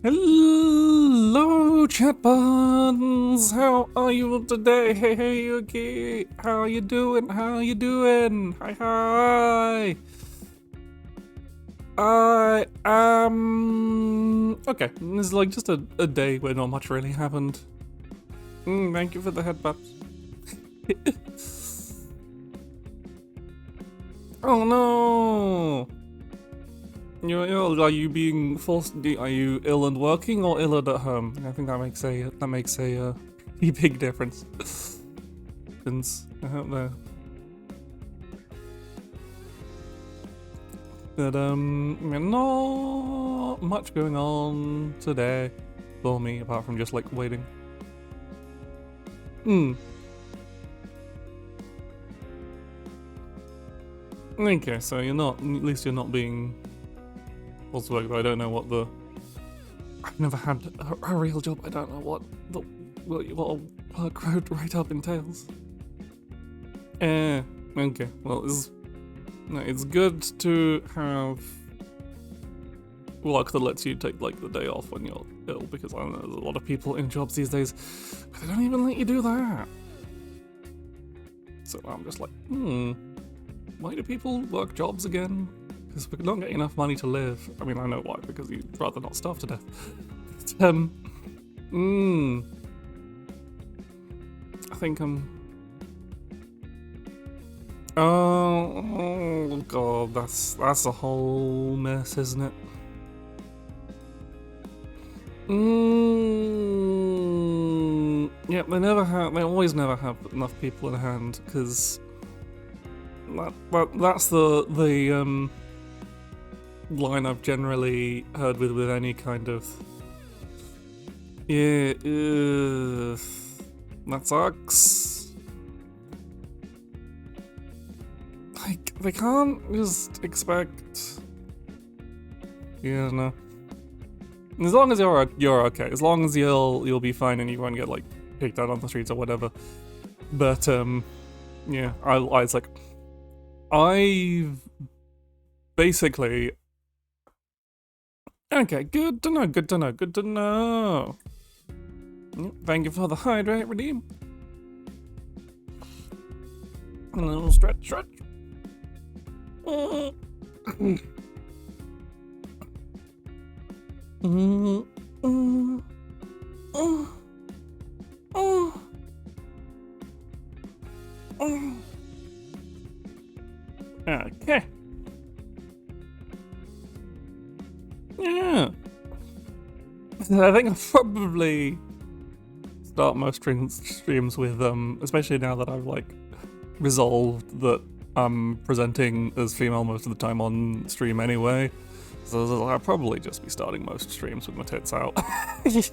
Hello, chat buns. How are you today? Hey, okay. How you doing? How you doing? Hi, hi. I am okay. This is like just a day where not much really happened. Thank you for the head bumps. Oh no! You're ill. Are you being forced? Are you ill and working or ill and at home? I think that makes a big difference. Since I don't know. But not much going on today for me apart from just like waiting. Okay, so you're not. At least you're not being. What's the word? I don't know what the. I've never had a real job. I don't know what a work right up entails. Okay. Well, it's good to have work that lets you take like the day off when you're ill, because I don't know, there's a lot of people in jobs these days, but they don't even let you do that. So I'm just like, why do people work jobs again? Because we don't get enough money to live. I mean, I know why, because you'd rather not starve to death. But, I think oh god, that's a whole mess, isn't it? Yeah, they always never have enough people in hand, because that's the line I've generally heard with any kind of that sucks. Like, they can't just expect, no. As long as you're okay, as long as you'll be fine and you won't get like kicked out on the streets or whatever. But yeah, it's like I've basically okay. Good to know. Good to know. Good to know. Thank you for the hydrate, redeem. A little stretch. Okay. Yeah. I think I'll probably start most streams with especially now that I've like resolved that I'm presenting as female most of the time on stream anyway. So I'll probably just be starting most streams with my tits out. Because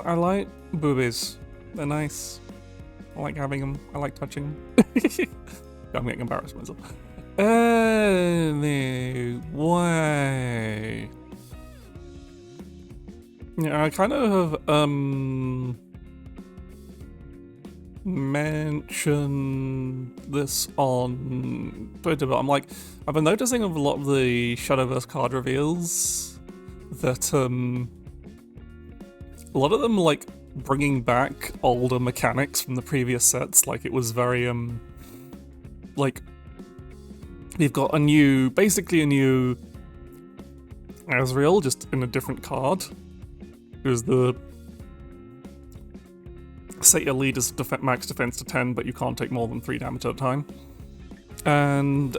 I like boobies. They're nice. I like having them. I like touching them. I'm getting embarrassed myself. Anyway. Yeah, I kind of mentioned this on Twitter, but I've been noticing of a lot of the Shadowverse card reveals that a lot of them like bringing back older mechanics from the previous sets. Like, it was very like, we've got basically a new Asriel, just in a different card. There's the set your leader's max defense to 10, but you can't take more than 3 damage at a time. And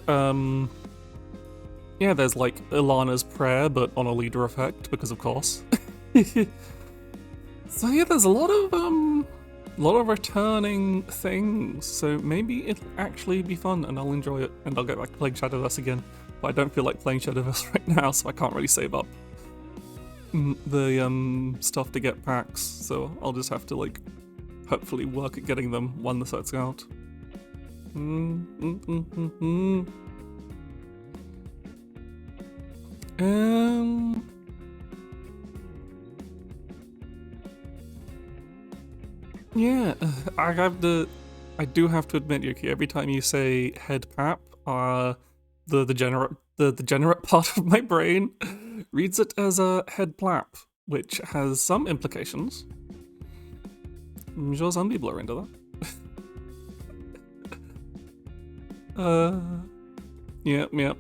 yeah, there's like Ilana's prayer, but on a leader effect, because of course. So yeah, there's a lot of returning things. So maybe it'll actually be fun, and I'll enjoy it, and I'll get back to playing Shadowverse again. But I don't feel like playing Shadowverse right now, so I can't really save up the stuff to get packs. So I'll just have to like hopefully work at getting them when the set's out. Yeah, I do have to admit, Yuki, every time you say head pap, the the degenerate part of my brain reads it as a head plap, which has some implications. I'm sure some people are into that. Yep.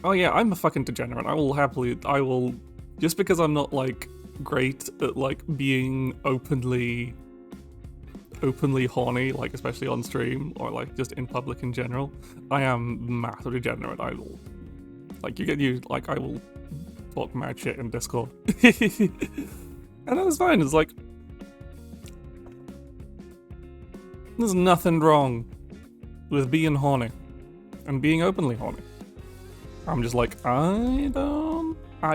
Oh yeah, I'm a fucking degenerate. I will, just because I'm not, like, great at, like, being openly horny, like, especially on stream, or, like, just in public in general, I am massively degenerate. I will, like, I will talk mad shit in Discord. And that's fine, it's like, there's nothing wrong with being horny, and being openly horny. I'm just like, I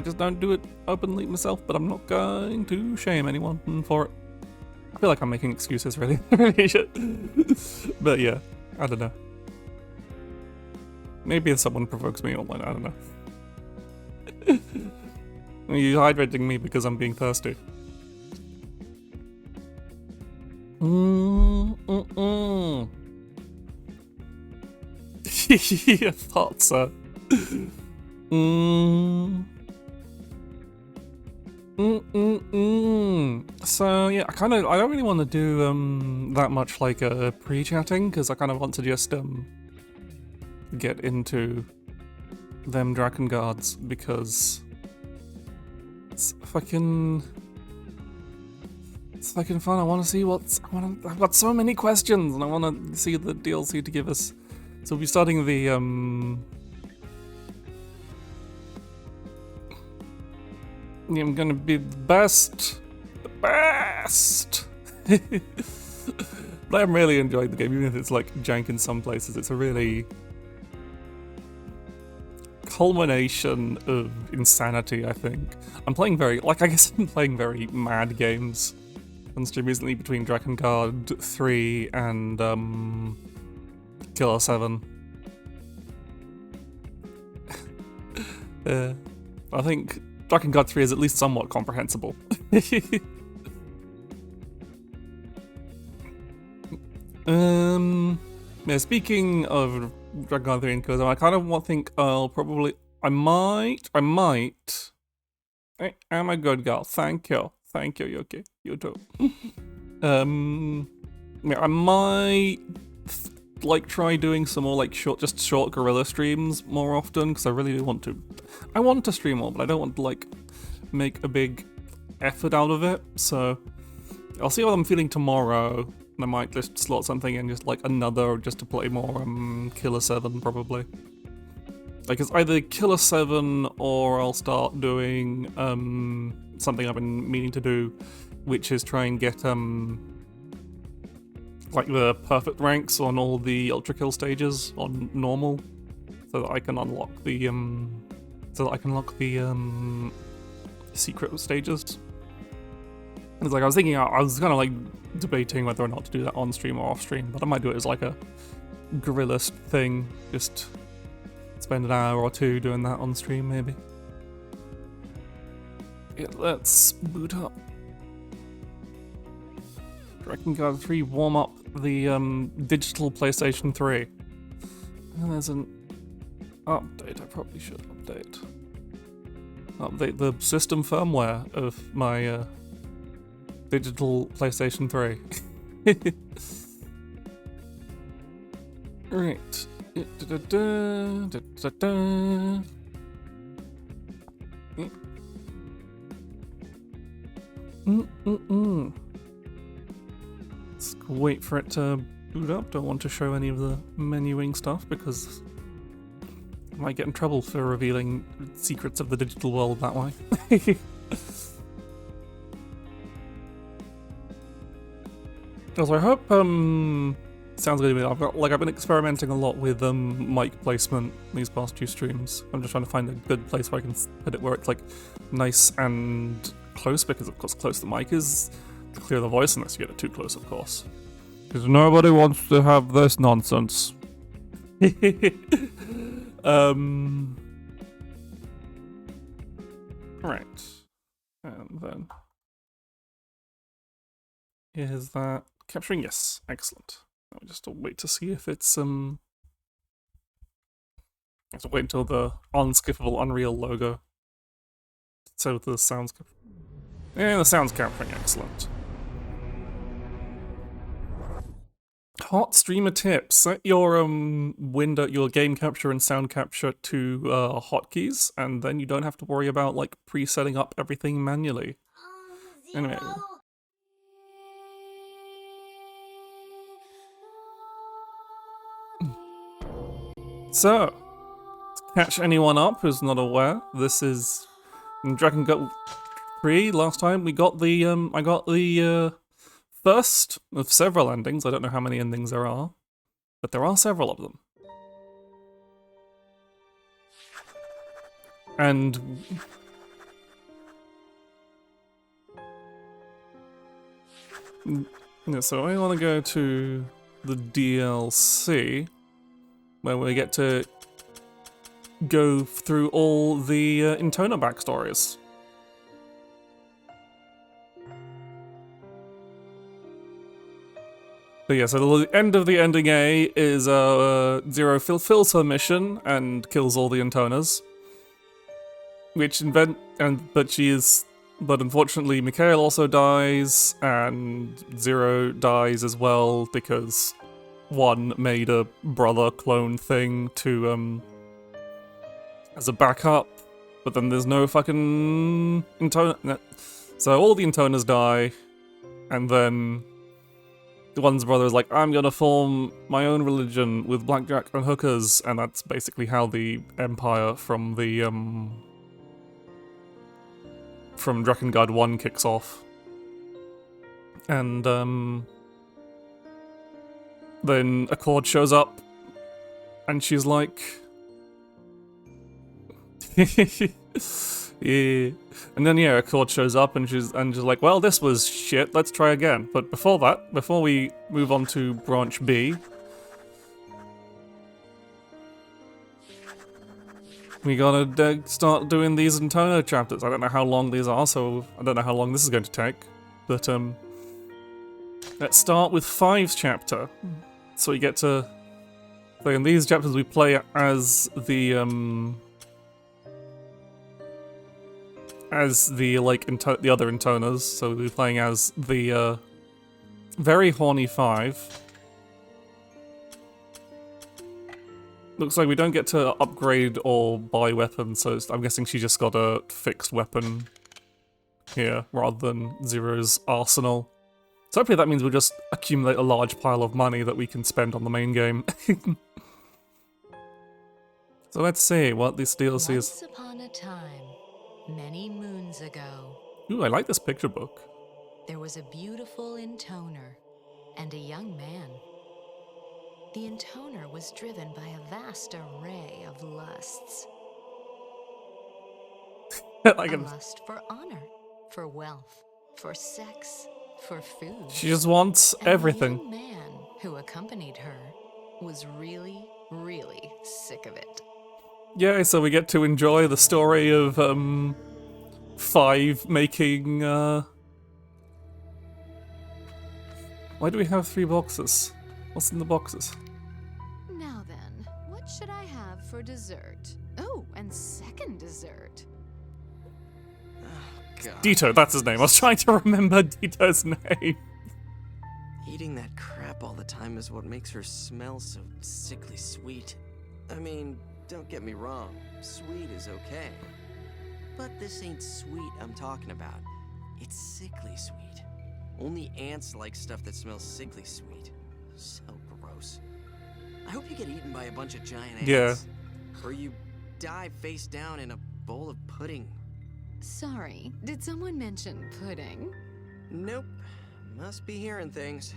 just don't do it openly myself, but I'm not going to shame anyone for it. I feel like I'm making excuses, really. But yeah, I don't know. Maybe if someone provokes me online, I don't know. You're hydrating me because I'm being thirsty. I thought so. So yeah, I don't really want to do that much like pre-chatting, because I kind of want to just get into them Drakengards, because it's fucking fun. I want to see I've got so many questions, and I want to see the DLC to give us. So we'll be starting the I'm gonna be the best. But I'm really enjoying the game, even if it's like jank in some places. It's a really culmination of insanity, I think. I'm playing very mad games on stream recently, between Drakengard 3 and Killer 7. I think Drakengard 3 is at least somewhat comprehensible. Yeah, speaking of Drakengard 3 and Killer 7, I kind of think I might. I'm a good girl. Thank you, Yuki. You too. Yeah, I might like try doing some more like short gorilla streams more often, because I really do want to. I want to stream more, but I don't want to like make a big effort out of it. So I'll see how I'm feeling tomorrow, and I might just slot something in, just like another, just to play more Killer 7 probably. Like, it's either Killer 7 or I'll start doing something I've been meaning to do, which is try and get like the perfect ranks on all the ultra kill stages on normal, so that I can unlock the secret stages. It's like I was kind of like debating whether or not to do that on stream or off stream, but I might do it as like a guerrilla thing, just spend an hour or two doing that on stream maybe. Yeah, let's boot up. Drakengard 3 warm up the digital PlayStation 3. And there's an update. I probably should update the system firmware of my digital PlayStation 3. Right. Let's wait for it to boot up. Don't want to show any of the menuing stuff, because I might get in trouble for revealing secrets of the digital world that way. Also, I hope sounds good to me. I've been experimenting a lot with mic placement these past few streams. I'm just trying to find a good place where I can put it where it's like nice and close, because of course close the mic is to clear the voice, unless you get it too close, of course. Because nobody wants to have this nonsense. Right. And then is that capturing? Yes, excellent. I'll just wait to see if it's Let's wait until the unskippable Unreal logo. So the sounds... Yeah, the sound's capturing excellent. Hot streamer tips. Set your window, your game capture and sound capture to hotkeys, and then you don't have to worry about like pre-setting up everything manually. Anyway. So, to catch anyone up who's not aware, this is in Drakengard 3. Last time we got the I got the first of several endings. I don't know how many endings there are, but there are several of them. And yeah, so I want to go to the DLC, where we get to go through all the Intona backstories. But yeah, so the end of the ending A is Zero fulfills her mission and kills all the Intonas. But unfortunately Mikhail also dies, and Zero dies as well because one made a brother clone thing to as a backup, but then there's no fucking Intona. So all the Intonas die, and then one's brother is like, I'm gonna form my own religion with blackjack and hookers, and that's basically how the Empire from the from Drakengard 1 kicks off. And then Accord shows up, and she's like, yeah. And then yeah, Accord shows up, and she's like, well, this was shit. Let's try again. But before that, before we move on to Branch B, we gotta start doing these Intona chapters. I don't know how long these are, so I don't know how long this is going to take. But let's start with 5's chapter. So we get to. So in these chapters, we play as the the other Intonas. So we'll be playing as the very horny 5. Looks like we don't get to upgrade or buy weapons, so I'm guessing she just got a fixed weapon here rather than Zero's arsenal. So hopefully that means we'll just accumulate a large pile of money that we can spend on the main game. So let's see what this DLC is. Once upon a time, many moons ago, Ooh, I like this picture book. there was a beautiful intoner and a young man. The intoner was driven by a vast array of lusts. Like A lust for honor, for wealth, for sex, for food. she just wants And everything. the young man who accompanied her was really, really sick of it. Yeah, so we get to enjoy the story of 5 making Why do we have 3 boxes? What's in the boxes? Now then, what should I have for dessert? Oh, and second dessert. Oh, God. Dito, that's his name. I was trying to remember Dito's name. Eating that crap all the time is what makes her smell so sickly sweet. I mean, don't get me wrong, sweet is okay. But this ain't sweet I'm talking about. It's sickly sweet. Only ants like stuff that smells sickly sweet. So gross. I hope you get eaten by a bunch of giant ants. Yeah. Or you die face down in a bowl of pudding. Sorry, did someone mention pudding? Nope. Must be hearing things.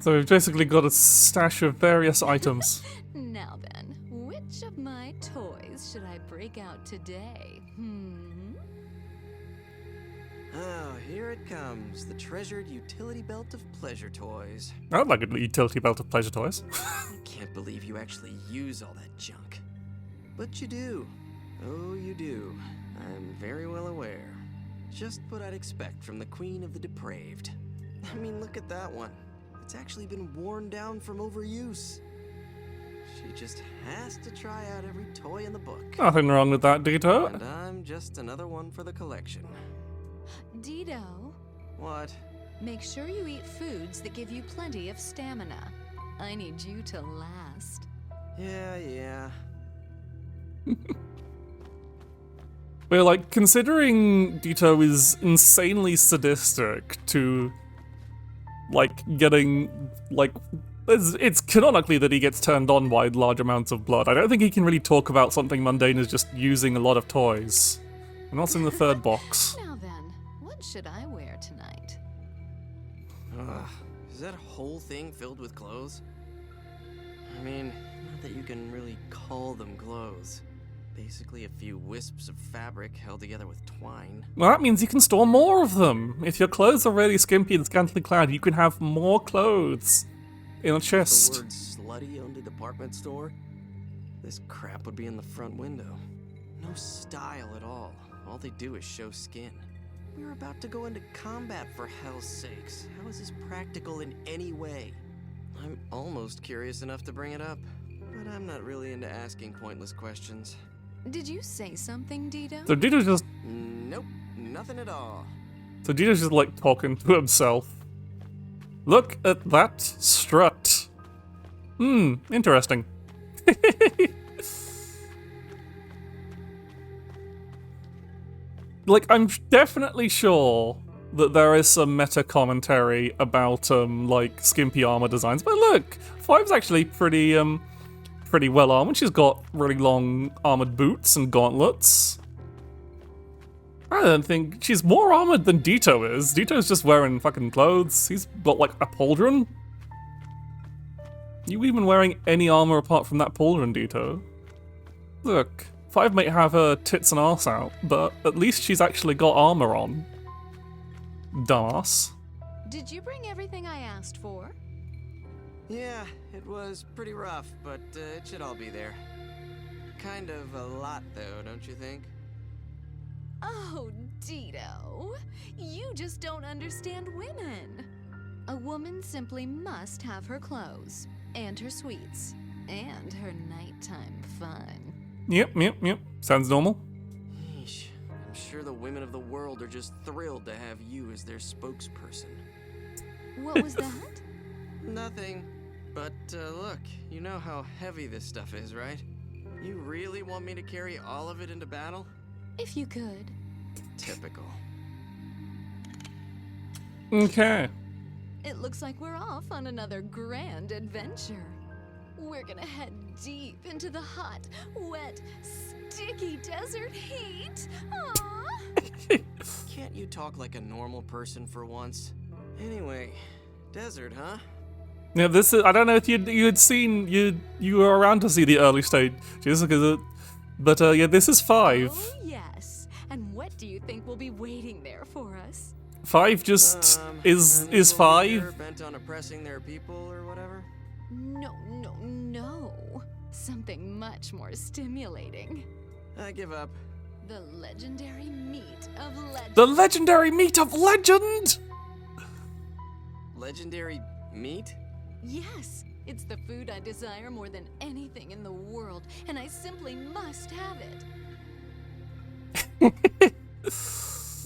So we've basically got a stash of various items. Now then, which of my toys should I break out today? Oh, here it comes. The treasured utility belt of pleasure toys. I'd like a utility belt of pleasure toys. I can't believe you actually use all that junk. But you do. Oh, you do. I'm very well aware. Just what I'd expect from the Queen of the Depraved. I mean, look at that one. It's actually been worn down from overuse. She just has to try out every toy in the book. Nothing wrong with that, Dito. And I'm just another one for the collection. Dido, What? make sure you eat foods that give you plenty of stamina. I need you to last. Yeah. But like, considering Dito is insanely sadistic to, like, getting, like, it's canonically that he gets turned on by large amounts of blood. I don't think he can really talk about something mundane as just using a lot of toys. And that's in the third box. Now then, what should I wear tonight? Ugh, is that whole thing filled with clothes? I mean, not that you can really call them clothes. Basically a few wisps of fabric held together with twine. Well, that means you can store more of them. If your clothes are really skimpy and scantily clad, you can have more clothes in a The chest. word slutty owned a department store? This crap would be in the front window. No style at all. All they do is show skin. We're about to go into combat, for hell's sakes. How is this practical in any way? I'm almost curious enough to bring it up, but I'm not really into asking pointless questions. Did you say something, Dido? So Dito's just, Nope, nothing at all. like talking to himself. Look at that strut. Interesting. Like, I'm definitely sure that there is some meta commentary about like skimpy armor designs, but look, Five's actually pretty well armored. She's got really long armored boots and gauntlets. I don't think she's more armored than Dito is. Dito's just wearing fucking clothes. He's got like a pauldron. You even wearing any armor apart from that pauldron, Dito? Look, Five might have her tits and arse out, but at least she's actually got armor on. Dumbass. Did you bring everything I asked for? Yeah, it was pretty rough, but it should all be there. Kind of a lot, though, don't you think? Oh, Dido, you just don't understand women. A woman simply must have her clothes, and her sweets, and her nighttime fun. Yep. Sounds normal. Yeesh. I'm sure the women of the world are just thrilled to have you as their spokesperson. What was that? Nothing. But look, you know how heavy this stuff is, right? You really want me to carry all of it into battle? If you could. Typical. Okay. It looks like we're off on another grand adventure. We're gonna head deep into the hot, wet, sticky desert heat. Aww. Can't you talk like a normal person for once? Anyway, desert, huh? Yeah, this is. I don't know if you had seen you were around to see the early stages, but yeah, this is 5. Oh, yes. And what do you think will be waiting there for us? 5 just is people over 5. here bent on oppressing their people or whatever? No. Something much more stimulating. I give up. The legendary meat of legend. The legendary meat of legend. Legendary meat? Yes, it's the food I desire more than anything in the world, and I simply must have it.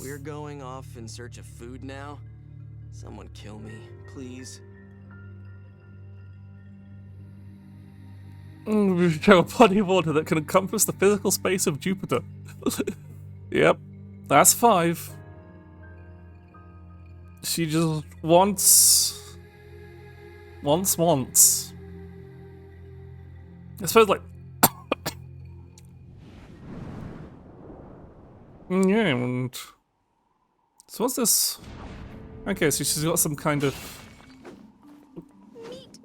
We're going off in search of food now? Someone kill me, please. We show a body of water that can encompass the physical space of Jupiter. Yep, that's 5. She just wants. I suppose, like. Yeah, and. So what's this? Okay, so she's got some kind of. Meat.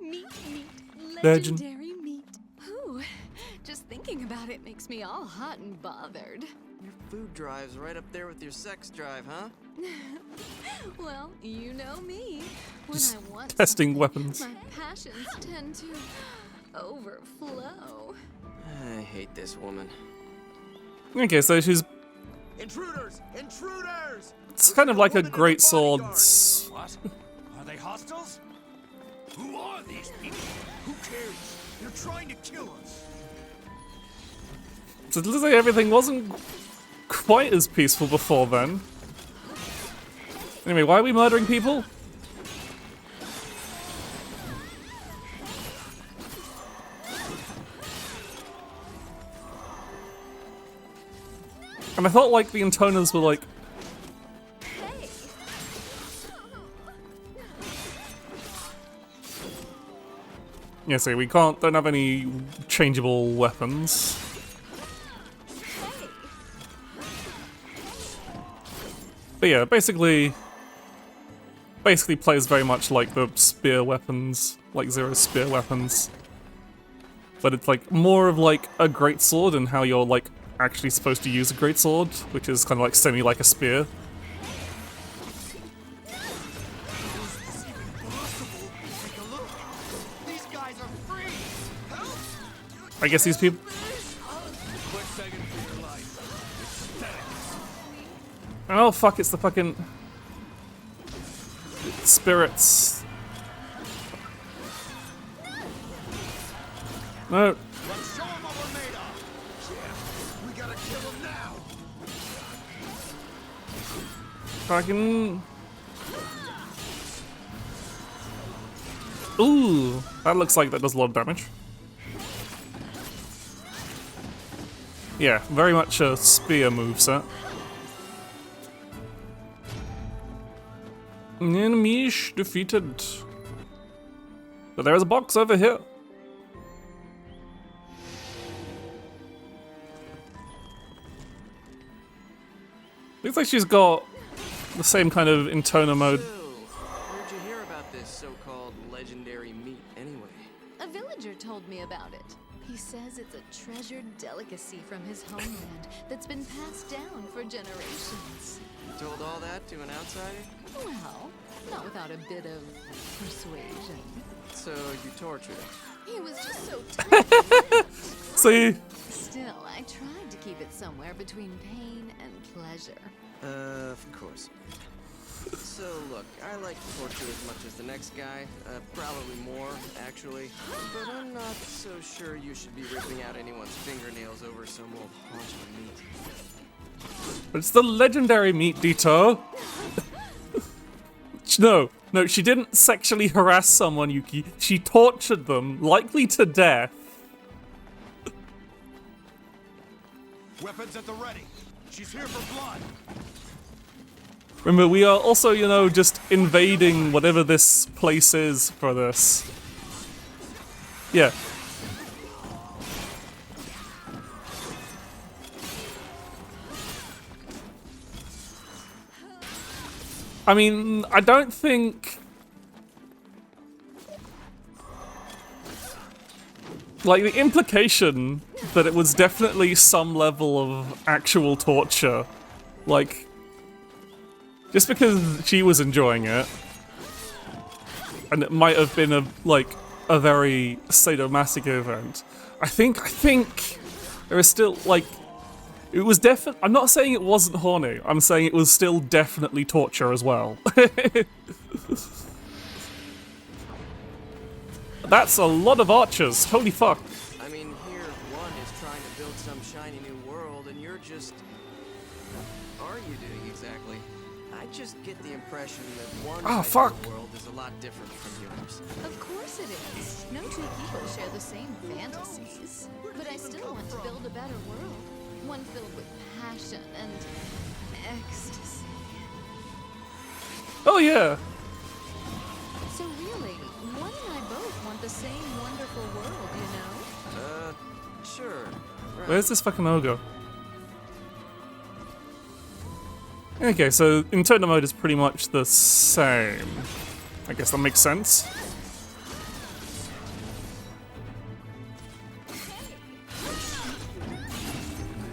Legend. Legendary meat. Ooh, just thinking about it makes me all hot and bothered. Your food drive's right up there with your sex drive, huh? Well, you know me. When Just I want testing something, weapons. my passions tend to overflow. I hate this woman. Okay, so she's. Intruders! It's kind of like a great swords. What? Are they hostiles? Who are these people? Who cares? They're trying to kill us. So it looks like everything wasn't quite as peaceful before then. Anyway, why are we murdering people? And I thought like the intoners were like... Yeah, see, we don't have any changeable weapons. But yeah, basically plays very much like the spear weapons, like Zero's spear weapons. But it's like more of like a greatsword and how you're like actually supposed to use a greatsword, which is kind of like semi like a spear. I guess these people... Oh fuck, it's the fucking... spirits. No. Let's show him what we're made of. Yeah, we gotta kill him now. Fucking... Ooh, that looks like that does a lot of damage. Yeah, very much a spear moveset. Enemies defeated. But there is a box over here. Looks like she's got the same kind of intoner mode. So, where'd you hear about this so-called legendary meat anyway? A villager told me about it. He says it's a treasured delicacy from his homeland that's been passed down for generations. You told all that to an outsider? Well, not without a bit of persuasion. So you tortured him? He was just so tired. See? Still, I tried to keep it somewhere between pain and pleasure. Of course. So look, I like torture as much as the next guy. Probably more, actually. But I'm not so sure you should be ripping out anyone's fingernails over some old haunch of meat. But it's the legendary meat, Dito. No, she didn't sexually harass someone, Yuki. She tortured them, likely to death. Weapons at the ready. She's here for blood. Remember, we are also, you know, just invading whatever this place is for this. Yeah. I mean, I don't think... Like, the implication that it was definitely some level of actual torture. Like... Just because she was enjoying it, and it might have been a very sadomasochistic event. I think there is still like, it was definitely. I'm not saying it wasn't horny. I'm saying it was still definitely torture as well. That's a lot of archers. Holy fuck. I mean, here one is trying to build some shiny new world, and you're just... What are you doing exactly? I just get the impression that one fuck. world is a lot different from yours. Of course it is. No two people share the same fantasies. But I still want to build a better world. One filled with passion and ecstasy. Oh yeah. So really, one and I both want the same wonderful world, you know? Sure. Right. Where's this fucking ogre? Okay, so internal mode is pretty much the same. I guess that makes sense.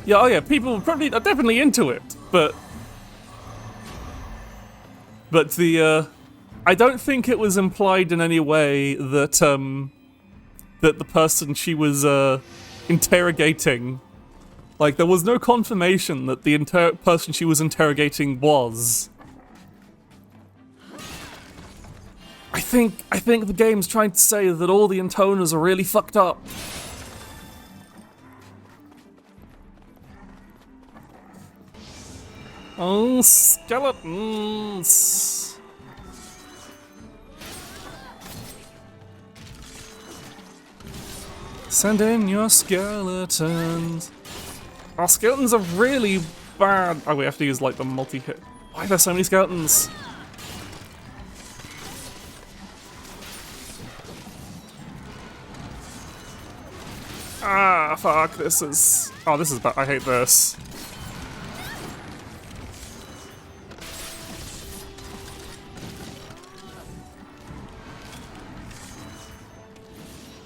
Yeah, oh yeah, people probably are definitely into it, but the I don't think it was implied in any way that that the person she was interrogating, like, there was no confirmation that the person she was interrogating was. think the game's trying to say that all the intoners are really fucked up. Oh, skeletons! Send in your skeletons. Our skeletons are really bad. Oh, we have to use like the multi-hit. Why are there so many skeletons? Ah, fuck, this is... Oh, this is bad. I hate this.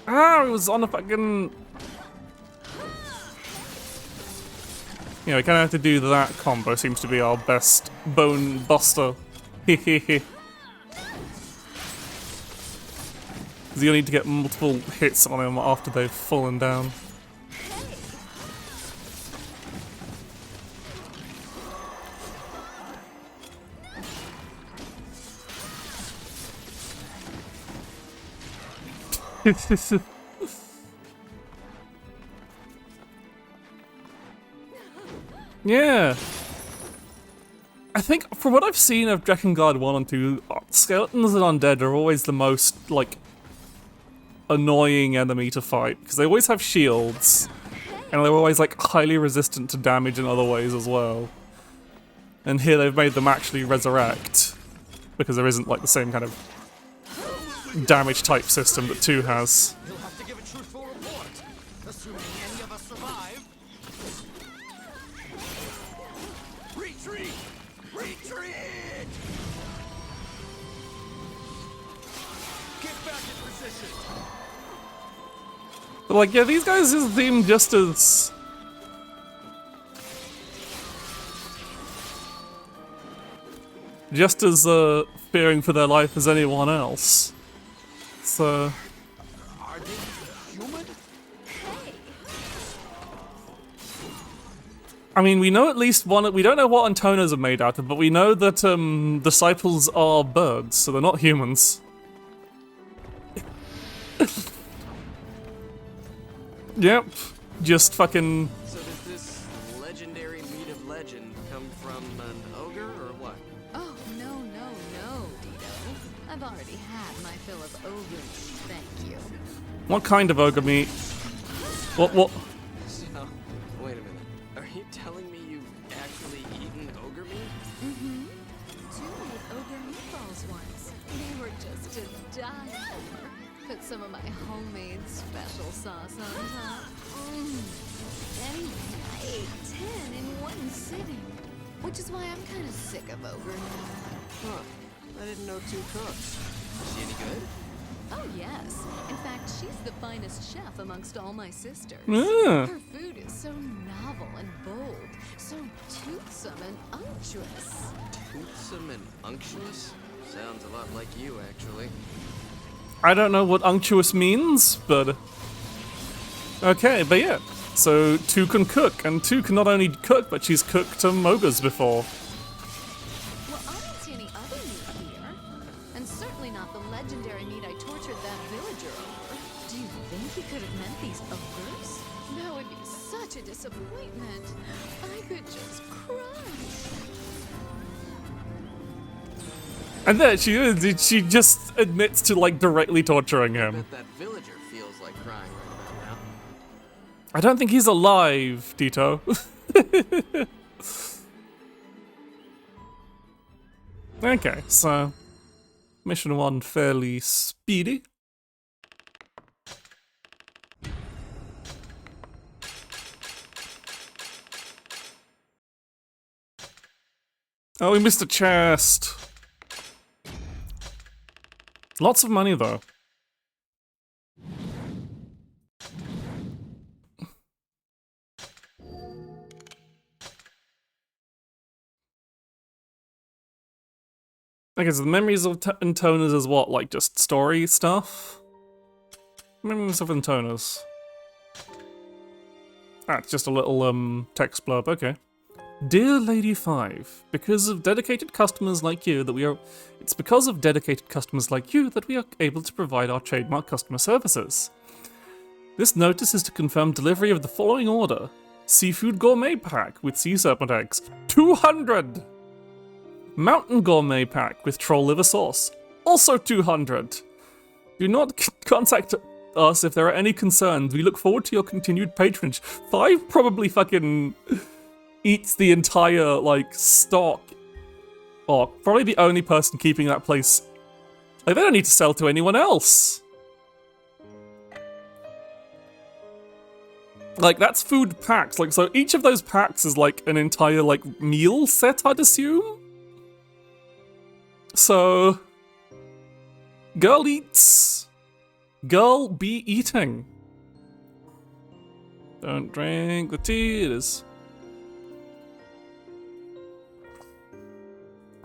Ah, it was on a fucking... Yeah, we kind of have to do that combo. Seems to be our best bone buster. Hehehe. Because you'll need to get multiple hits on them after they've fallen down. Yeah. I think, from what I've seen of Drakengard 1 and 2, skeletons and undead are always the most, like, annoying enemy to fight, because they always have shields, and they're always, like, highly resistant to damage in other ways as well. And here they've made them actually resurrect, because there isn't, like, the same kind of damage type system that 2 has. You'll have to give a truthful report, assuming any of us survive. Retreat! Retreat! Get back in position. But, like, yeah, these guys just seem just as... fearing for their life as anyone else. So... Are they human? I mean, we know at least one... We don't know what Antonas are made out of, but we know that, disciples are birds, so they're not humans. Yep. Just fucking... So does this legendary meat of legend come from an ogre, or what? Oh, no, Dito. I've already had my fill of ogre meat, thank you. What kind of ogre meat? What? So, wait a minute. Are you telling me you've actually eaten ogre meat? Mm-hmm. 2 made ogre meatballs once. They were just to die for. Put some of my homemade special sauce on top. Anyway, I ate 10 in one sitting. Which is why I'm kind of sick of ogre now. Huh. I didn't know 2 cooked. Is she any good? Oh, yes. In fact, she's the finest chef amongst all my sisters. Yeah. Her food is so novel and bold, so toothsome and unctuous. Toothsome and unctuous? Sounds a lot like you, actually. I don't know what unctuous means, but... Okay, but yeah. So, 2 can cook, and 2 can not only cook, but she's cooked ogres before. Well, I don't see any other meat here. And certainly not the legendary meat I tortured that villager over. Do you think he could have meant these ogres? That would be such a disappointment. I could just cry. And there she is, she just admits to, like, directly torturing him. Bet that villager feels like crying right about now. I don't think he's alive, Tito. Okay, so... Mission 1 fairly speedy. Oh, we missed a chest. Lots of money, though. Okay, so the memories of intoners is what? Like, just story stuff? Memories of intoners. Ah, it's just a little, text blurb, okay. Dear Lady 5, because of dedicated customers like you that we are able to provide our trademark customer services. This notice is to confirm delivery of the following order. Seafood Gourmet Pack with sea serpent eggs, 200! Mountain Gourmet Pack with troll liver sauce, also 200. Do not contact us if there are any concerns. We look forward to your continued patronage. 5 probably fucking eats the entire, like, stock. Or probably the only person keeping that place. Like, they don't need to sell to anyone else. Like, that's food packs. Like, so each of those packs is like an entire, like, meal set, I'd assume? So, girl eats. Girl be eating. Don't drink the tea, it is.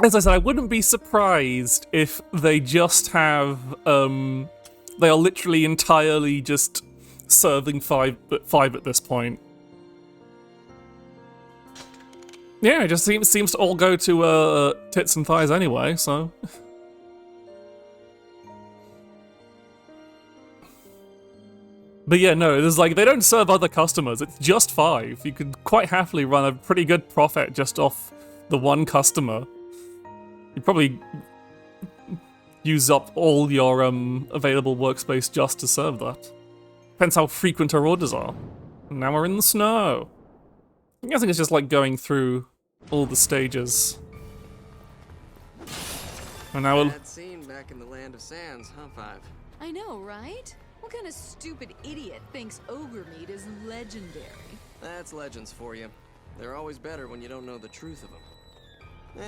As I said, I wouldn't be surprised if they just have, they are literally entirely just serving five at this point. Yeah, it just seems to all go to tits and thighs anyway, so. But yeah, no, there's like, they don't serve other customers, it's just 5. You could quite happily run a pretty good profit just off the one customer. You'd probably use up all your available workspace just to serve that. Depends how frequent our orders are. Now we're in the snow. I'm guessing it's just like going through all the stages. And now we'll... Bad scene back in the land of sands, huh, 5? I know, right? What kind of stupid idiot thinks ogre meat is legendary? That's legends for you. They're always better when you don't know the truth of them.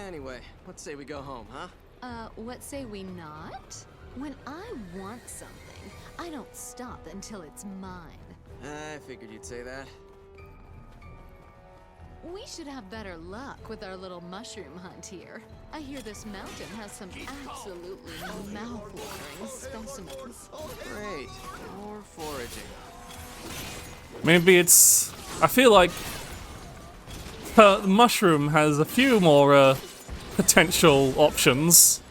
Anyway, let's say we go home, huh? What say we not? When I want something, I don't stop until it's mine. I figured you'd say that. We should have better luck with our little mushroom hunt here. I hear this mountain has some absolutely mouth-watering specimens. Great. More foraging. Maybe it's... I feel like the mushroom has a few more potential options.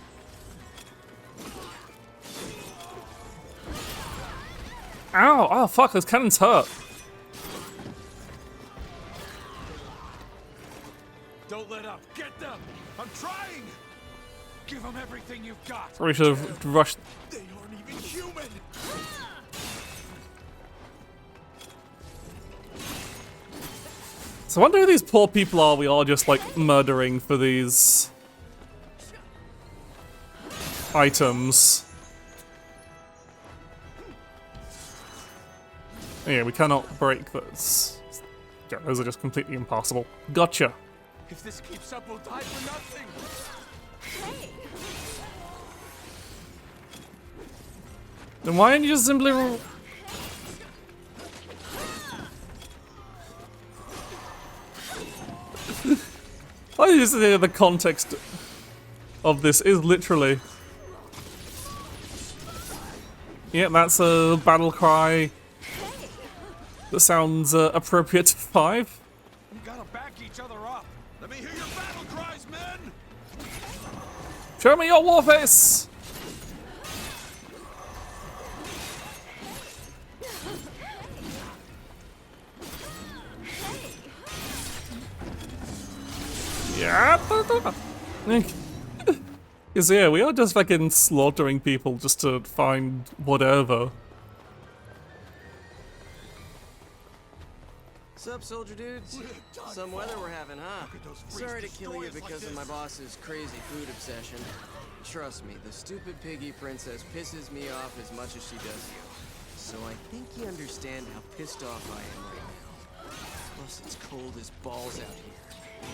Ow! Oh fuck, those cannons hurt. Don't let up. Get them. I'm trying. Give them everything you've got. Probably should have rushed. They aren't even human. So I wonder who these poor people are we are just like murdering for these items. Yeah, we cannot break those. Yeah, those are just completely impossible. Gotcha. If this keeps up, we'll die for nothing. Hey! Then why didn't you just simply... I just think the context of this is literally... Yeah, that's a battle cry that sounds appropriate to 5. We gotta back each other up. Let me hear your battle cries, men. Show me your war face! Yeah. Because yeah, we are just fucking slaughtering people just to find whatever. Sup, soldier dudes? Some weather we're having, huh? Sorry to kill you because of my boss's crazy food obsession. Trust me, the stupid piggy princess pisses me off as much as she does you. So I think you understand how pissed off I am right now. Plus, it's cold as balls out here.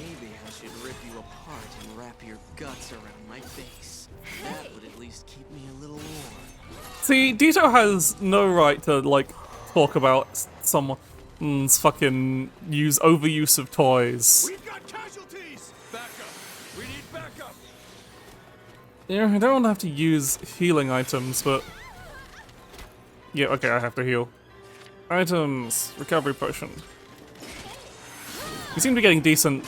Maybe I should rip you apart and wrap your guts around my face. That would at least keep me a little warm. See, Dito has no right to, like, talk about someone's fucking overuse of toys. We've got casualties. Backup. We need backup. Yeah, I don't want to have to use healing items, but... Yeah, okay, I have to heal. Items. Recovery potion. We seem to be getting decent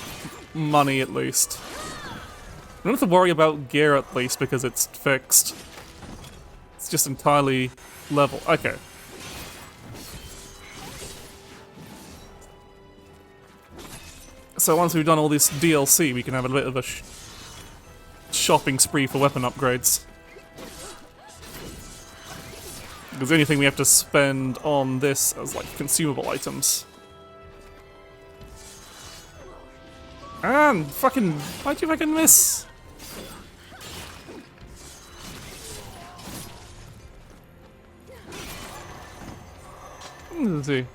money at least. I don't have to worry about gear at least because it's fixed. It's just entirely level. Okay. So once we've done all this DLC, we can have a bit of a shopping spree for weapon upgrades. Because the only thing we have to spend on this as like consumable items. And fucking, why'd you fucking miss? Let's see.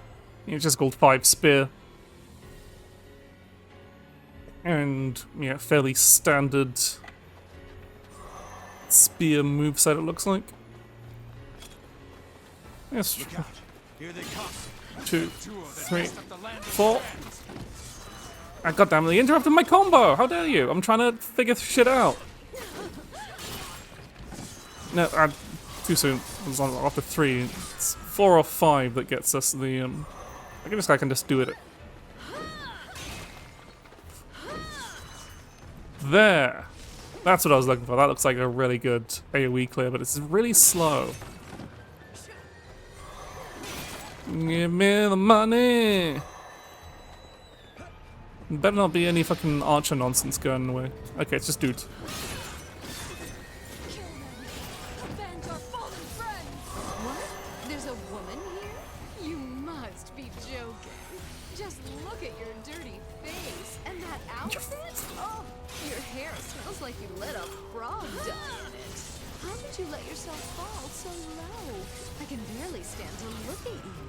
It's just called 5 spear. And yeah, fairly standard spear moveset it looks like. Yes. Look out. Here they come. 2, 3, 4. Ah, goddammit, they interrupted my combo! How dare you? I'm trying to figure shit out. No, too soon. It was on after 3. It's 4 or 5 that gets us the I guess I can just do it. There! That's what I was looking for. That looks like a really good AoE clear, but it's really slow. Give me the money! Better not be any fucking archer nonsense going away. Okay, it's just dudes. Kill them. Avenge our fallen friends. What? There's a woman here? You must be joking. Just look at your dirty face and that outfit. Oh, your hair smells like you let a frog die in it. How did you let yourself fall so low? I can barely stand to look at you.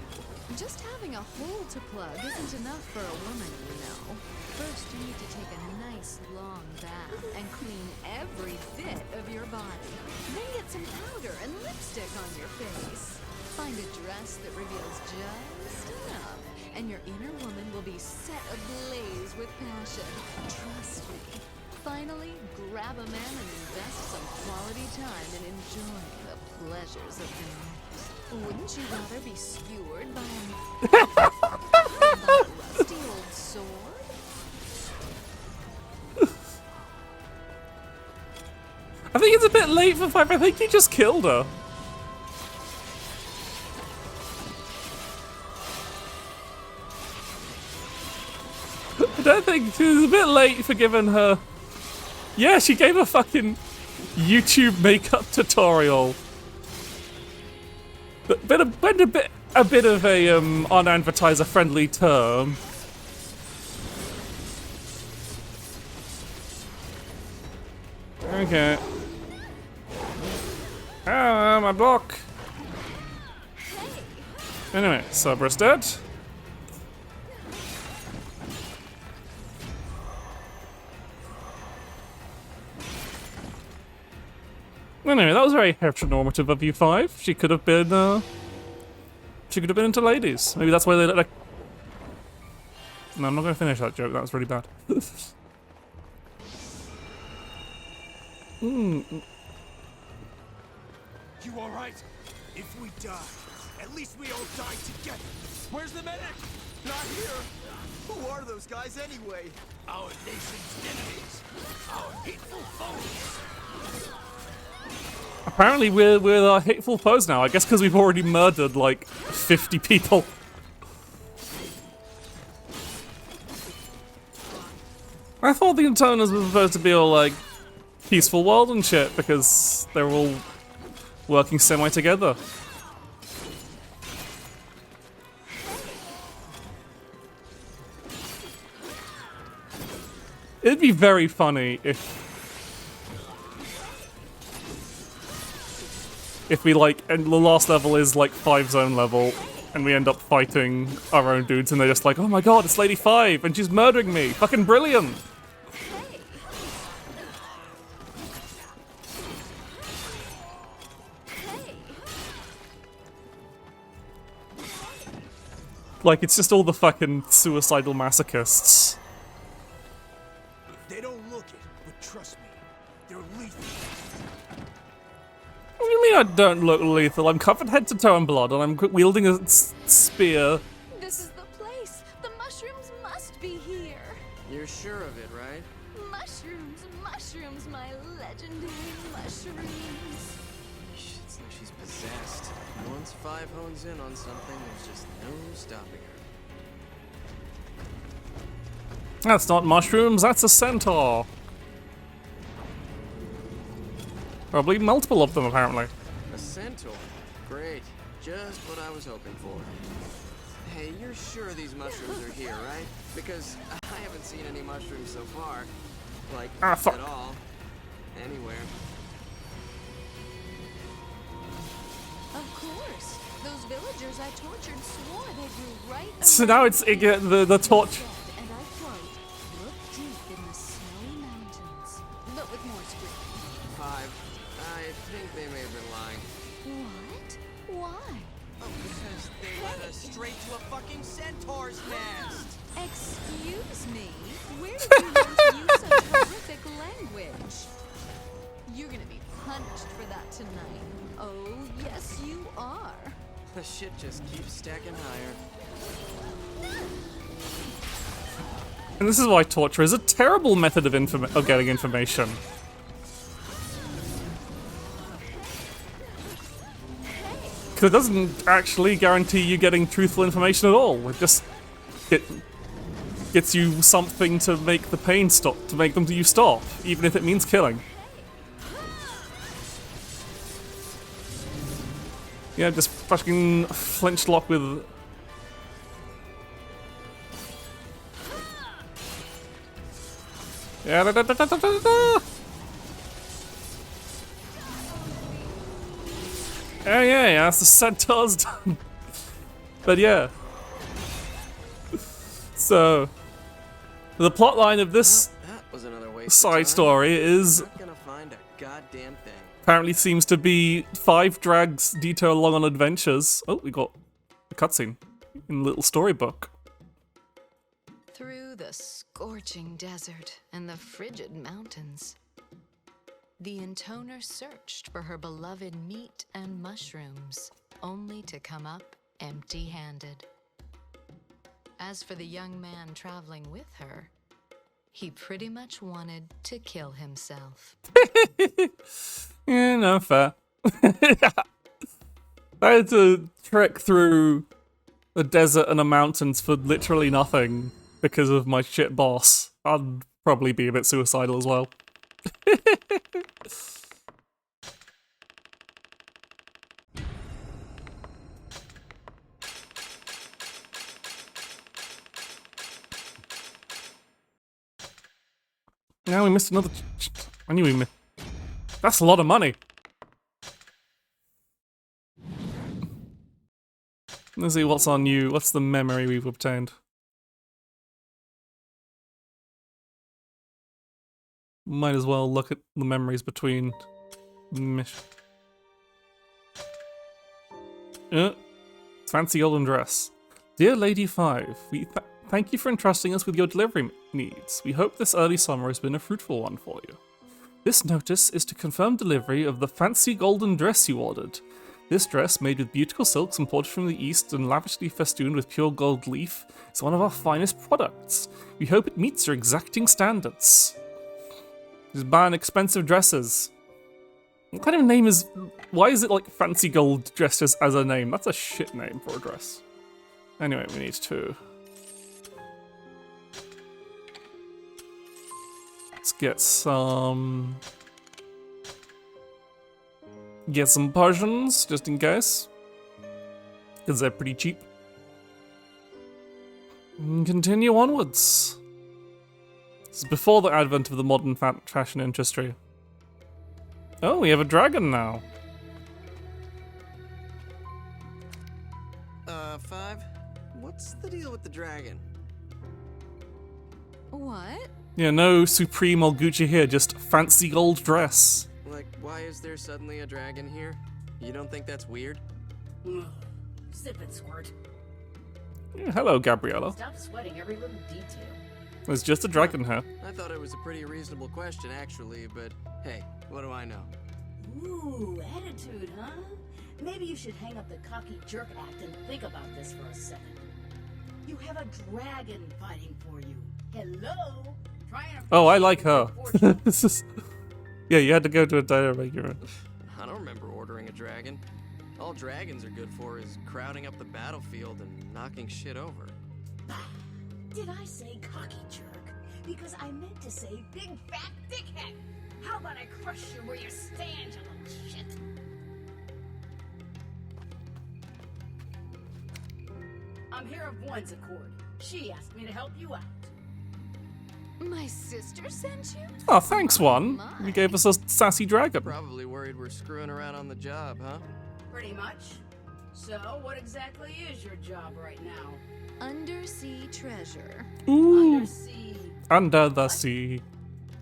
Just having a hole to plug isn't enough for a woman, you know. First, you need to take a nice long bath and clean every bit of your body. Then get some powder and lipstick on your face. Find a dress that reveals just enough, and your inner woman will be set ablaze with passion. Trust me. Finally, grab a man and invest some quality time in enjoying the pleasures of the night. Wouldn't you rather be skewered by a rusty old sword? I think it's a bit late for 5. I think he just killed her. I don't think she was a bit late for giving her. Yeah, she gave a fucking YouTube makeup tutorial. But a bit of a on-advertiser friendly term. Okay. Ah, my block. Anyway, Cerberus dead. Anyway, that was very heteronormative of you 5. She could have been into ladies. Maybe that's why they let her. No, I'm not going to finish that joke. That was really bad. You all right? If we die, at least we all die together. Where's the medic? Not here. Who are those guys anyway? Our nation's enemies. Our hateful foes. Apparently we're our hateful foes now. I guess because we've already murdered like 50 people. I thought the Internals were supposed to be all like peaceful world and shit because they're all working semi-together. It'd be very funny if we like, and the last level is like 5 zone level, and we end up fighting our own dudes, and they're just like, oh my god, it's Lady 5, and she's murdering me. Fucking brilliant. Like, it's just all the fucking suicidal masochists. They don't look it, but trust me, they're lethal. What do you mean I don't look lethal? I'm covered head to toe in blood, and I'm wielding a spear. This is the place. The mushrooms must be here. You're sure of it, right? mushrooms. It's like she's possessed. Once Five hones in on something, there's just no stopping her. That's not mushrooms, that's a centaur. Probably multiple of them, apparently. A centaur. Great. Just what I was hoping for. Hey, you're sure these mushrooms are here, right? Because I haven't seen any mushrooms so far. Like, fuck. at all. Anywhere. Of course. Those villagers I tortured swore they grew right So around now it's me. the torch. And I quote, look deep in the snowy mountains. But with more screaming. Five. I think they may have been lying. What? Why? Oh, because they led us straight to a fucking centaur's nest! Excuse me? Where did you learn to use such horrific language? You're gonna be punished for that tonight. Oh, yes you are. The shit just keeps stacking higher. And this is why torture is a terrible method of getting information. Because it doesn't actually guarantee you getting truthful information at all. It just gets you something to make the pain stop, to make you stop, even if it means killing. Yeah, just fucking flinch lock with. Yeah, da, da, da, da, da, da. Yeah, that's the centaur's done. But yeah. So, the plotline of this That was another waste of side time. story is Not gonna find a goddamn thing. apparently seems to be 5 drags detour along on adventures. Oh, we got a cutscene in a little storybook. Through the scorching desert and the frigid mountains, the intoner searched for her beloved meat and mushrooms, only to come up empty-handed. As for the young man traveling with her, he pretty much wanted to kill himself. Yeah, no, fair. I had to trek through a desert and a mountains for literally nothing because of my shit boss. I'd probably be a bit suicidal as well. Now we missed another. I knew we missed. That's a lot of money. Let's see what's on you. What's the memory we've obtained? Might as well look at the memories between missions. Fancy golden dress. Dear Lady 5, we thank you for entrusting us with your delivery needs. We hope this early summer has been a fruitful one for you. This notice is to confirm delivery of the fancy golden dress you ordered. This dress, made with beautiful silks imported from the East and lavishly festooned with pure gold leaf, is one of our finest products. We hope it meets your exacting standards. Just buying expensive dresses. What kind of name is... Why is it like fancy gold dressed as a name? That's a shit name for a dress. Anyway, we need to... Let's get some... Get some potions, just in case. Because they're pretty cheap. And continue onwards. This is before the advent of the modern fashion industry. Oh, we have a dragon now. 5? What's the deal with the dragon? What? Yeah, no Supreme or Gucci here, just fancy gold dress. Like, why is there suddenly a dragon here? You don't think that's weird? Sip it, Squirt. Yeah, hello, Gabriella. Stop sweating every little detail. There's just a dragon here. I thought it was a pretty reasonable question, actually, but hey, what do I know? Ooh, attitude, huh? Maybe you should hang up the cocky jerk act and think about this for a second. You have a dragon fighting for you. Hello? Try and Oh, I like her. appreciate your fortune. This is... Yeah, you had to go to a data regular. I don't remember ordering a dragon. All dragons are good for is crowding up the battlefield and knocking shit over. Did I say cocky jerk? Because I meant to say big fat dickhead. How about I crush you where you stand, you little shit? I'm here of one's accord. She asked me to help you out. My sister sent you? Oh, thanks, one. My. You gave us a sassy dragon. Probably worried we're screwing around on the job, huh? Pretty much. So, what exactly is your job right now? Undersea treasure. Ooh, Undersea. under the sea.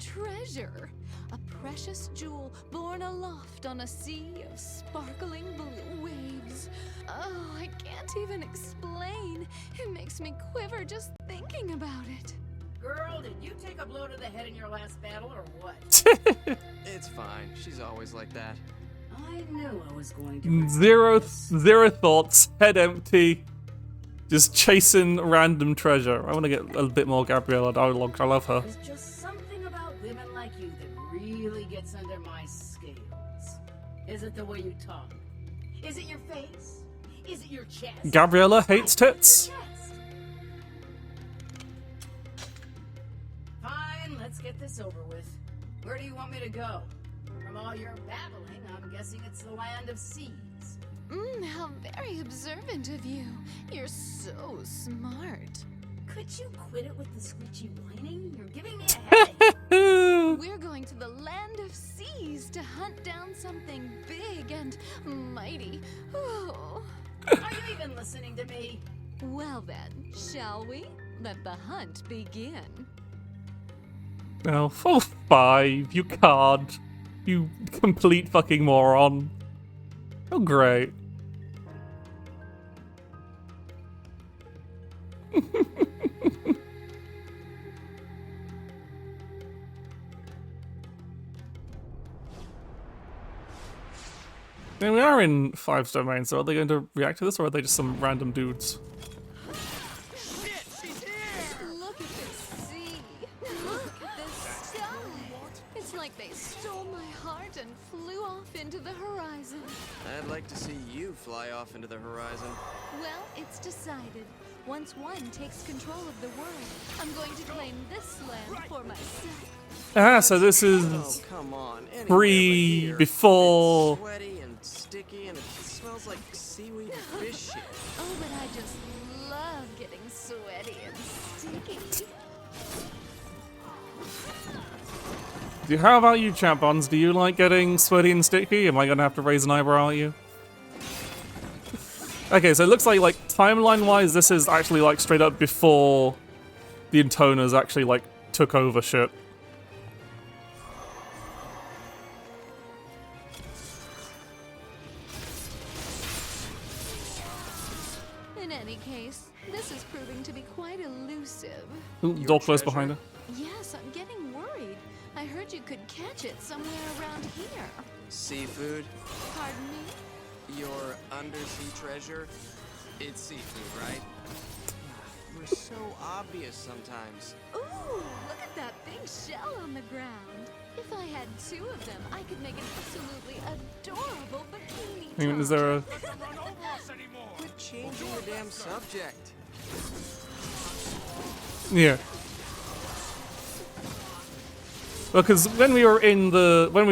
Treasure. A precious jewel borne aloft on a sea of sparkling blue waves. Oh, I can't even explain. It makes me quiver just thinking about it. Girl, did you take a blow to the head in your last battle or what? It's fine. She's always like that. I knew I was going to. Zero thoughts, head empty, just chasing random treasure. I want to get a bit more Gabriella dialogue. I love her. There's just something about women like you that really gets under my scales. Is it the way you talk? Is it your face? Is it your chest? Gabriella hates tits. Your chest. Fine, let's get this over with. Where do you want me to go? From all your babbling, I'm guessing it's the land of seas. How very observant of you. You're so smart. Could you quit it with the screechy whining? You're giving me a headache. We're going to the land of seas to hunt down something big and mighty. Oh. Are you even listening to me? Well then, shall we? Let the hunt begin. Oh, 4-5, you can't. You complete fucking moron. Oh, great. Now we are in 5's domain, so are they going to react to this, or are they just some random dudes? Shit, she's here! Look at this sea. Look at this sky. It's like they stole my heart and flew off into the horizon. I'd like to see you fly off into the horizon. Well, it's decided. Once one takes control of the world, I'm going to claim this land for myself. Ah, so this Oh, is come on. Anywhere pre, but here. before. It's sweaty and sticky and it smells like seaweed and fish shit. Oh, but I just love getting sweaty and sticky. How about you, Champons? Do you like getting sweaty and sticky? Am I gonna have to raise an eyebrow at you? Okay, so it looks like timeline-wise, this is actually like straight up before the Intoners actually like took over shit. In any case, this is proving to be quite elusive. Ooh, door closed behind her. Yes, I'm getting worried. I heard you could catch it somewhere around here. Seafood? Pardon me? Your undersea treasure? It's seafood, right? We're so obvious sometimes. Ooh, look at that big shell on the ground. If I had 2 of them, I could make an absolutely adorable bikini I mean, is top. there a... Doesn't run over us anymore! Quit changing the damn subject. Yeah. Well, because when we were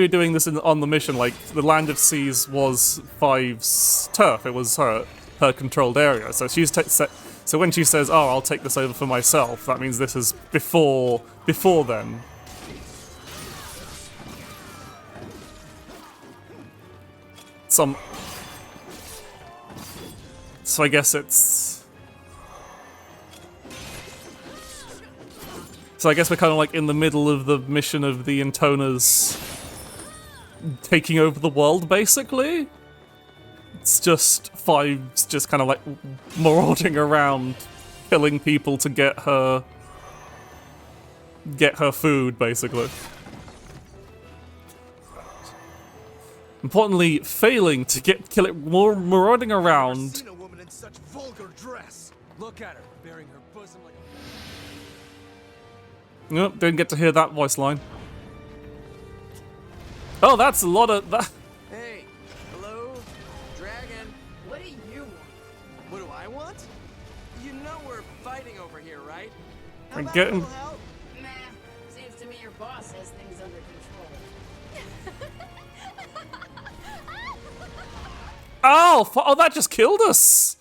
doing this on the mission, like the Land of Seas was 5's turf. It was her controlled area. So so when she says, "Oh, I'll take this over for myself," that means this is before then. So I guess it's. So I guess we're kind of like in the middle of the mission of the Intoners taking over the world, basically. It's just 5's just kind of like marauding around, killing people to get her food, basically. Importantly, failing to kill it, marauding Never around. seen a woman in such vulgar dress. Look at her, bearing her bosom like a... Nope, didn't get to hear that voice line. Oh, that's a lot of that. Hey, hello? Dragon? What do you want? What do I want? You know we're fighting over here, right? How I'm about getting- a little help? Nah, seems to me your boss has things under control. Oh, oh, that just killed us.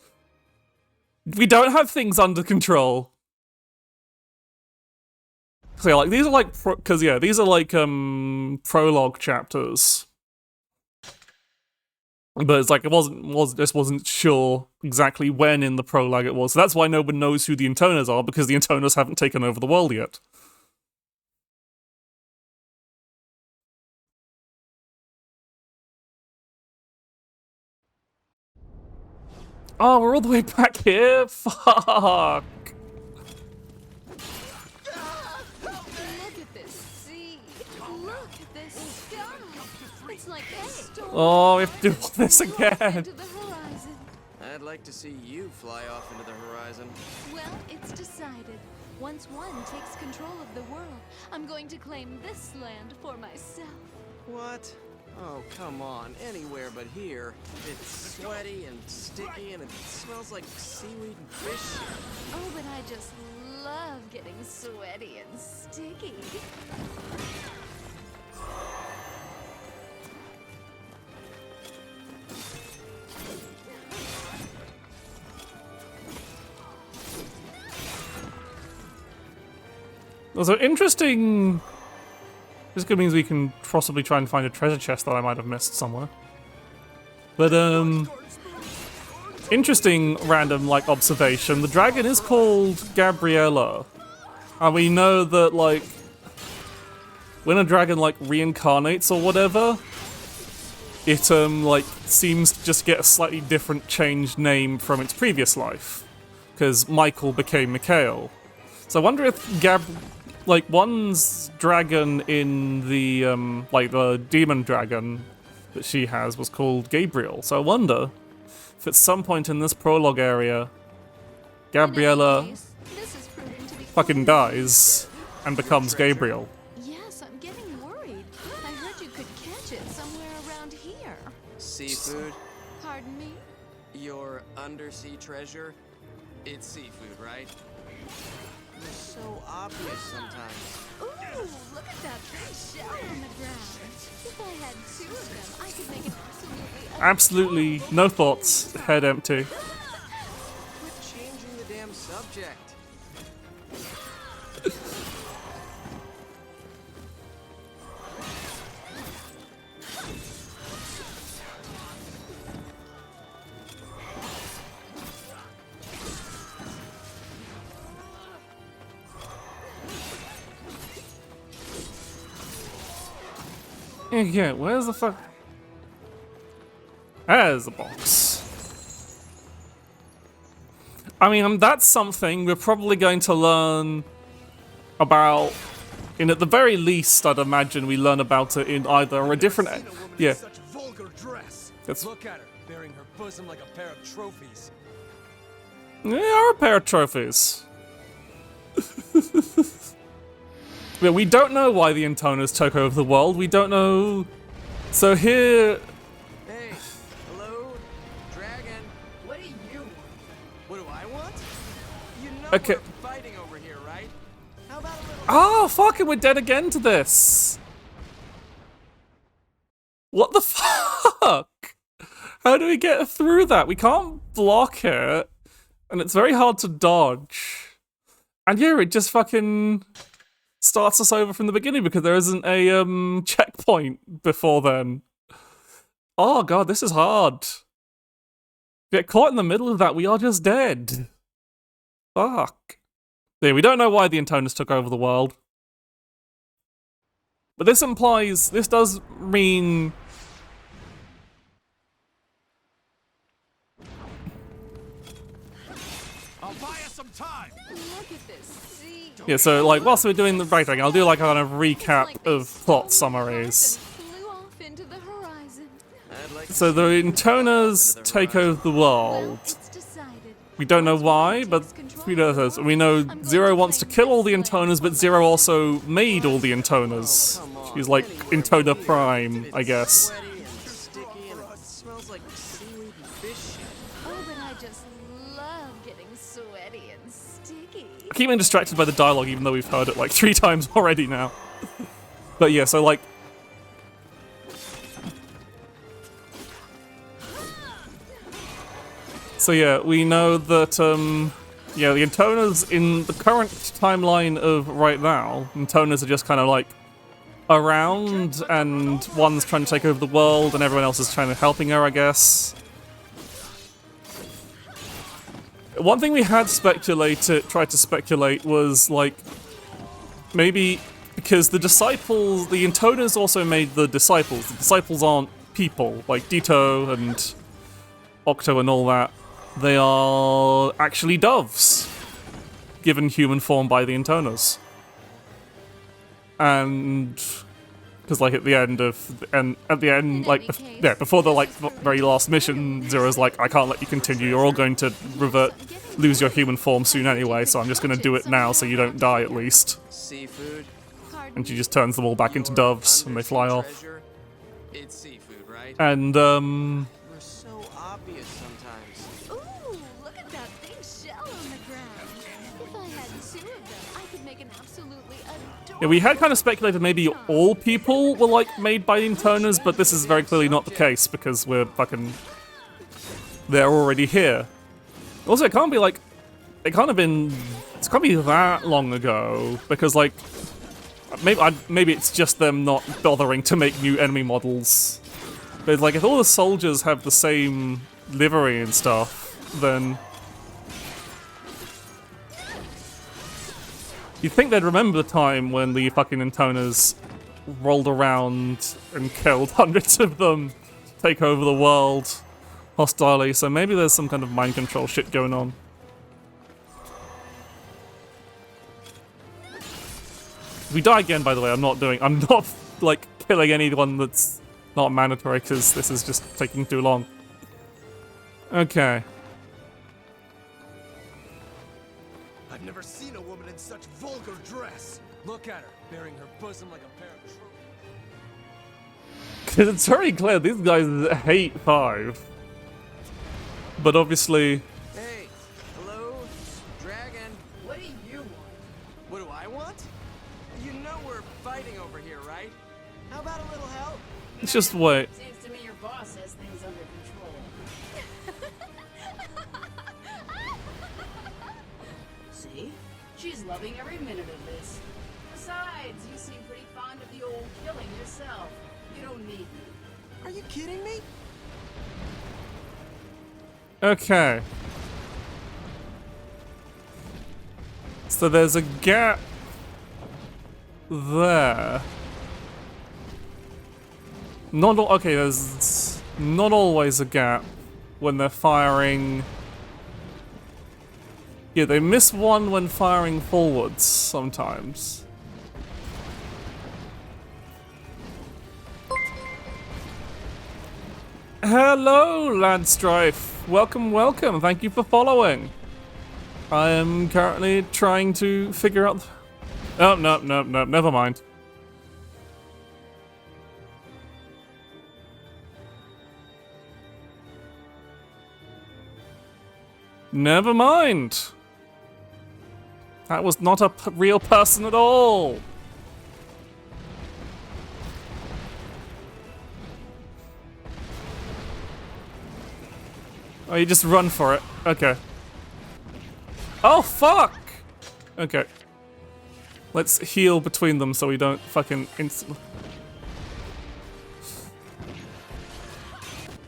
We don't have things under control. So yeah, like these are like because yeah, these are like prologue chapters. But it's like just wasn't sure exactly when in the prologue it was. So that's why no one knows who the Intoners are, because the Intoners haven't taken over the world yet. Oh, we're all the way back here? Fuck. Look at this sea. Look at this sky. It's like a storm. Oh, we have to do all this Off again. into the horizon. I'd like to see you fly off into the horizon. Well, it's decided. Once one takes control of the world, I'm going to claim this land for myself. What? Oh, come on. Anywhere but here. It's sweaty and sticky and it smells like seaweed and fish. Oh, but I just love getting sweaty and sticky. Also, interesting. This could means we can possibly try and find a treasure chest that I might have missed somewhere. But interesting random like observation. The dragon is called Gabriella, and we know that like when a dragon like reincarnates or whatever, it like seems to just get a slightly different changed name from its previous life, because Michael became Mikhail. So I wonder if like one's dragon in the like the demon dragon that she has was called Gabriel. So I wonder if at some point in this prologue area, Gabriella In any case, this is proving to be fucking quite dies and becomes Gabriel. Yes, I'm getting worried. I heard you could catch it somewhere around here. Seafood? Pardon me? Your undersea treasure? It's seafood, right? You're so obvious sometimes. Ooh, look at that big shell on the ground. If I had two of them, I could make an Absolutely no thoughts, head empty. Quit changing the damn subject. Yeah, where's the fuck? There's the box. I mean, that's something we're probably going to learn about. At the very least, I'd imagine we learn about it in either a different. Yeah. Such vulgar dress. That's- Look at her, bearing her bosom like a pair of trophies. They are a pair of trophies. Yeah, we don't know why the Intoners took over the world. We don't know. So here. Hey, hello, dragon. What do you want? What do I want? You know Okay. we're fighting over here, right? How about a little? Oh, fuck it, we're dead again to this. What the fuck? How do we get through that? We can't block it, and it's very hard to dodge. And yeah, it just fucking starts us over from the beginning because there isn't a checkpoint before then. Oh god, this is hard. Get caught in the middle of that, we are just dead. Fuck. Yeah, we don't know why the Intoners took over the world. But this does mean... I'll buy us some time. Look at this sea. Yeah, so like, whilst we're doing the writing, I'll do like a kind of It's recap like they of stole plot my summaries. heart and flew off into the horizon. I'd like to So the see you fly off Intoners into the take horizon. over the Well, world. it's decided. We don't know why, but we know Zero wants to kill all the Intoners, but Zero also made all the Intoners. She's like Intona Prime, I guess. Sweaty and sticky and it smells like seaweed and fish shit. Oh, but I just love getting sweaty and sticky. I keep being distracted by the dialogue, even though we've heard it like 3 times already now. But yeah, so like... So yeah, we know that, yeah, the Intoners in the current timeline of right now, Intoners are just kind of like around, and one's trying to take over the world, and everyone else is trying to helping her, I guess. One thing we had tried to speculate was like, maybe because the disciples, the Intoners also made the disciples. The disciples aren't people, like Ditto and Octo and all that. They are actually doves, given human form by the Intoners. And because like at the end, like yeah, before the like very last mission, Zero's like, I can't let you continue. You're all going to lose your human form soon anyway. So I'm just going to do it now, so you don't die at least. Seafood? And she just turns them all back into doves, and they fly off. Treasure? It's seafood, right? And We're so obvious sometimes. Ooh, look at that big shell on the ground. If I had 2 of them, I could make an absolutely adorable... yeah, we had kind of speculated maybe all people were like made by Intoners, but this is very clearly not the case because we're fucking... they're already here. Also, it can't be like... it can't have been... it's can't be that long ago, because like... maybe it's just them not bothering to make new enemy models. But like, if all the soldiers have the same livery and stuff, then... you'd think they'd remember the time when the fucking Intoners rolled around and killed hundreds of them to take over the world hostilely, so maybe there's some kind of mind control shit going on. If we die again, by the way, I'm not like killing anyone that's not mandatory, because this is just taking too long. Okay. I've never seen a woman in such vulgar dress. Look at her, bearing her bosom like a pair of trophies. Because it's very clear these guys hate 5. But obviously... Hey, hello, Dragon. What do you want? What do I want? You know we're fighting over here, right? How about a little help? just wait. Seems to me your boss has things under control. See? She's loving every minute of this. Besides, you seem pretty fond of the old killing yourself. You don't need me. Are you kidding me? Okay. So there's a gap there. Okay, there's not always a gap when they're firing. Yeah, they miss one when firing forwards sometimes. Hello, Landstrife. Welcome, welcome. Thank you for following. I am currently trying to figure out... Oh, no, never mind. Never mind. That was not a real person at all. Oh, you just run for it. Okay. Oh, fuck! Okay. Let's heal between them so we don't fucking instantly...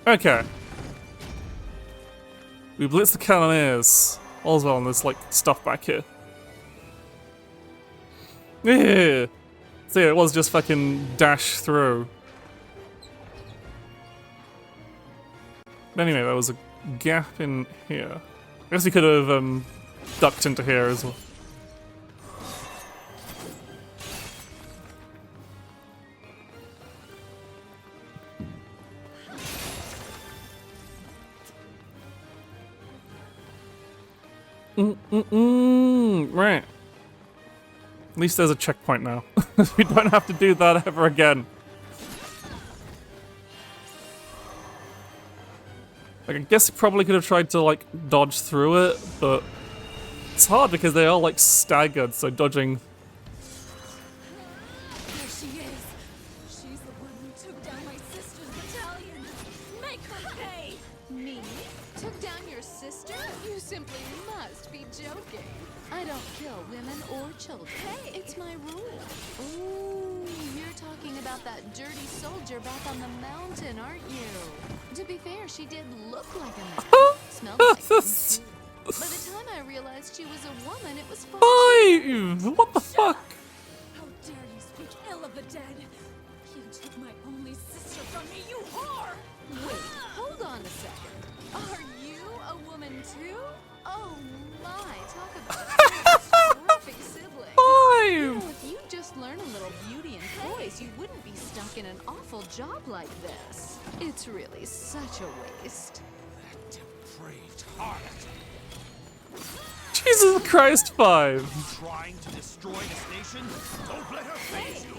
Okay. We blitz the cannoneers. All's well, and there's like stuff back here. Yeah. So yeah, it was just fucking dash through. But anyway, there was a gap in here. I guess we could have ducked into here as well. Right. At least there's a checkpoint now. We don't have to do that ever again. Like, I guess you probably could have tried to, like, dodge through it, but it's hard because they are, like, staggered, so dodging... There she is. She's the one who took down my sister's battalion. Make her pay. Me? Took down your sister? You simply must be joking. I don't kill women or children. Hey, it's my rule. Ooh, you're talking about that dirty soldier back on the mountain, aren't you? To be fair, she did look like a man. Smelled like one too. By the time I realized she was a woman, it was far too late. What the fuck? How dare you speak ill of the dead? You took my only sister from me, you whore! Wait, hold on a second. Are you a woman too? Oh my, talk about scruffy siblings. You know, if you just learn a little beauty and poise, you wouldn't be stuck in an awful job like this. It's really such a waste. That depraved harlot. Jesus Christ, 5. Trying to destroy this nation? Don't let her phase you!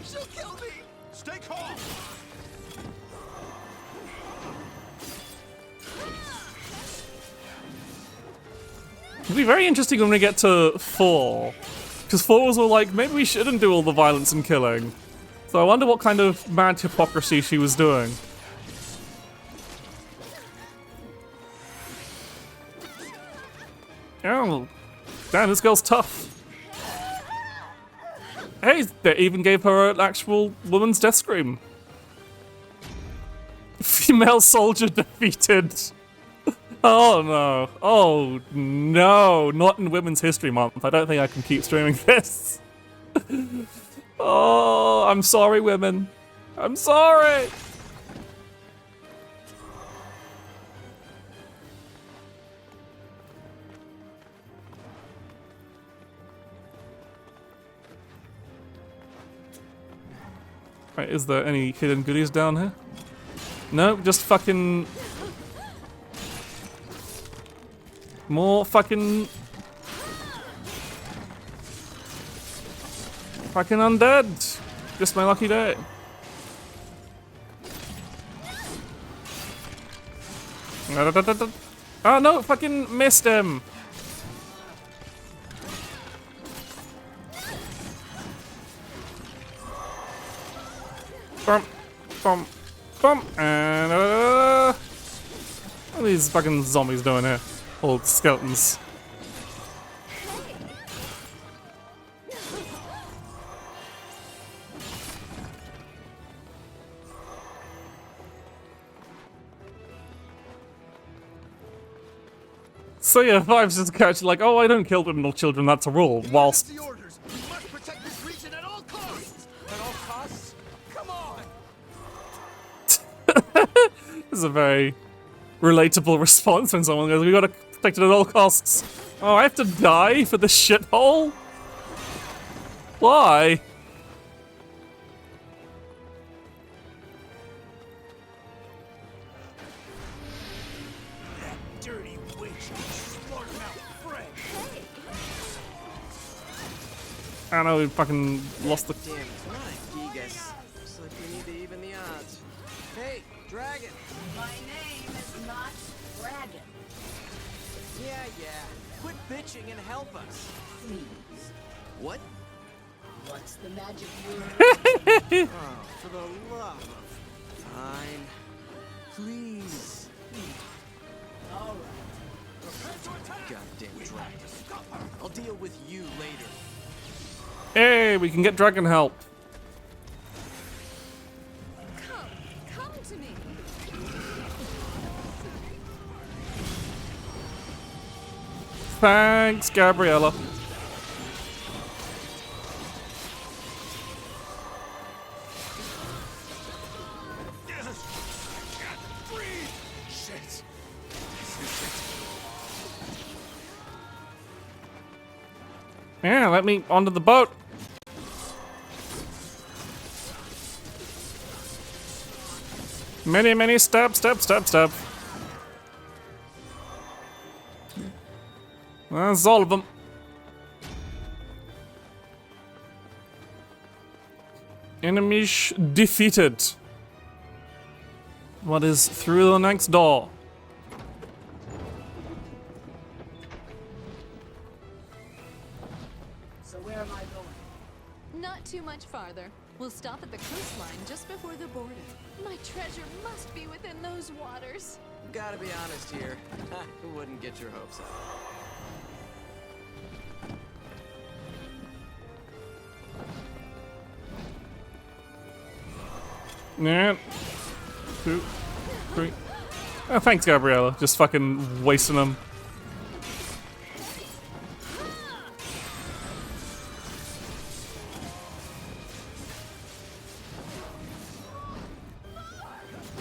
She'll kill me! Stay calm! It'll be very interesting when we get to 4. Because 4 was all like, maybe we shouldn't do all the violence and killing. So I wonder what kind of mad hypocrisy she was doing. Oh, damn, this girl's tough. Hey, they even gave her an actual woman's death scream. Female soldier defeated. Oh no. Oh no. Not in Women's History Month. I don't think I can keep streaming this. Oh, I'm sorry, women. I'm sorry. Right, is there any hidden goodies down here? No, just fucking... more fucking... fucking undead. Just my lucky day. Oh no, fucking missed him. Bump, bump, bump, and what are these fucking zombies doing here? Old skeletons. So yeah, Five's just catch like, oh, I don't kill women or children, that's a rule. Whilst The orders! We must protect this region at all costs! At all costs? Come on! this is a very relatable response when someone goes, we gotta protect it at all costs. Oh, I have to die for this shithole? Why? That dirty witch! Smart-mouth Fred! I know we fucking lost the... Damn, it's not a Gigas. Looks like we need to even the odds. Hey, Dragon! My name is not Dragon. Yeah. Quit bitching and help us. Please. What? What's the magic word? Oh, for the love of... Fine. Please. All right. Goddamn dragon. I'll deal with you later. Hey, we can get dragon help. Come to me. Thanks, Gabriella. Shit! Yeah, let me onto the boat. Many, many stab. That's all of them. Enemies defeated. What is through the next door? So where am I going? Not too much farther. We'll stop at the coastline just before the border. My treasure must be within those waters. Gotta be honest here. I wouldn't get your hopes up. Yeah. 2, 3. Oh, thanks, Gabriella. Just fucking wasting them.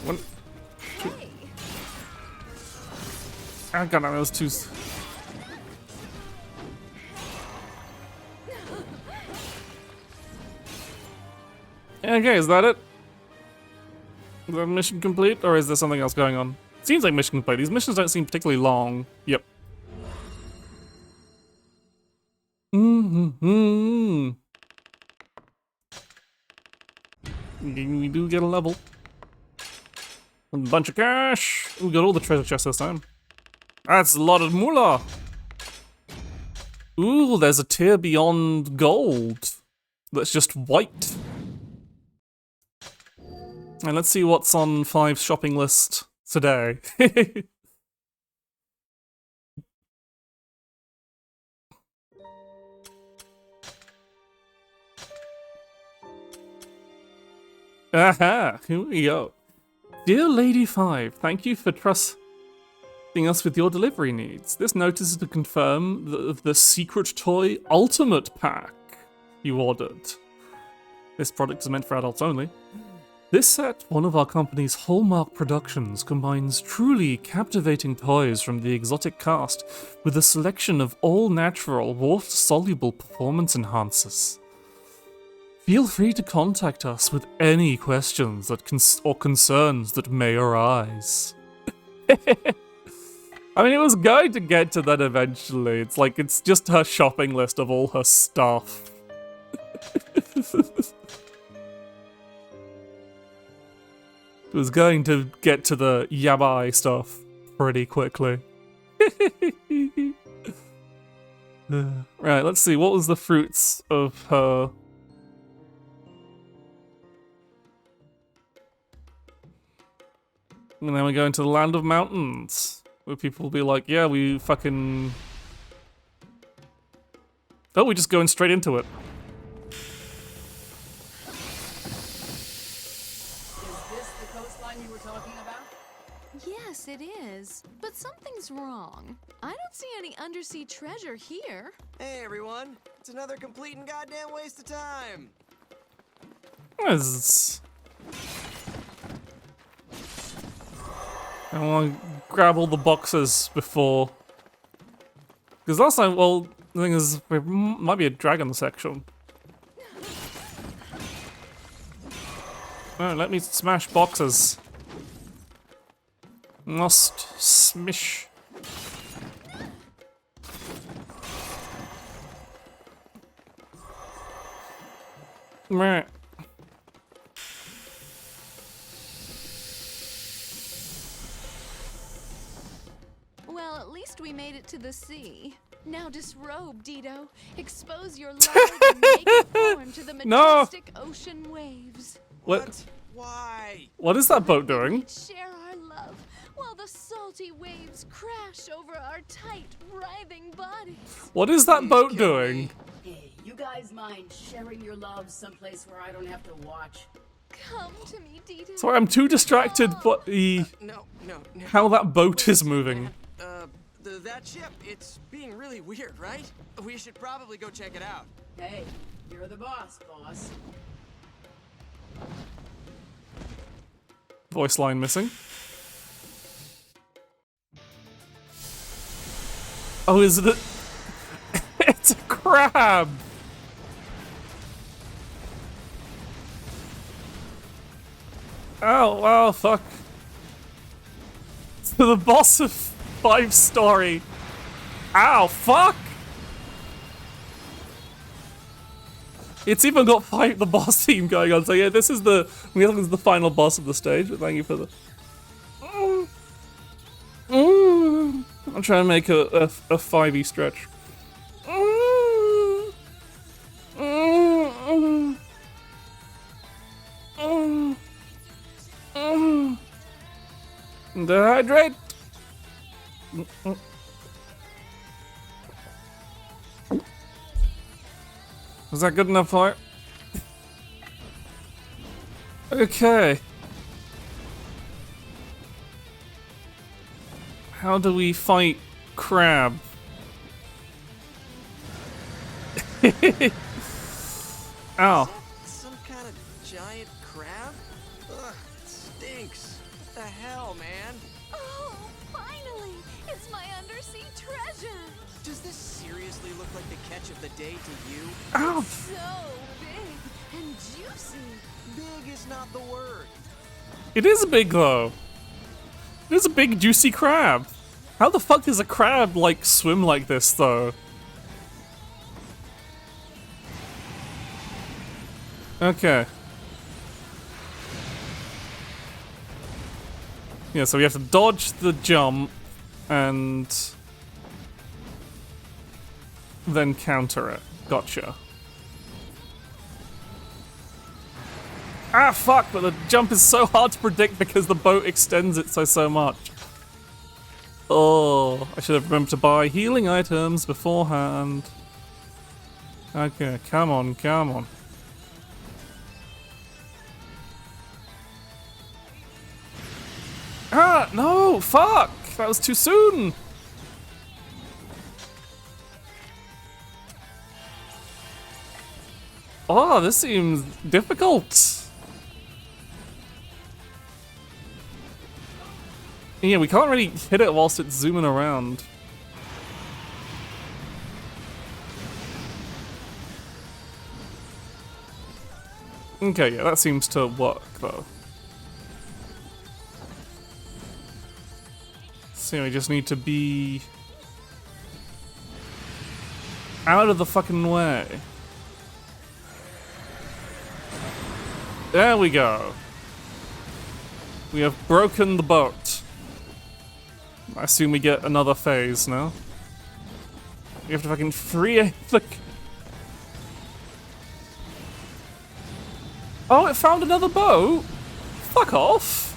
One, 2. Hey! Oh, God, no, those two. Okay, is that it? Is that mission complete, or is there something else going on? Seems like mission complete. These missions don't seem particularly long. Yep. We do get a level. A bunch of cash. We got all the treasure chests this time. That's a lot of moolah. Ooh, there's a tier beyond gold. That's just white. And let's see what's on 5's shopping list today. Aha, here we go. Dear Lady 5, thank you for trusting us with your delivery needs. This notice is to confirm the secret toy ultimate pack you ordered. This product is meant for adults only. This set, one of our company's hallmark productions, combines truly captivating toys from the exotic cast with a selection of all-natural, water-soluble performance enhancers. Feel free to contact us with any questions that or concerns that may arise. I mean, it was going to get to that eventually. It's like, it's just her shopping list of all her stuff. It was going to get to the yabai stuff pretty quickly. Right, let's see. What was the fruits of her... And then we go into the land of mountains, where people will be like, yeah, we fucking... Oh, we're just going straight into it. Yes, it is. But something's wrong. I don't see any undersea treasure here. Hey everyone, it's another complete and goddamn waste of time. Yes. I want to grab all the boxes before... Because last time, well, the thing is, there might be a dragon section. No, let me smash boxes. Must smish. Meh. Well, at least we made it to the sea. Now disrobe, Dido. Expose your lithe and naked form to the majestic ocean waves. What? Why? What is that boat doing? Share our love while the salty waves crash over our tight, writhing bodies. What is that Please boat kill doing? me. Hey, you guys mind sharing your love someplace where I don't have to watch? Come to me, Dido. Sorry, I'm too distracted by the No. how that boat is moving. That ship, it's being really weird, right? We should probably go check it out. Hey, you're the boss. Voice line missing. Oh, is it a... It's a crab! Oh, well, fuck. So the boss of 5 story Ow, fuck! It's even got fight the boss theme going on, so yeah, this is the final boss of the stage, but thank you for the... I'm trying to make a 5e stretch. Dehydrate! Was that good enough for it? Okay. How do we fight Crab? Ow. Some kind of giant crab? Ugh, it stinks. What the hell, man? Oh, finally! It's my undersea treasure! Does this seriously look like the catch of the day to you? Ow. So big and juicy. Big is not the word. It is big though. It is a big juicy crab. How the fuck does a crab like swim like this though? Okay. Yeah, so we have to dodge the jump and then counter it. Gotcha. Ah, fuck, but the jump is so hard to predict because the boat extends it so much. Oh, I should have remembered to buy healing items beforehand. Okay, come on, come on. Ah, no, fuck! That was too soon! Oh, this seems difficult. Yeah, we can't really hit it whilst it's zooming around. Okay, yeah, that seems to work, though. So we just need to be out of the fucking way. There we go. We have broken the boat. I assume we get another phase now. We have to fucking free the... Oh, it found another boat? Fuck off.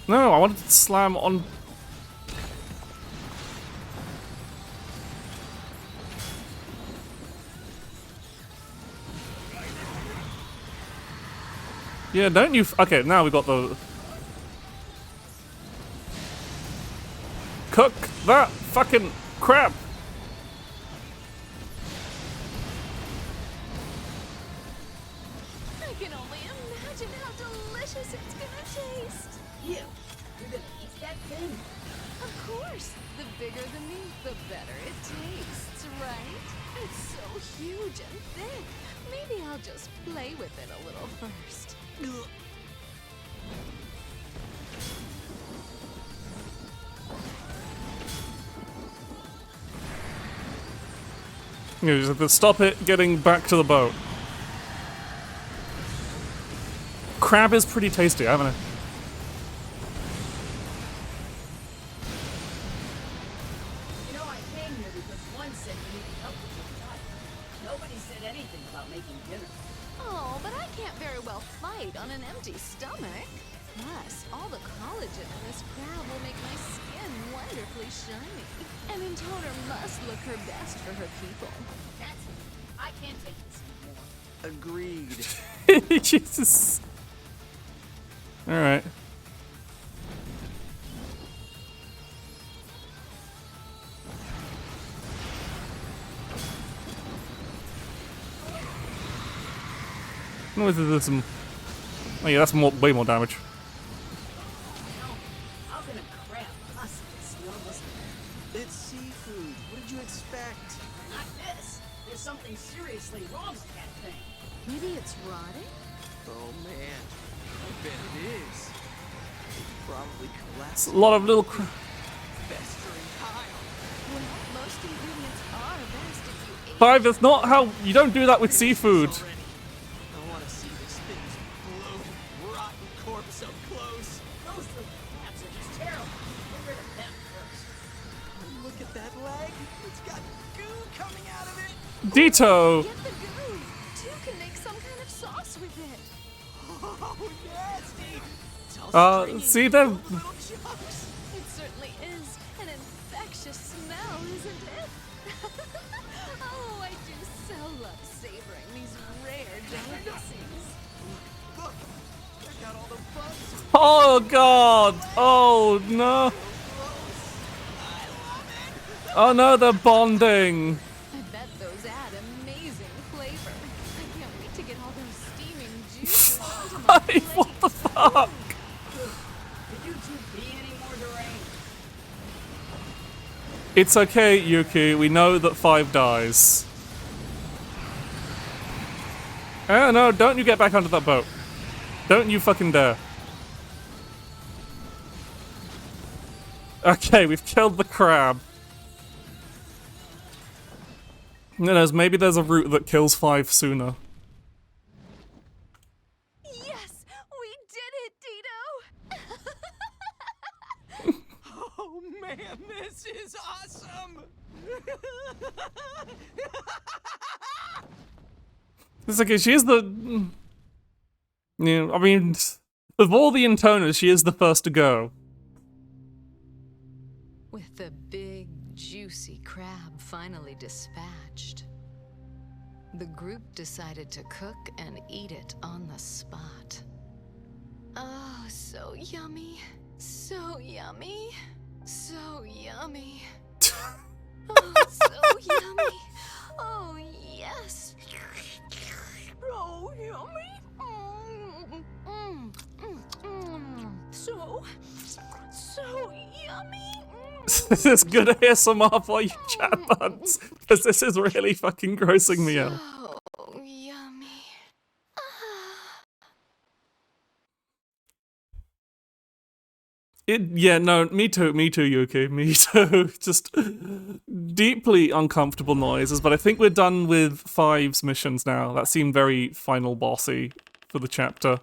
No, I wanted to slam on... Yeah, don't you... Okay, now we got the... Cook that fucking crap! I can only imagine how delicious it's gonna taste. You, you're gonna eat that thing? Of course, the bigger the meat, the better it tastes, right? It's so huge and thick. Maybe I'll just play with it a little first. You just have to stop it getting back to the boat. Crab is pretty tasty, haven't it? You know, I came here because one said you needed help with your diet. Nobody said anything about making dinner. Oh, but I can't very well fight on an empty stomach. Plus, all the collagen in this crab will make my skin wonderfully shiny. And Entoner must look her best for her people. That's it. I can't take this anymore. Agreed. Jesus. Alright. No, this is some... Oh yeah, that's way more damage. How can a crab possibly smell this? It's seafood. What did you expect? Not this. There's something seriously wrong with that thing. Maybe it's rotting? Oh man, I bet it is. It's probably It's collapsing. a lot of little Festering pile. Well, most ingredients are best if you ate. Five, that's not how... You don't do that with seafood. Already. I want to see this thing's bloated, rotten corpse up close. Those little crabs are just terrible. Get rid of them first. Look at that leg. It's got goo coming out of it. Dito! Get the goo. Two can make some kind of sauce with it. Oh, nasty. It's all stringy, See them? little chunks. It certainly is an infectious smell, isn't it? Oh, I do so love savoring these rare delicacies. Look, check out all the bugs. Oh god! Oh no! Oh no, they're bonding! I bet those add amazing flavor. I can't wait to get all those steaming juices onto my Hey, what the fuck? Could you two be any more deranged? It's okay, Yuki. We know that 5 dies. Oh no, don't you get back onto that boat. Don't you fucking dare. Okay, we've killed the crab. Who knows, maybe there's a route that kills 5 sooner. Yes, we did it, Dito. Oh man, this is awesome. It's okay, she is the... Yeah, I mean, of all the intoners, she is the first to go. With the big, juicy crab finally dispatched, the group decided to cook and eat it on the spot. Oh, so yummy. So yummy. So yummy. Oh, so yummy. Oh, yes. Oh, yummy. So yummy. This is good ASMR for you chat buds, because this is really fucking grossing me out. So yummy. Yeah, no, me too, Yuki, me too. Just deeply uncomfortable noises, but I think we're done with 5's missions now. That seemed very final bossy for the chapter.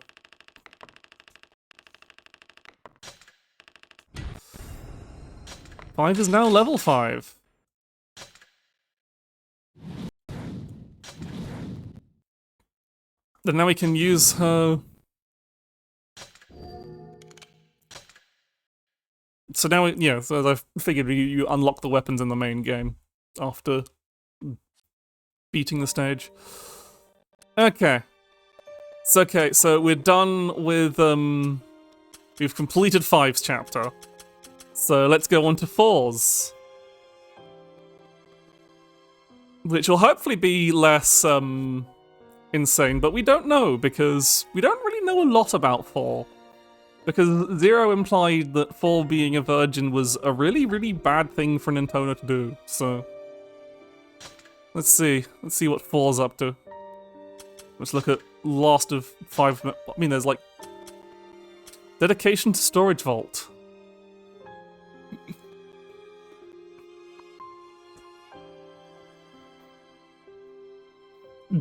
Five is now level 5. And now we can use her... So now, yeah, so I figured you unlock the weapons in the main game after beating the stage. Okay. So we're done with, we've completed 5's chapter. So let's go on to 4's. Which will hopefully be less, insane, but we don't know, because we don't really know a lot about 4. Because Zero implied that 4 being a virgin was a really, really bad thing for an Intona to do, so... Let's see what 4's up to. Let's look at last of 5... I mean, there's like... Dedication to Storage Vault.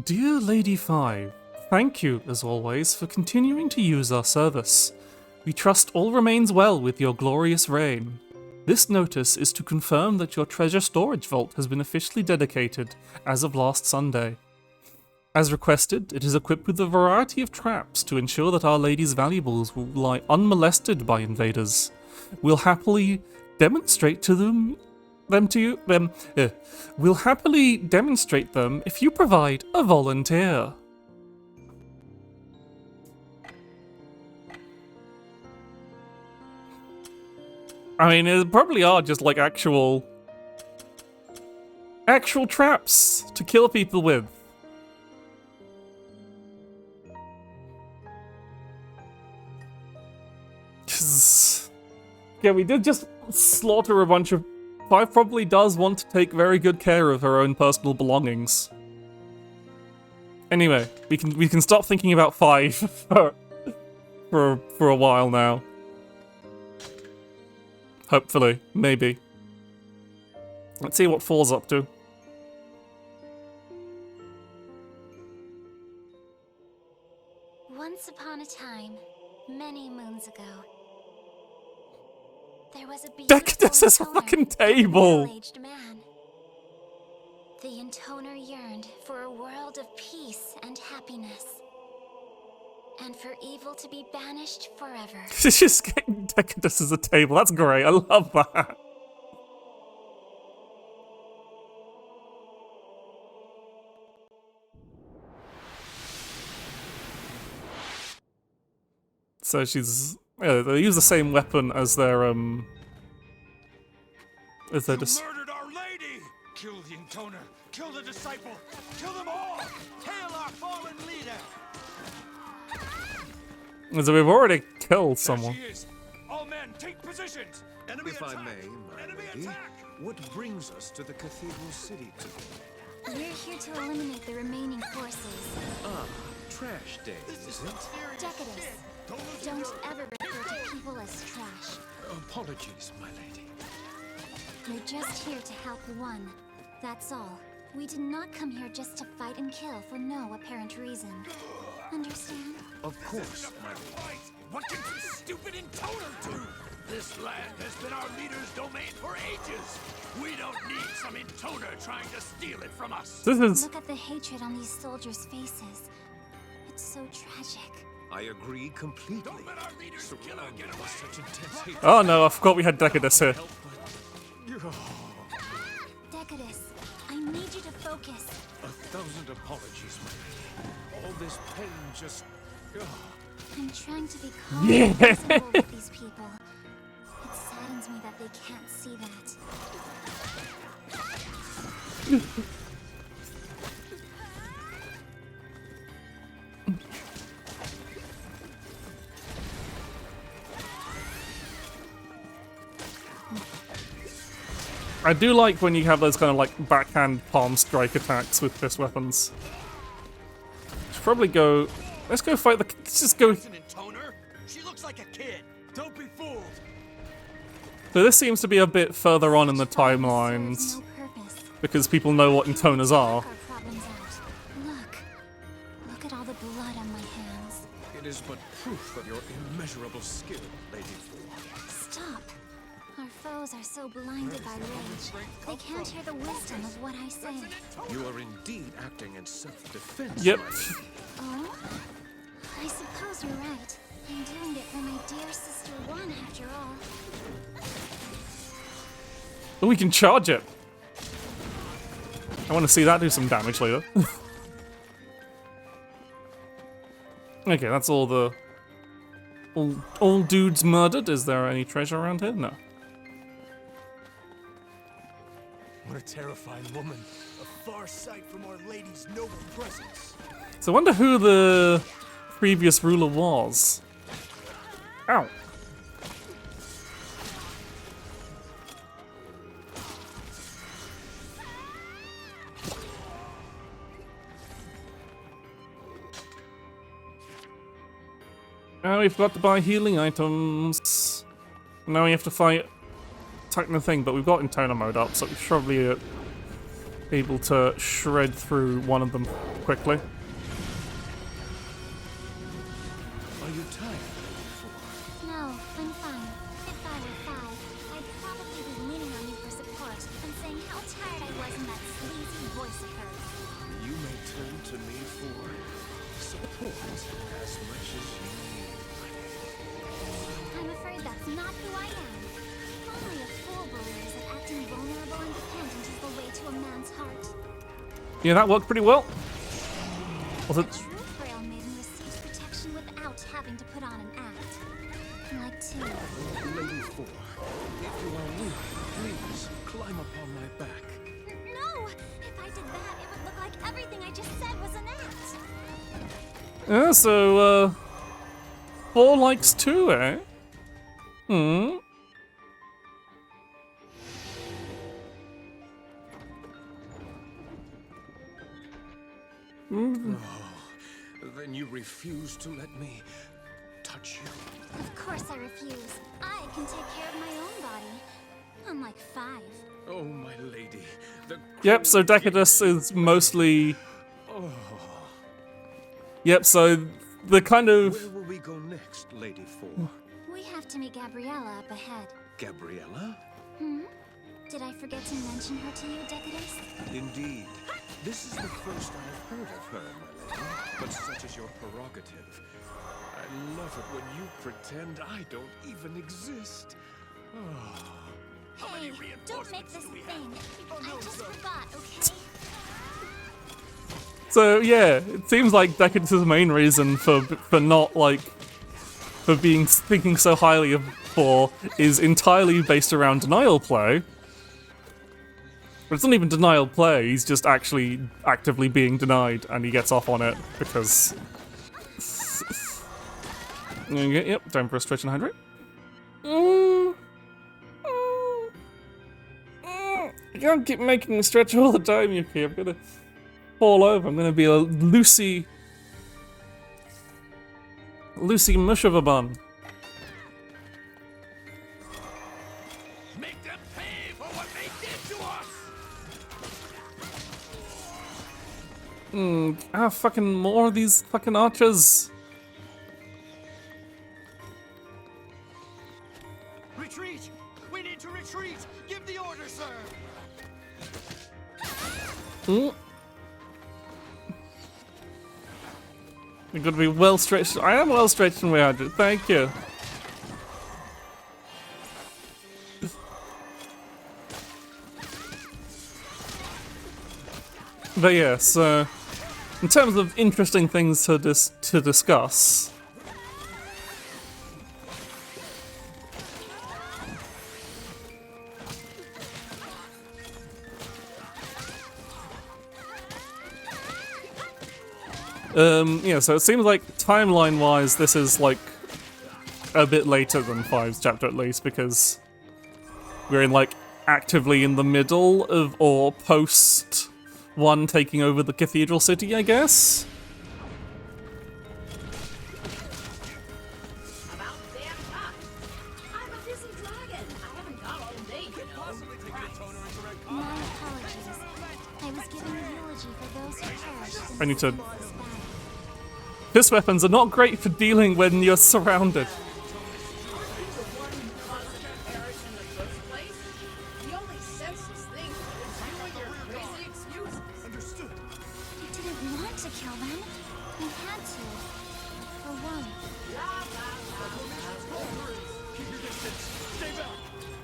Dear Lady 5, thank you, as always, for continuing to use our service. We trust all remains well with your glorious reign. This notice is to confirm that your treasure storage vault has been officially dedicated as of last Sunday. As requested, it is equipped with a variety of traps to ensure that Our Lady's valuables will lie unmolested by invaders. We'll happily demonstrate them if you provide a volunteer. I mean, it probably are just like actual traps to kill people with. Yeah, we did just slaughter a bunch of Five probably does want to take very good care of her own personal belongings. Anyway, we can stop thinking about Five for a while now. Hopefully, maybe. Let's see what Four's up to. Once upon a time, many moons ago, there was a This is a fucking table! middle-aged man. The intoner yearned for a world of peace and happiness, and for evil to be banished forever. She's just getting Decadus as a table. That's great. I love that. So she's... Yeah, they use the same weapon as their, as their... Murdered Our Lady! Kill the intoner! Kill the disciple! Kill them all! Hail our fallen leader! So we've already killed someone. There she is! All men, take positions! Enemy If attack! I may, my Enemy lady, attack! what brings us to the cathedral city today? We're here to eliminate the remaining forces. Ah, trash day, is it? Decadus, don't ever refer to people as trash. Apologies, my lady. We're just here to help one. That's all. We did not come here just to fight and kill for no apparent reason. Understand? Of course, my lady. Fight! What can some stupid intoner do? This land has been our leader's domain for ages. We don't need some intoner trying to steal it from us. This is... Look at the hatred on these soldiers' faces. It's so tragic. I agree completely. Don't let our leader's killer get away. Such intense hatred. Oh no, I forgot we had Decadus here. Decadus, I need you to focus. 1,000 apologies, my lady. All this pain just... I'm trying to be calm and reasonable with these people. It saddens me that they can't see that. I do like when you have those kind of like backhand palm strike attacks with fist weapons. Should probably go... Let's go fight the... Let's just go... An intoner? She looks like a kid. Don't be fooled. So this seems to be a bit further on in the Serves timelines. no purpose. Because people know what intoners are. Our problems out. Look at all the blood on my hands. It is but proof of your immeasurable skill, Lady Four. Stop. Our foes are so blinded by rage, they can't hear the wisdom of what I say. You are indeed acting in self-defense, Yep. my lady. Oh? I suppose you're right. I'm doing it for my dear sister One after all. Oh, we can charge it. I want to see that do some damage later. Okay, that's all the... All dudes murdered. Is there any treasure around here? No. What a terrifying woman. A far sight from Our Lady's noble presence. So I wonder who the previous ruler was. Ow. Now we've got to buy healing items. Now we have to fight attack the thing, but we've got Intoner mode up, so we're probably able to shred through one of them quickly. Are you tired, Lady Four? No, I'm fine. If I were five, I'd probably be leaning on you for support and saying how tired I was in that sleazy voice of hers. You may turn to me for support as much as you need, my lady. I'm afraid that's not who I am. Only a fool believes that acting vulnerable and dependent is the way to a man's heart. Yeah, that worked pretty well. Was it? True frail maiden receives protection without having to put on an act. Like two. Lady Four, if you are weak, please climb upon my back. No! If I did that, it would look like everything I just said was an act. Yeah, so, 4 likes 2, eh? Hmm. Oh, then you refuse to let me touch you. Of course I refuse. I can take care of my own body. I'm like 5. Oh, my lady. The Yep, so cruel Decadus is mostly... Oh, Yep, so the kind of... where will we go next, Lady Four? We have to meet Gabriella up ahead. Gabriella? Did I forget to mention her to you, Decadus? Indeed. This is the first I've heard of her, my lady. But such is your prerogative. I love it when you pretend I don't even exist. Hey, don't make this a thing. I just forgot, okay? So yeah, it seems like Decadus' main reason for not like for being thinking so highly of Four is entirely based around denial play. But it's not even denial play, he's just actually actively being denied and he gets off on it because... Yep, time for a stretch and hydrate. You can't keep making me stretch all the time, Yuki. I'm gonna fall over. I'm gonna be a Lucy mush of a bun. Make them pay for what they did to us! Fucking more of these fucking archers. Retreat! We need to retreat! Give the order, sir! You're gonna be well stretched. I am well stretched and hydrated. Thank you. But yeah, so in terms of interesting things to discuss, yeah, so it seems like timeline-wise, this is like a bit later than 5's chapter at least, because we're in like actively in the middle of or post 1 taking over the cathedral city, I guess. About damn time. I'm a busy dragon. I haven't got all day, you know. My apologies. I was giving a eulogy for those who perished in I need to... this bag. Fist weapons are not great for dealing when you're surrounded. Aren't you the one who caused them to perish in the first place? The only senseless thing is you and your crazy excuses. Understood. We didn't want to kill them. We had to. For one. Keep your distance. Stay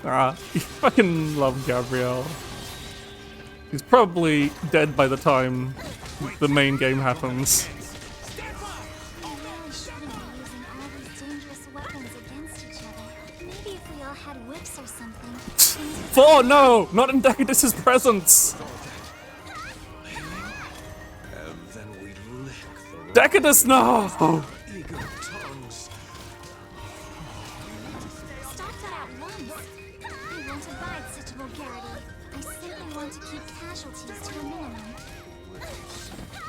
back. You fucking love Gabrielle. He's probably dead by the time the main game happens. We really shouldn't be using all these dangerous weapons against each other. Maybe if we all had whips or something. things would- 4, no! Not in Decadus' presence! And then we lick the Decadus, no! eager tongues. Stop that at once. I won't abide such vulgarity. I simply want to keep casualties to a minimum.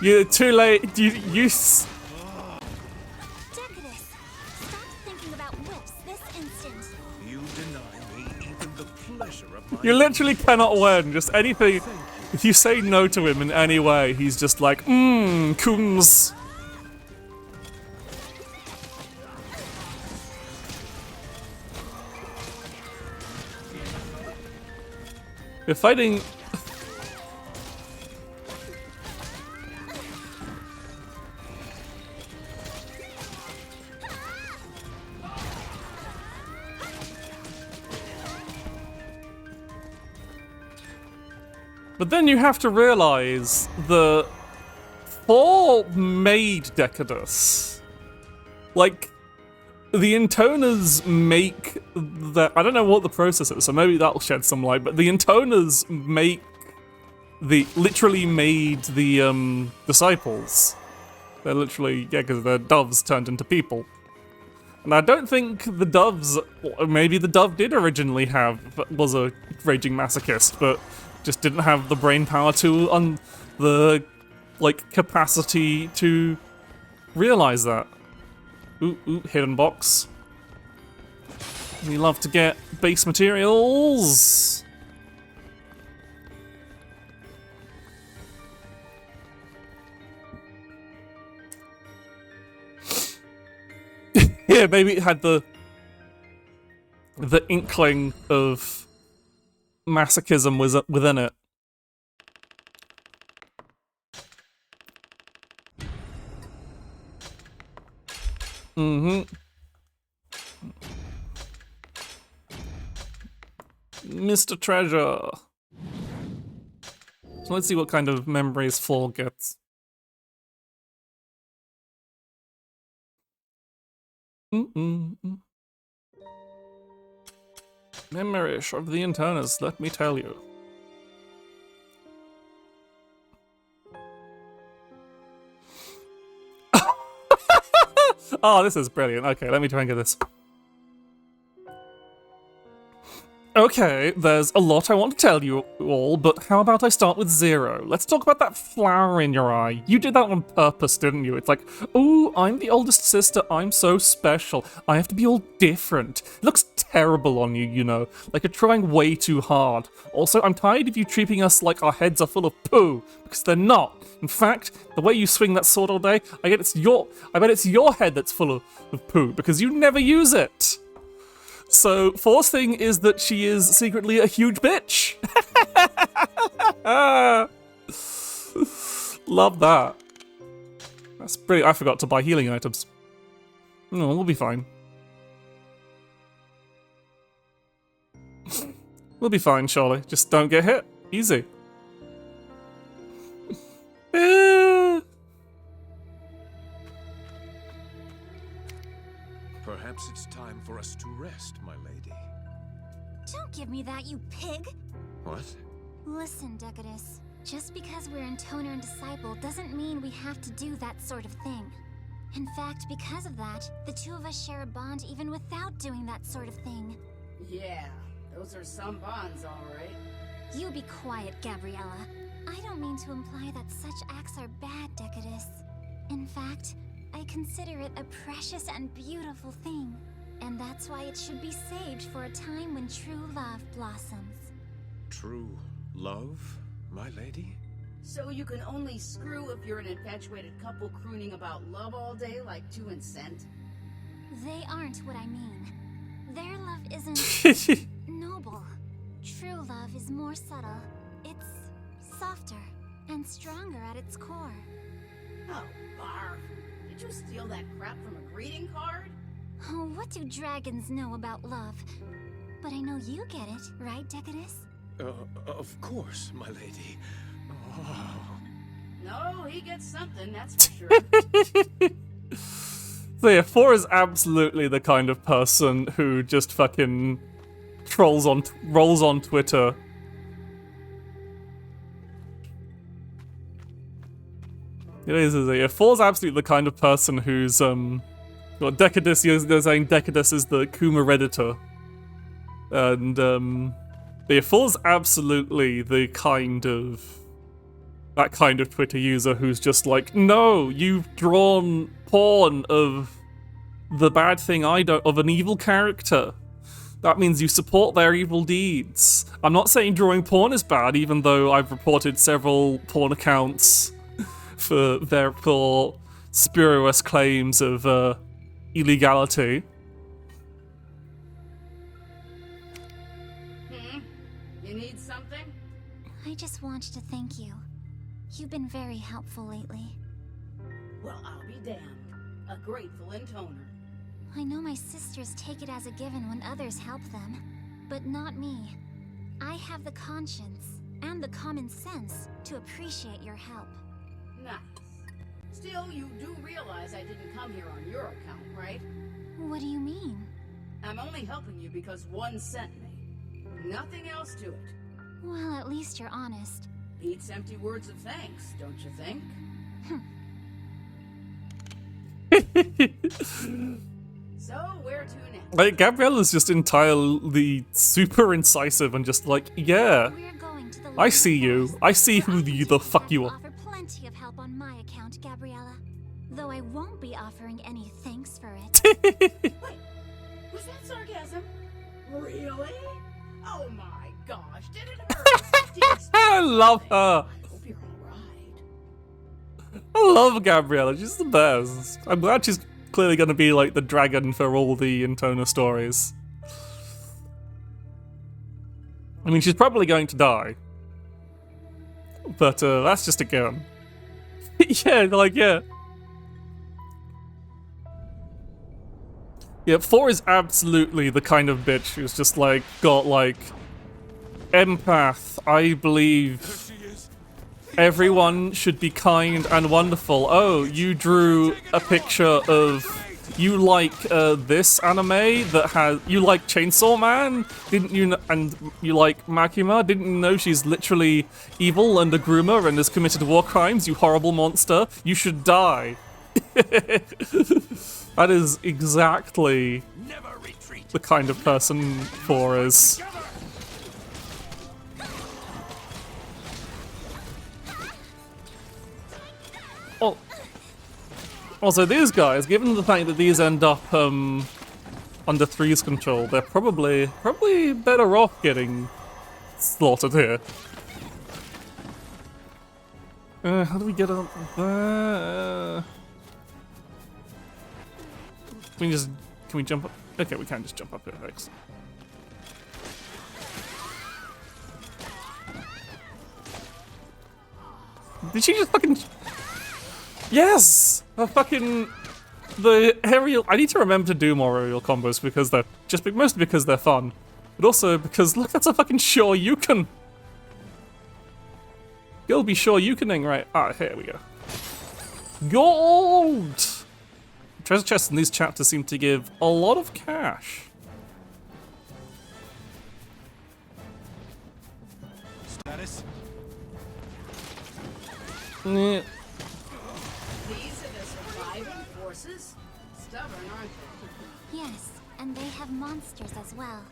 You're too late. You Decadus! Stop thinking about whips this instant. You deny me even the pleasure of my... You literally cannot win. Just anything. If you say no to him in any way, he's just like, coons. You're fighting. But then you have to realize that 4 made Decadus. Like, the intoners make that. I don't know what the process is, so maybe that'll shed some light. But the intoners make literally made the disciples. They're literally, yeah, because they're doves turned into people. And I don't think the doves. Maybe the dove did originally was a raging masochist, but just didn't have the brain power to like, capacity to realize that. Ooh, hidden box. We love to get base materials. Yeah, maybe it had the inkling of masochism was within it. Mr. Treasure. So let's see what kind of memories 4 gets. Memories of the interners, let me tell you. Oh, this is brilliant. Okay, let me try and get this. Okay, there's a lot I want to tell you all, but how about I start with 0? Let's talk about that flower in your eye. You did that on purpose, didn't you? It's like, ooh, I'm the oldest sister, I'm so special. I have to be all different. It looks terrible on you, you know, like you're trying way too hard. Also, I'm tired of you treating us like our heads are full of poo, because they're not. In fact, the way you swing that sword all day, I bet it's your head that's full of poo, because you never use it. So, 4's thing is that she is secretly a huge bitch. Love that. That's brilliant. I forgot to buy healing items. No, we'll be fine. We'll be fine, surely. Just don't get hit. Easy. Perhaps it's time for us to rest, my lady. Don't give me that, you pig! What? Listen, Decadus. Just because we're Intoner and Disciple doesn't mean we have to do that sort of thing. In fact, because of that, the two of us share a bond even without doing that sort of thing. Yeah, those are some bonds, all right. You be quiet, Gabriella. I don't mean to imply that such acts are bad, Decadus. In fact, I consider it a precious and beautiful thing. And that's why it should be saved for a time when true love blossoms. True love, my lady? So you can only screw if you're an infatuated couple crooning about love all day like 2 and Scent? They aren't what I mean. Their love isn't noble. True love is more subtle. It's softer and stronger at its core. Oh, barf. Did you steal that crap from a greeting card? Oh, what do dragons know about love? But I know you get it, right, Decadus? Of course, my lady. Oh. No, he gets something, that's for sure. So yeah, 4 is absolutely the kind of person who just fucking rolls on Twitter. It is, yeah. 4's absolutely the kind of person who's, well, Decadus, they're saying Decadus is the Kuma Redditor. And, yeah, 4's absolutely the kind of, that kind of Twitter user who's just like, no, you've drawn porn of the bad thing of an evil character. That means you support their evil deeds. I'm not saying drawing porn is bad, even though I've reported several porn accounts for their spurious claims of illegality. You need something? I just wanted to thank you. You've been very helpful lately. Well, I'll be damned. A grateful Intoner. I know my sisters take it as a given when others help them, but not me. I have the conscience and the common sense to appreciate your help. Nice. Still, you do realize I didn't come here on your account, right? What do you mean? I'm only helping you because one sent me. Nothing else to it. Well, at least you're honest. Beats empty words of thanks, don't you think? So, where to next? Like, Gabriella's just entirely super incisive and just like, yeah, We're going to the I see you. I see who the fuck you are. offer plenty plenty of help on my account, Gabriella. Though I won't be offering any thanks for it. Wait, was that sarcasm? Really? Oh my gosh, did it hurt? I love her. I hope you're alright. I love Gabriella. She's the best. I'm glad she's clearly going to be like the dragon for all the Intona stories. I mean, she's probably going to die. But that's just a gun. Yeah, like, yeah. Yeah, 4 is absolutely the kind of bitch who's just like, got like, empath, I believe everyone should be kind and wonderful. Oh, you drew a picture of, you like this anime that has, you like Chainsaw Man? Didn't you, and you like Makima? Didn't you know she's literally evil and a groomer and has committed war crimes, you horrible monster? You should die. That is exactly the kind of person 4 is. Oh. Also, these guys, given the fact that these end up under 3's control, they're probably better off getting slaughtered here. How do we get up there? Can we jump up? Okay, we can just jump up here, thanks. Did she just fucking... Yes! The aerial... I need to remember to do more aerial combos because they're... mostly because they're fun. But also because, look, that's a fucking Shoryuken! You'll be Shoryukening, right? Ah, here we go. Gold! Treasure chests in these chapters seem to give a lot of cash. Status? Yeah. These are the surviving forces? Stubborn, aren't they? Yes, and they have monsters as well.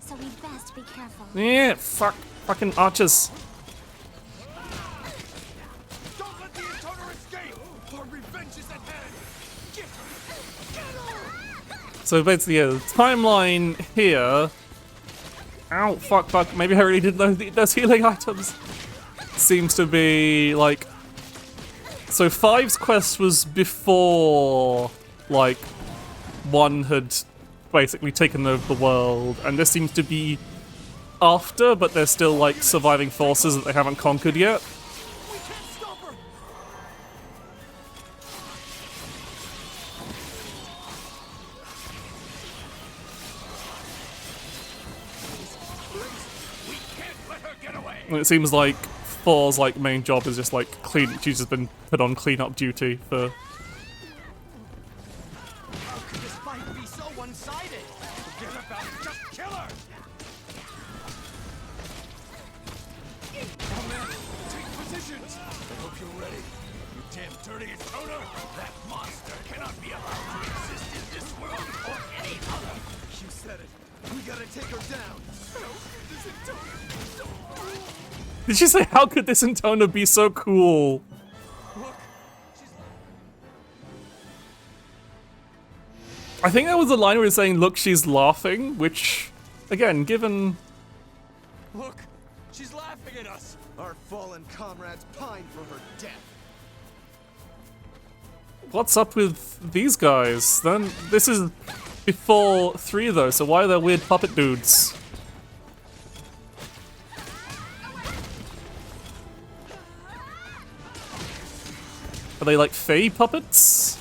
So we'd best be careful. Yeah, fucking archers. Don't let the Intona escape! Our revenge is at hand! Get her! So basically, yeah, the timeline here. Ow, fuck. Maybe I really didn't know those healing items. Seems to be like. So 5's quest was before, like, 1 had basically taken over the world, and this seems to be after, but there's still like surviving forces that they haven't conquered yet. We can't stop her! We can't let her get away! And it seems like 4's like main job is just like clean. She's just been put on cleanup duty for. How could this fight be so one-sided? Forget about it, just kill her! Oh man, take positions! I hope you're ready. You damn dirty Intona! That monster cannot be allowed to exist in this world or any other! You said it. We gotta take her down. Did she say, how could this Intona be so cool? Look, I think that was the line where he's saying, look, she's laughing, which, again, given... Look, she's laughing at us. Our fallen comrades pine for her death. What's up with these guys? Then this is before 3 though, so why are there weird puppet dudes? Are they like Fae puppets?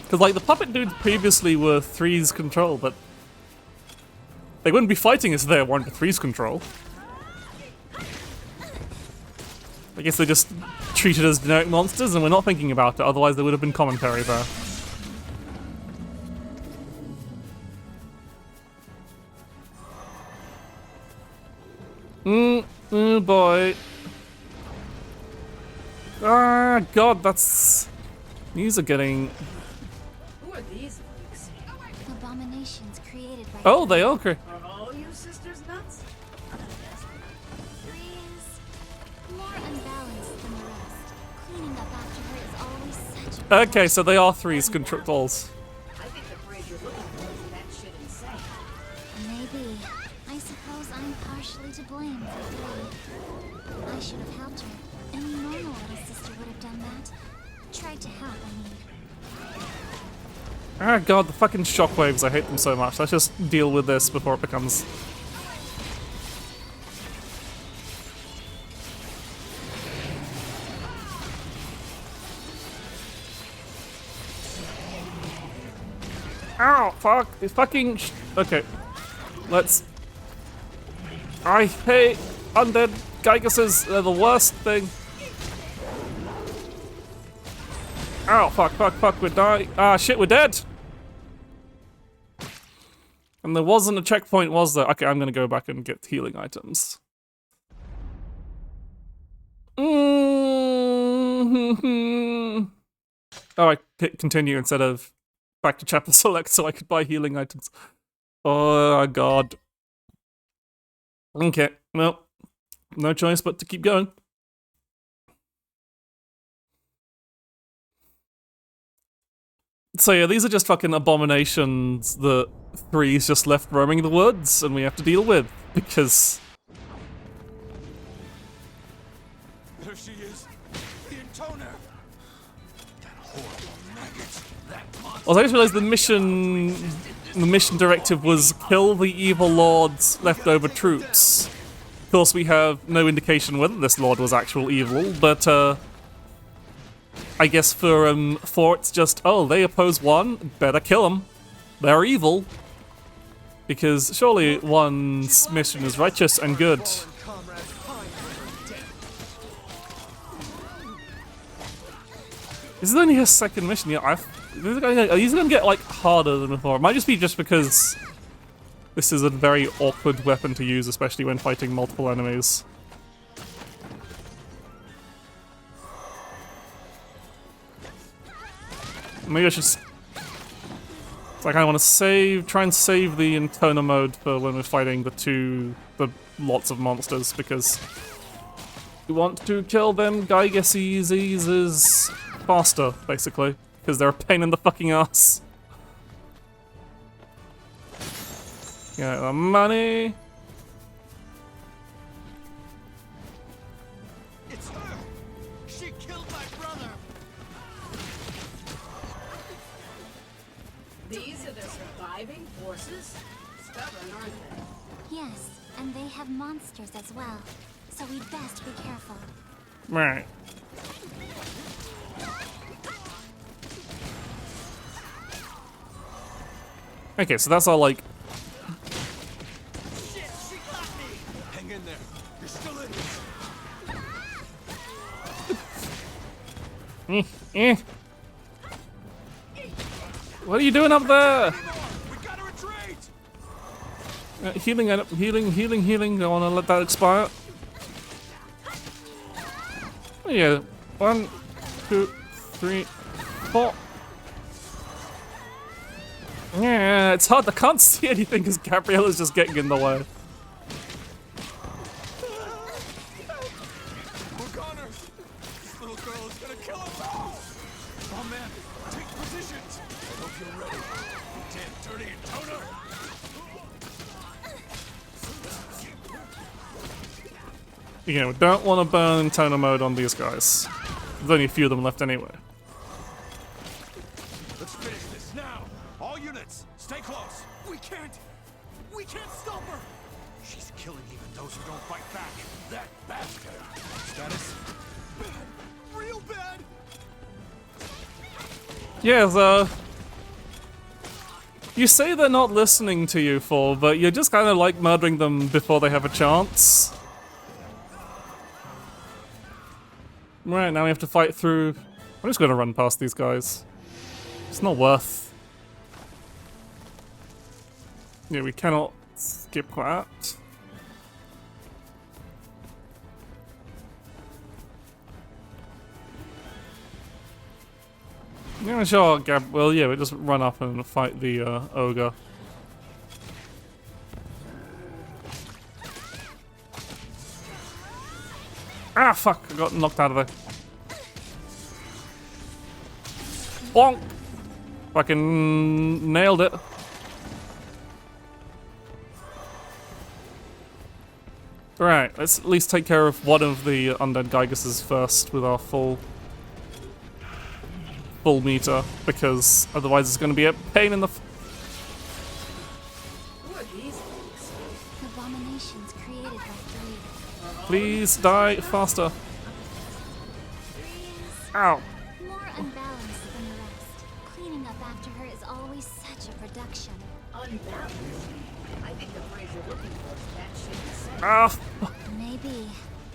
Because like the puppet dudes previously were 3's control, but they wouldn't be fighting as they were under 3's control. I guess they just treated as generic monsters and we're not thinking about it, otherwise there would have been commentary there. Oh boy. Ah, God, that's... These are getting... Who are these freaks? Abominations created by... Oh, they are correct. Are all you sisters nuts? 3 is more unbalanced up after her is always such a Okay, so they are threes controls. I think the phrase you're looking for is that shit insane. Maybe. I suppose I'm partially to blame for three. I should have helped her. Any normal little sister would have done that. Tried to help, I mean. Ah, god, the fucking shockwaves, I hate them so much. Let's just deal with this before it becomes... Ow, fuck, it's fucking... Okay, let's... I hate undead Gyguses, they're the worst thing. Ow, fuck, we're dying. Ah, shit, we're dead! And there wasn't a checkpoint, was there? Okay, I'm gonna go back and get healing items. Oh, I hit continue instead of back to chapter select so I could buy healing items. Oh, god. Okay, well, no choice but to keep going. So yeah, these are just fucking abominations that three's just left roaming the woods and we have to deal with, because... There she is. The intoner. That horrible maggot. That monster. Also, I just realized the mission directive was kill the evil lord's leftover troops. Of course, we have no indication whether this lord was actual evil, but I guess for it's just, oh, they oppose one, better kill them. They're evil. Because surely one's mission is righteous and good. This is only his second mission. Yeah, these are gonna get like harder than before. It might just be just because this is a very awkward weapon to use, especially when fighting multiple enemies. Maybe I should... It's like I want to try and save the intoner mode for when we're fighting the lots of monsters, because we want to kill them Gyguses faster, basically, because they're a pain in the fucking ass. Yeah, the money. It's her. She killed my brother. These are the surviving forces? Stubborn, aren't they? Yes, and they have monsters as well. So we'd best be careful. Right. Okay, so that's all like... Shit, she got me. Hang in there. You're still in it. What are you doing up there? We gotta retreat. Healing. I want to let that expire. Oh, yeah. 1, 2, 3, 4. Yeah, it's hard. I can't see anything because Gabriella's just getting in the way. We're goners. This little girl is gonna kill us all. Oh man, take positions. I hope you're ready. Damn dirty intoner. You know, don't want to burn toner mode on these guys. There's only a few of them left anyway. Let's finish this now. All units, stay close. We can't stop her. She's killing even those who don't fight back. That bastard. Status? Bad. Real bad. Yeah, you say they're not listening to you, Fall, but you're just kind of like murdering them before they have a chance. Right, now we have to fight through... I'm just gonna run past these guys. It's not worth... Yeah, we cannot skip that. Yeah, sure, Gab. Well, yeah, we just run up and fight the ogre. Ah, fuck! I got knocked out of there. Bonk! Fucking nailed it. Right, let's at least take care of one of the undead Gyguses first with our full meter, because otherwise it's going to be a pain in the. Who are these folks? Abominations created by greed. Please die faster. Ow. More unbalanced than the rest. Cleaning up after her is always such a production. Unbalanced? I think the phrase you're looking for is that shit. Ah. Maybe.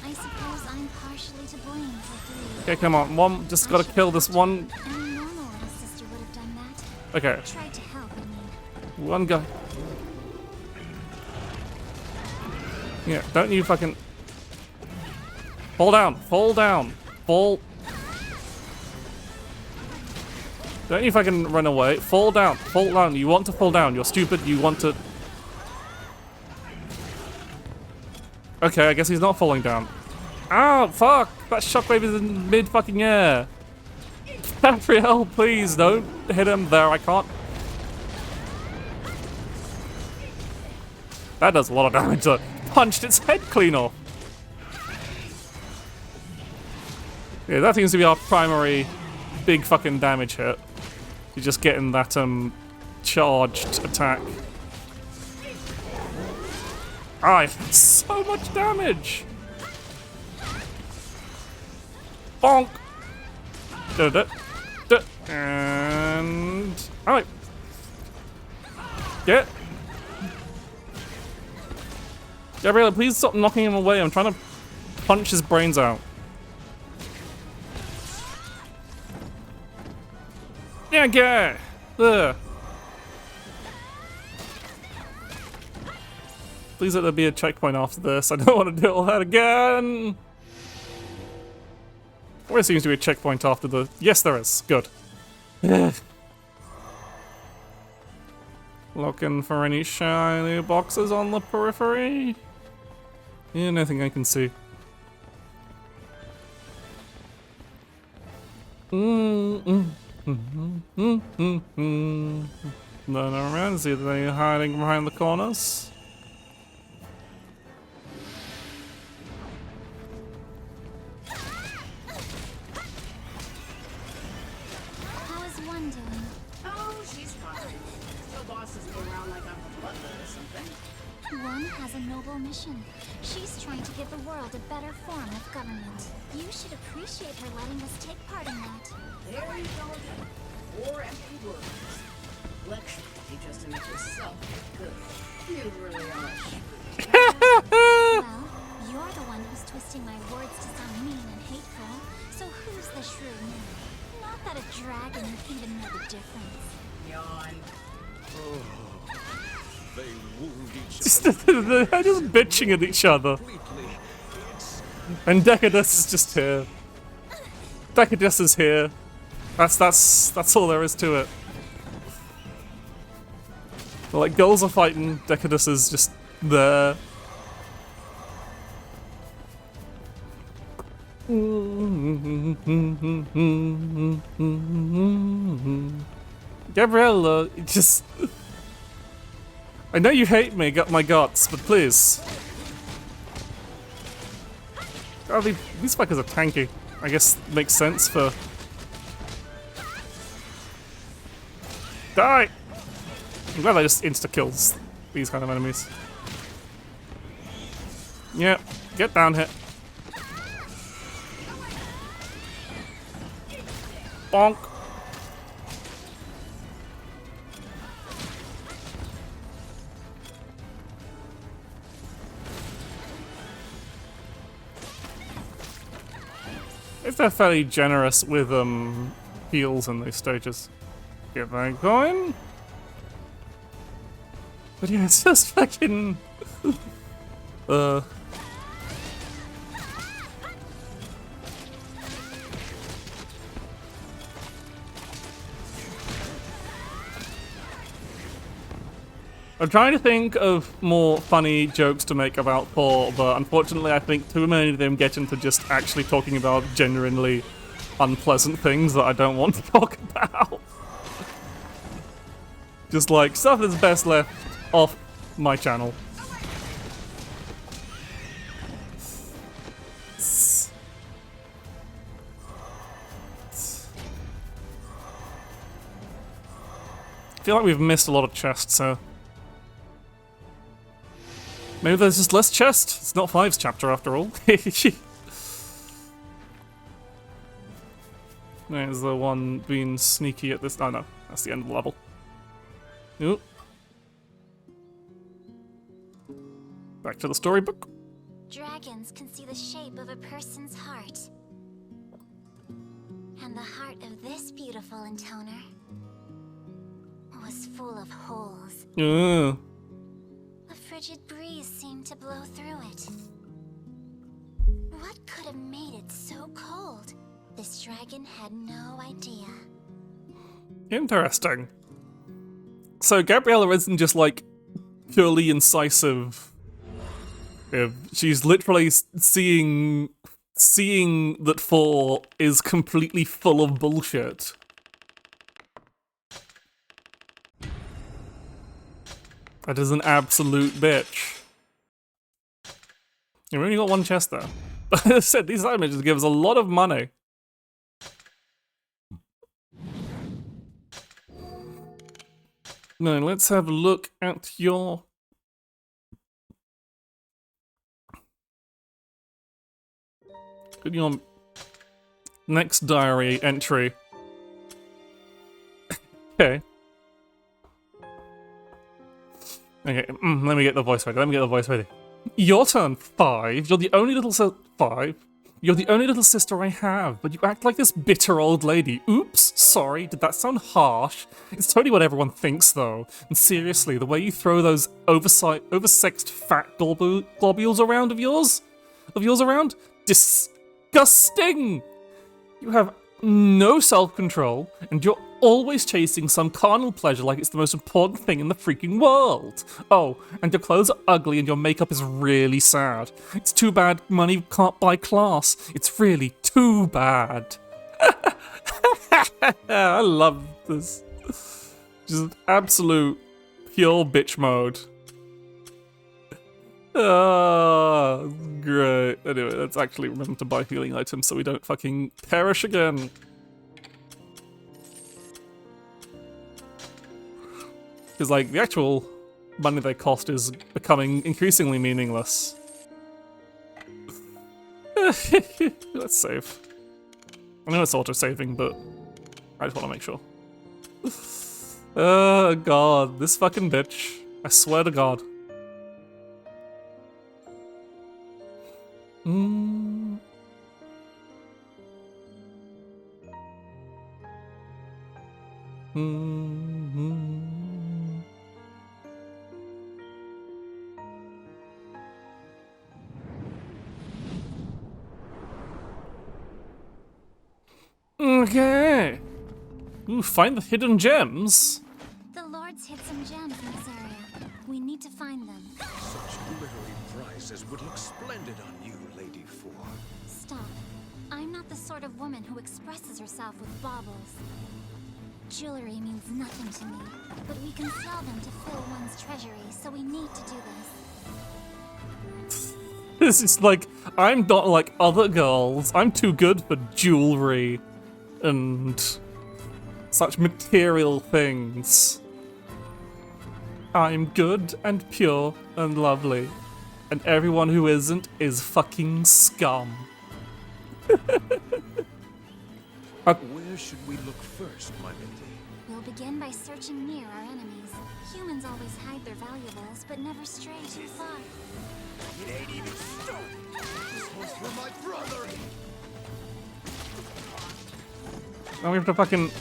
I suppose I'm partially to blame for greed. Okay, come on. One, just gotta kill this one. Any normal little sister would have done that. Okay, Tried to help, I mean. one guy. Yeah, don't you fucking. Fall down, fall down, fall. Don't you fucking run away. Fall down, fall down. You want to fall down. You're stupid. You want to. Okay, I guess he's not falling down. Ow, fuck! That shockwave is in mid fucking air. Gabrielle, please don't hit him there. I can't. That does a lot of damage. Punched its head clean off. Yeah, that seems to be our primary big fucking damage hit. You're just getting that charged attack. Ah, so much damage! Bonk! And... Alright. Get. Gabriella, please stop knocking him away. I'm trying to punch his brains out. Yeah, get. There. Please let there be a checkpoint after this. I don't want to do all that again. There seems to be a checkpoint after the... Yes, there is. Good. Looking for any shiny boxes on the periphery? Yeah, nothing I can see. None around. See they hiding behind the corners. How is one doing? Oh, she's fine. The bosses go around like I'm a butler or something. One has a noble mission. She's trying to give the world a better form of government. You should appreciate her letting us take part in that. There you go again. More empty words. Lecture you just to make yourself look good. You really are shrewd. Well, you're the one who's twisting my words to sound mean and hateful. So who's the shrewd now? Not that a dragon would even know the difference. Yawn. They wound each They're just bitching at each other. completely. And Decadus is just here. Decadus is here. That's all there is to it. Like, girls are fighting, Decadus is just there. Gabriella, just... I know you hate me, got my guts, but please. Oh, these fuckers are tanky. I guess makes sense for... Die! I'm glad I just insta-kills these kind of enemies. Yeah, get down here. Bonk! If they're fairly generous with heals in these stages. Get that going. But yeah, it's just fucking I'm trying to think of more funny jokes to make about Thor, but unfortunately I think too many of them get into just actually talking about genuinely unpleasant things that I don't want to talk about. Just like stuff that's best left off my channel. I feel like we've missed a lot of chests here. Maybe there's just less chest. It's not 5's chapter after all. There's the one being sneaky at this. Oh no, that's the end of the level. Oop. Back to the storybook. Dragons can see the shape of a person's heart. And the heart of this beautiful intoner was full of holes. A frigid breeze seemed to blow through it. What could have made it so cold? This dragon had no idea. Interesting. So Gabriella isn't just like purely incisive. She's literally seeing that 4 is completely full of bullshit. That is an absolute bitch. We've only got one chest though. As I said, these images give us a lot of money. Now let's have a look at your next diary entry. Okay. Okay, let me get the voice ready. Your turn, 5. You're the only little 5. You're the only little sister I have, but you act like this bitter old lady. Oops, sorry, did that sound harsh? It's totally what everyone thinks, though. And seriously, the way you throw those oversexed fat globules around of yours around? Disgusting! You have no self-control, and you're always chasing some carnal pleasure like it's the most important thing in the freaking world. Oh, and your clothes are ugly and your makeup is really sad. It's too bad money can't buy class. It's really too bad. I love this. Just absolute pure bitch mode. Oh, great. Anyway, let's actually remember to buy healing items so we don't fucking perish again. Because, like, the actual money they cost is becoming increasingly meaningless. Let's save. I know it's auto-saving, but I just want to make sure. Oh, God. This fucking bitch. I swear to God. Okay. Ooh, find the hidden gems. The Lords hid some gems in this area. We need to find them. Such glittery prizes would look splendid on you, Lady 4. Stop. I'm not the sort of woman who expresses herself with baubles. Jewelry means nothing to me, but we can sell them to fill one's treasury, so we need to do this. This is like, I'm not like other girls. I'm too good for jewelry and such material things. I'm good and pure and lovely, and everyone who isn't is fucking scum. Where should we look first, my lady? We'll begin by searching near our enemies. Humans always hide their valuables, but never stray too far. It ain't even stone. This one's for my brother. Now we have to fucking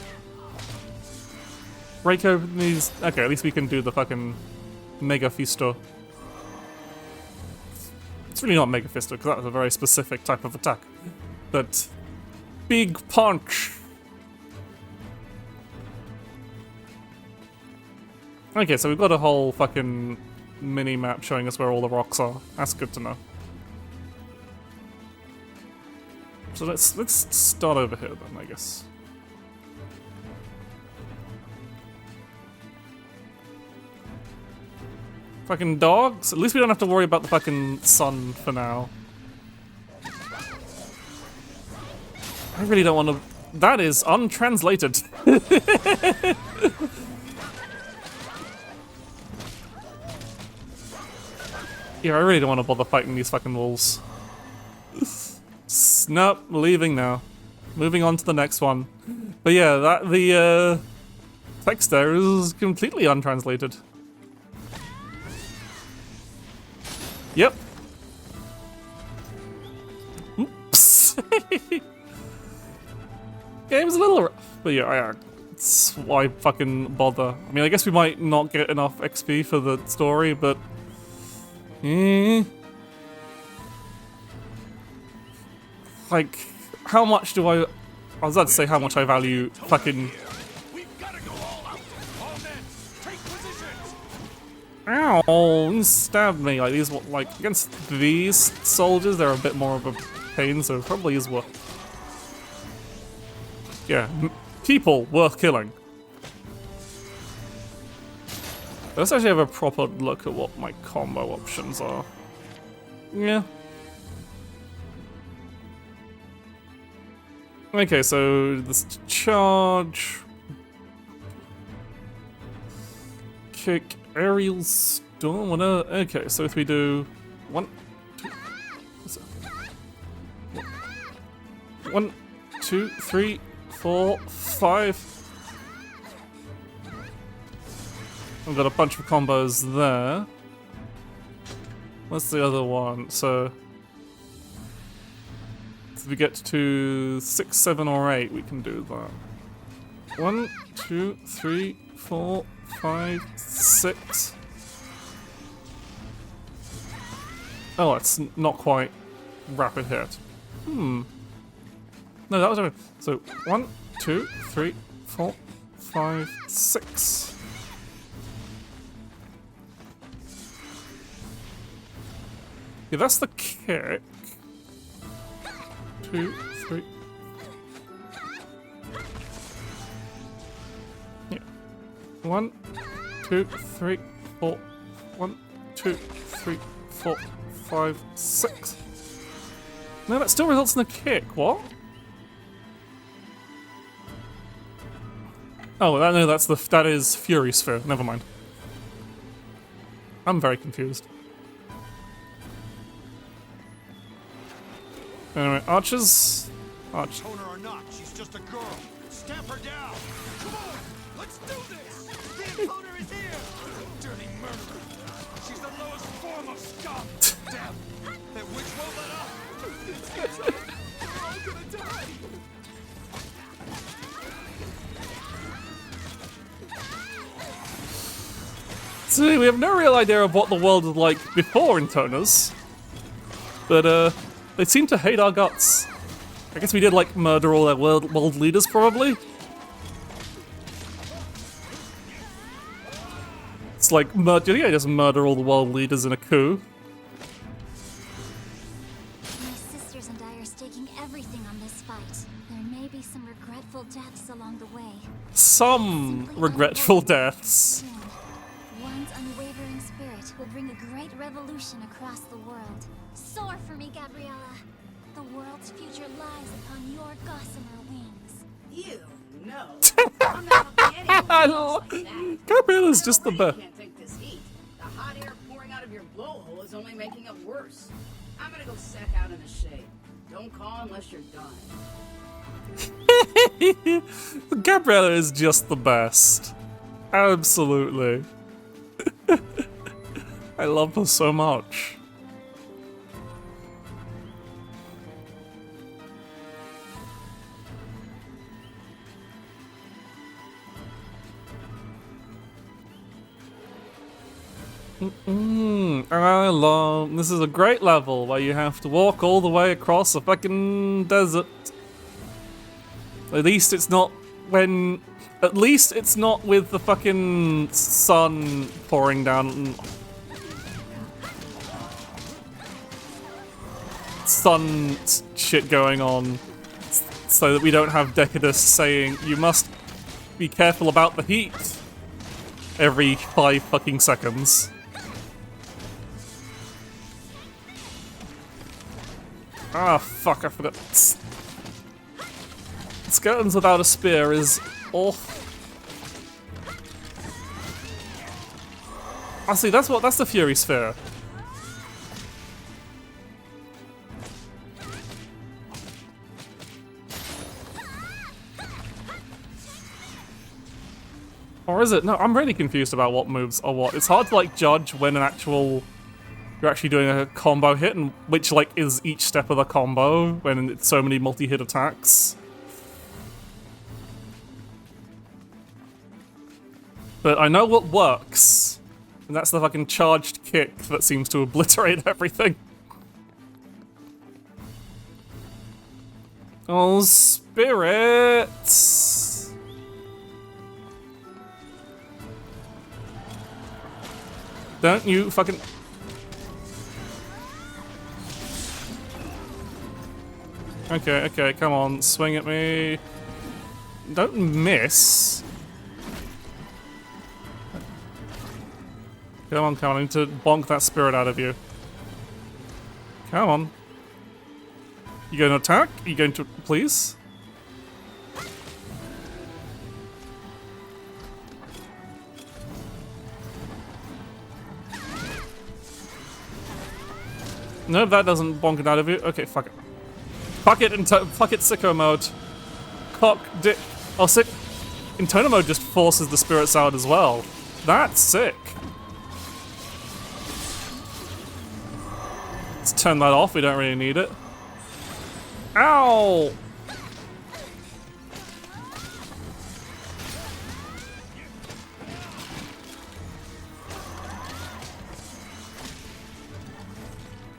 break open these. Okay, at least we can do the fucking Mega Fisto. It's really not Mega Fisto because that was a very specific type of attack. But big punch. Okay, so we've got a whole fucking mini map showing us where all the rocks are. That's good to know. So let's start over here then, I guess. Fucking dogs? At least we don't have to worry about the fucking sun for now. I really don't want to... That is untranslated. Yeah, I really don't want to bother fighting these fucking wolves. Nope, leaving now. Moving on to the next one. But yeah, the text there is completely untranslated. Yep. Oops. Game's a little rough, but yeah, it's why fucking bother. I mean, I guess we might not get enough XP for the story, but like, how much do I was about to say how much I value fucking. We've gotta go all out. All men, take positions. Ow! You stabbed me. Like these, like against these soldiers, they're a bit more of a pain, so it probably is worth. Yeah, people worth killing. Let's actually have a proper look at what my combo options are. Yeah. Okay, so this charge, kick, aerial storm. Okay, so if we do 1, 2, 3, 4, 5. I've got a bunch of combos there. What's the other one? So if we get to 6, 7, or 8, we can do that. 1, 2, 3, 4, 5, 6. Oh, it's not quite rapid hit. No, that was okay. So 1, 2, 3, 4, 5, 6. Yeah, that's the kick. 2, 3. Yeah. 1, 2, 3, 4. 1, 2, 3, 4, 5, 6. No, that still results in a kick. What? Oh, no, that is Fury Sphere. Never mind. I'm very confused. Anyway, archers. Arch. Toner or not, she's just a girl. Stamp her down. Come on, let's do this. The encoder is here. Dirty murderer. She's the lowest form of scum. Damn. That witch won't let up. We're all gonna die. See, we have no real idea of what the world was like before Intoners, but they seem to hate our guts. I guess we did like murder all their world leaders, probably. It's like just murder all the world leaders in a coup. My sisters and I are staking everything on this fight. There may be some regretful deaths along the way. Some Simply regretful unavoidable. deaths. Soon, one's unwavering spirit will bring a great revolution across the world. Soar for me, Gabriella. The world's future lies upon your gossamer wings. You know. I'm not helping anyone else like that. Gabriella's just the I best. can't take this heat. The hot air pouring out of your blowhole is only making it worse. I'm gonna go sack out in the shade. Don't call unless you're done. Gabriella is just the best. Absolutely. I love her so much. I love. This is a great level where you have to walk all the way across a fucking desert. At least it's not when. At least it's not with the fucking sun pouring down. sun shit going on so that we don't have Decadus saying, you must be careful about the heat every 5 fucking seconds. Ah, fuck, I forgot. Skeletons without a spear is awful. I see, that's the Fury Sphere. Or is it? No, I'm really confused about what moves are what. It's hard to like judge when you're actually doing a combo hit and which like is each step of the combo when it's so many multi-hit attacks. But I know what works. And that's the fucking charged kick that seems to obliterate everything. Oh, spirits! Don't you fucking... Okay, come on, swing at me. Don't miss. Come on, I need to bonk that spirit out of you. Come on. You going to attack? You going to... please? No, that doesn't bonk it out of you. Okay, fuck it. Fuck it, fuck it, sicko mode. Cock, dick. Oh, sick. Intono mode just forces the spirits out as well. That's sick. Let's turn that off, we don't really need it. Ow!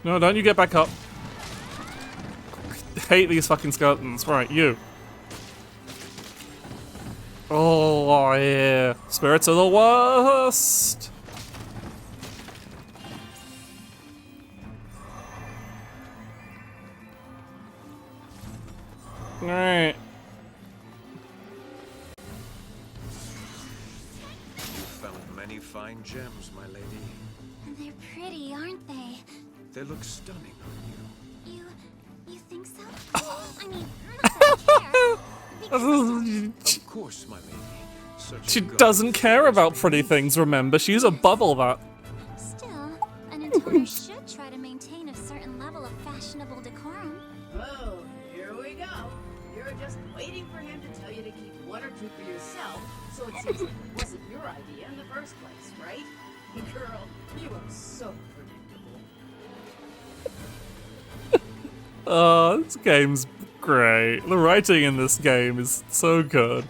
No, don't you get back up. I hate these fucking skeletons. Right, you. Oh, yeah. Spirits are the worst! Alright. You found many fine gems, my lady. They're pretty, aren't they? They look stunning on you. You think so? I mean, not that I care. Of course, my lady. Such She a goddess doesn't care about is pretty things, remember? She's above all that. Still, an intoner should try to maintain a certain level of fashionable decorum. Oh, here we go. You're just waiting for him to tell you to keep 1 or 2 for yourself, so it seems like it wasn't your idea in the first place, right? Girl, you are so predictable. This game's great. The writing in this game is so good.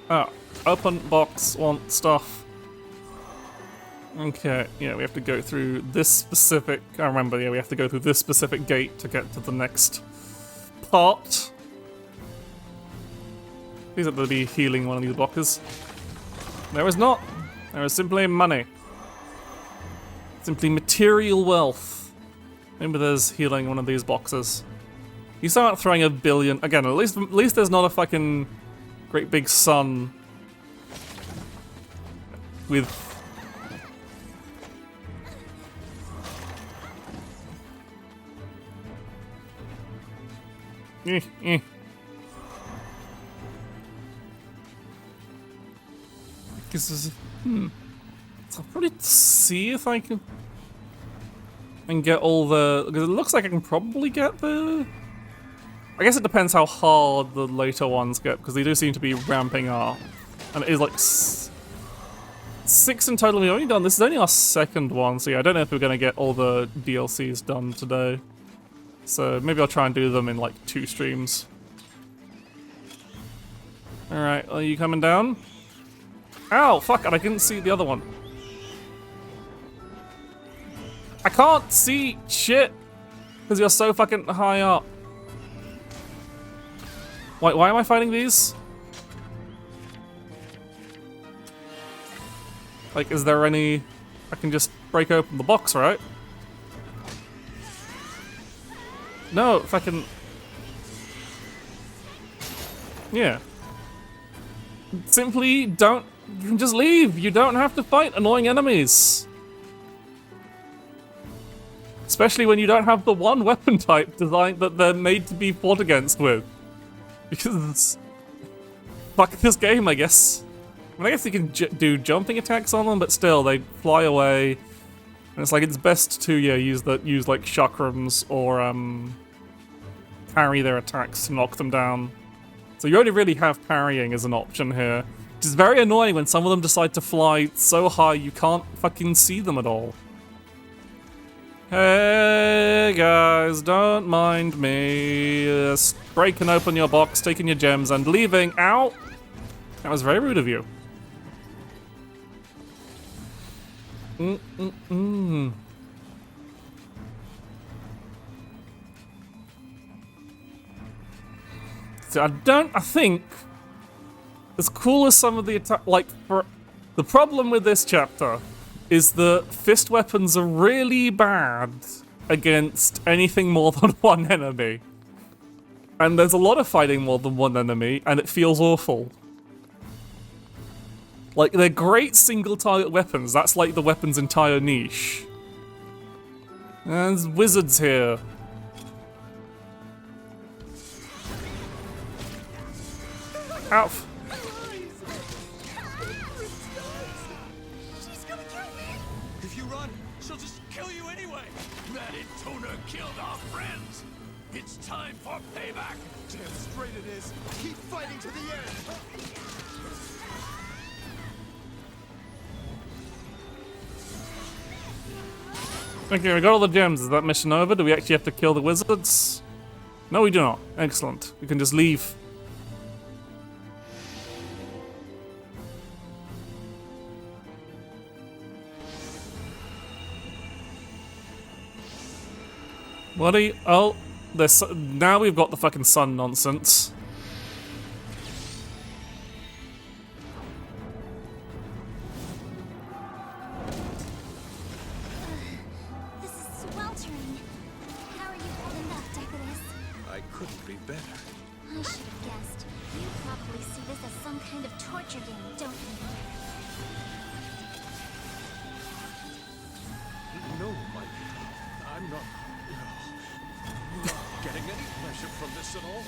Oh, open box, want stuff. Okay, yeah, we have to go through this specific... I remember, yeah, we have to go through this specific gate to get to the next part. Please let there be healing one of these blockers. There is not. There is simply money. Simply material wealth. Maybe there's healing one of these boxes. You start throwing a billion... Again, at least there's not a fucking great big sun with... So I'll probably see if I can... and get all the... because it looks like I can probably get the... I guess it depends how hard the later ones get, because they do seem to be ramping up. And it is like 6 in total we've only done. This is only our second one, so yeah, I don't know if we're going to get all the DLCs done today. So maybe I'll try and do them in like 2 streams. Alright, are you coming down? Ow, fuck it, I couldn't see the other one. I can't see shit! Because you're so fucking high up. Wait, why am I fighting these? Like, is there any... I can just break open the box, right? No, fucking... Yeah. Simply don't... You can just leave. You don't have to fight annoying enemies. Especially when you don't have the one weapon type designed that they're made to be fought against with. Because... Fuck this game, I guess. I mean, I guess you can do jumping attacks on them, but still, they fly away. And it's like, it's best to, yeah, use like chakrams or, parry their attacks to knock them down. So you only really have parrying as an option here. Which is very annoying when some of them decide to fly so high you can't fucking see them at all. Hey guys, don't mind me. Just breaking open your box, taking your gems, and leaving. Ow! That was very rude of you. So I think, as cool as some of the attack, like, the problem with this chapter is the fist weapons are really bad against anything more than one enemy. And there's a lot of fighting more than one enemy, and it feels awful. Like, they're great single target weapons, that's like the weapon's entire niche. And there's wizards here. Ow. She's gonna kill me! If you run, she'll just kill you anyway! That Intona killed our friends! It's time for payback! Damn straight it is! Keep fighting to the end! Okay, we got all the gems. Is that mission over? Do we actually have to kill the wizards? No, we do not. Excellent. We can just leave. What are you... Oh, there's... Now we've got the fucking sun nonsense. This is sweltering. How are you holding up, Decoratus? I couldn't be better. I should have guessed. You probably see this as some kind of torture game, don't you? No, Mike. I'm not... not getting any pleasure from this at all.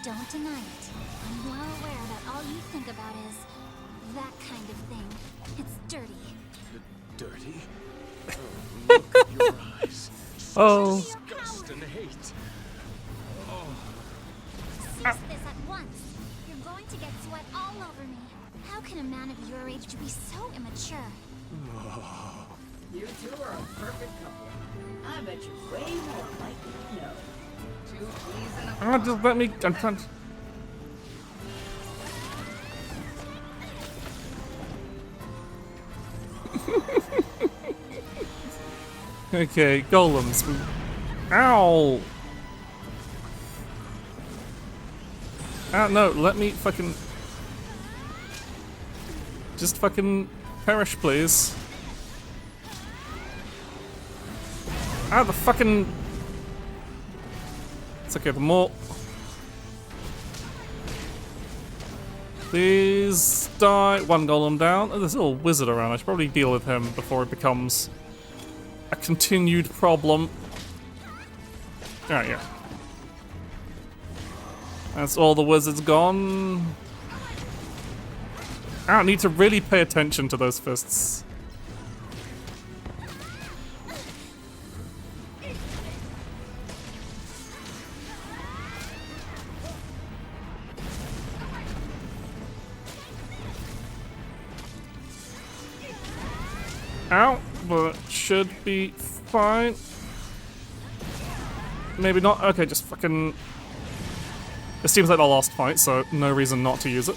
Don't deny it. I'm well aware that all you think about is that kind of thing. It's dirty. Dirty? Oh, look at your eyes. Oh. Disgust and hate. Cease this at once. You're going to get sweat all over me. How can a man of your age be so immature? You two are a perfect couple. I bet you're way more like you know. Two peas in a Ah, just let me... I'm trying to... Okay, golems. Ow! Ah, no, let me fucking... Just fucking perish, please. Ah, the fucking... It's okay, the more... Please die. One golem down. Oh, there's a little wizard around. I should probably deal with him before it becomes a continued problem. Alright, yeah. That's all the wizards gone. I need to really pay attention to those fists. Ow, but should be fine. Maybe not. Okay, just fucking... It seems like the last fight, so no reason not to use it.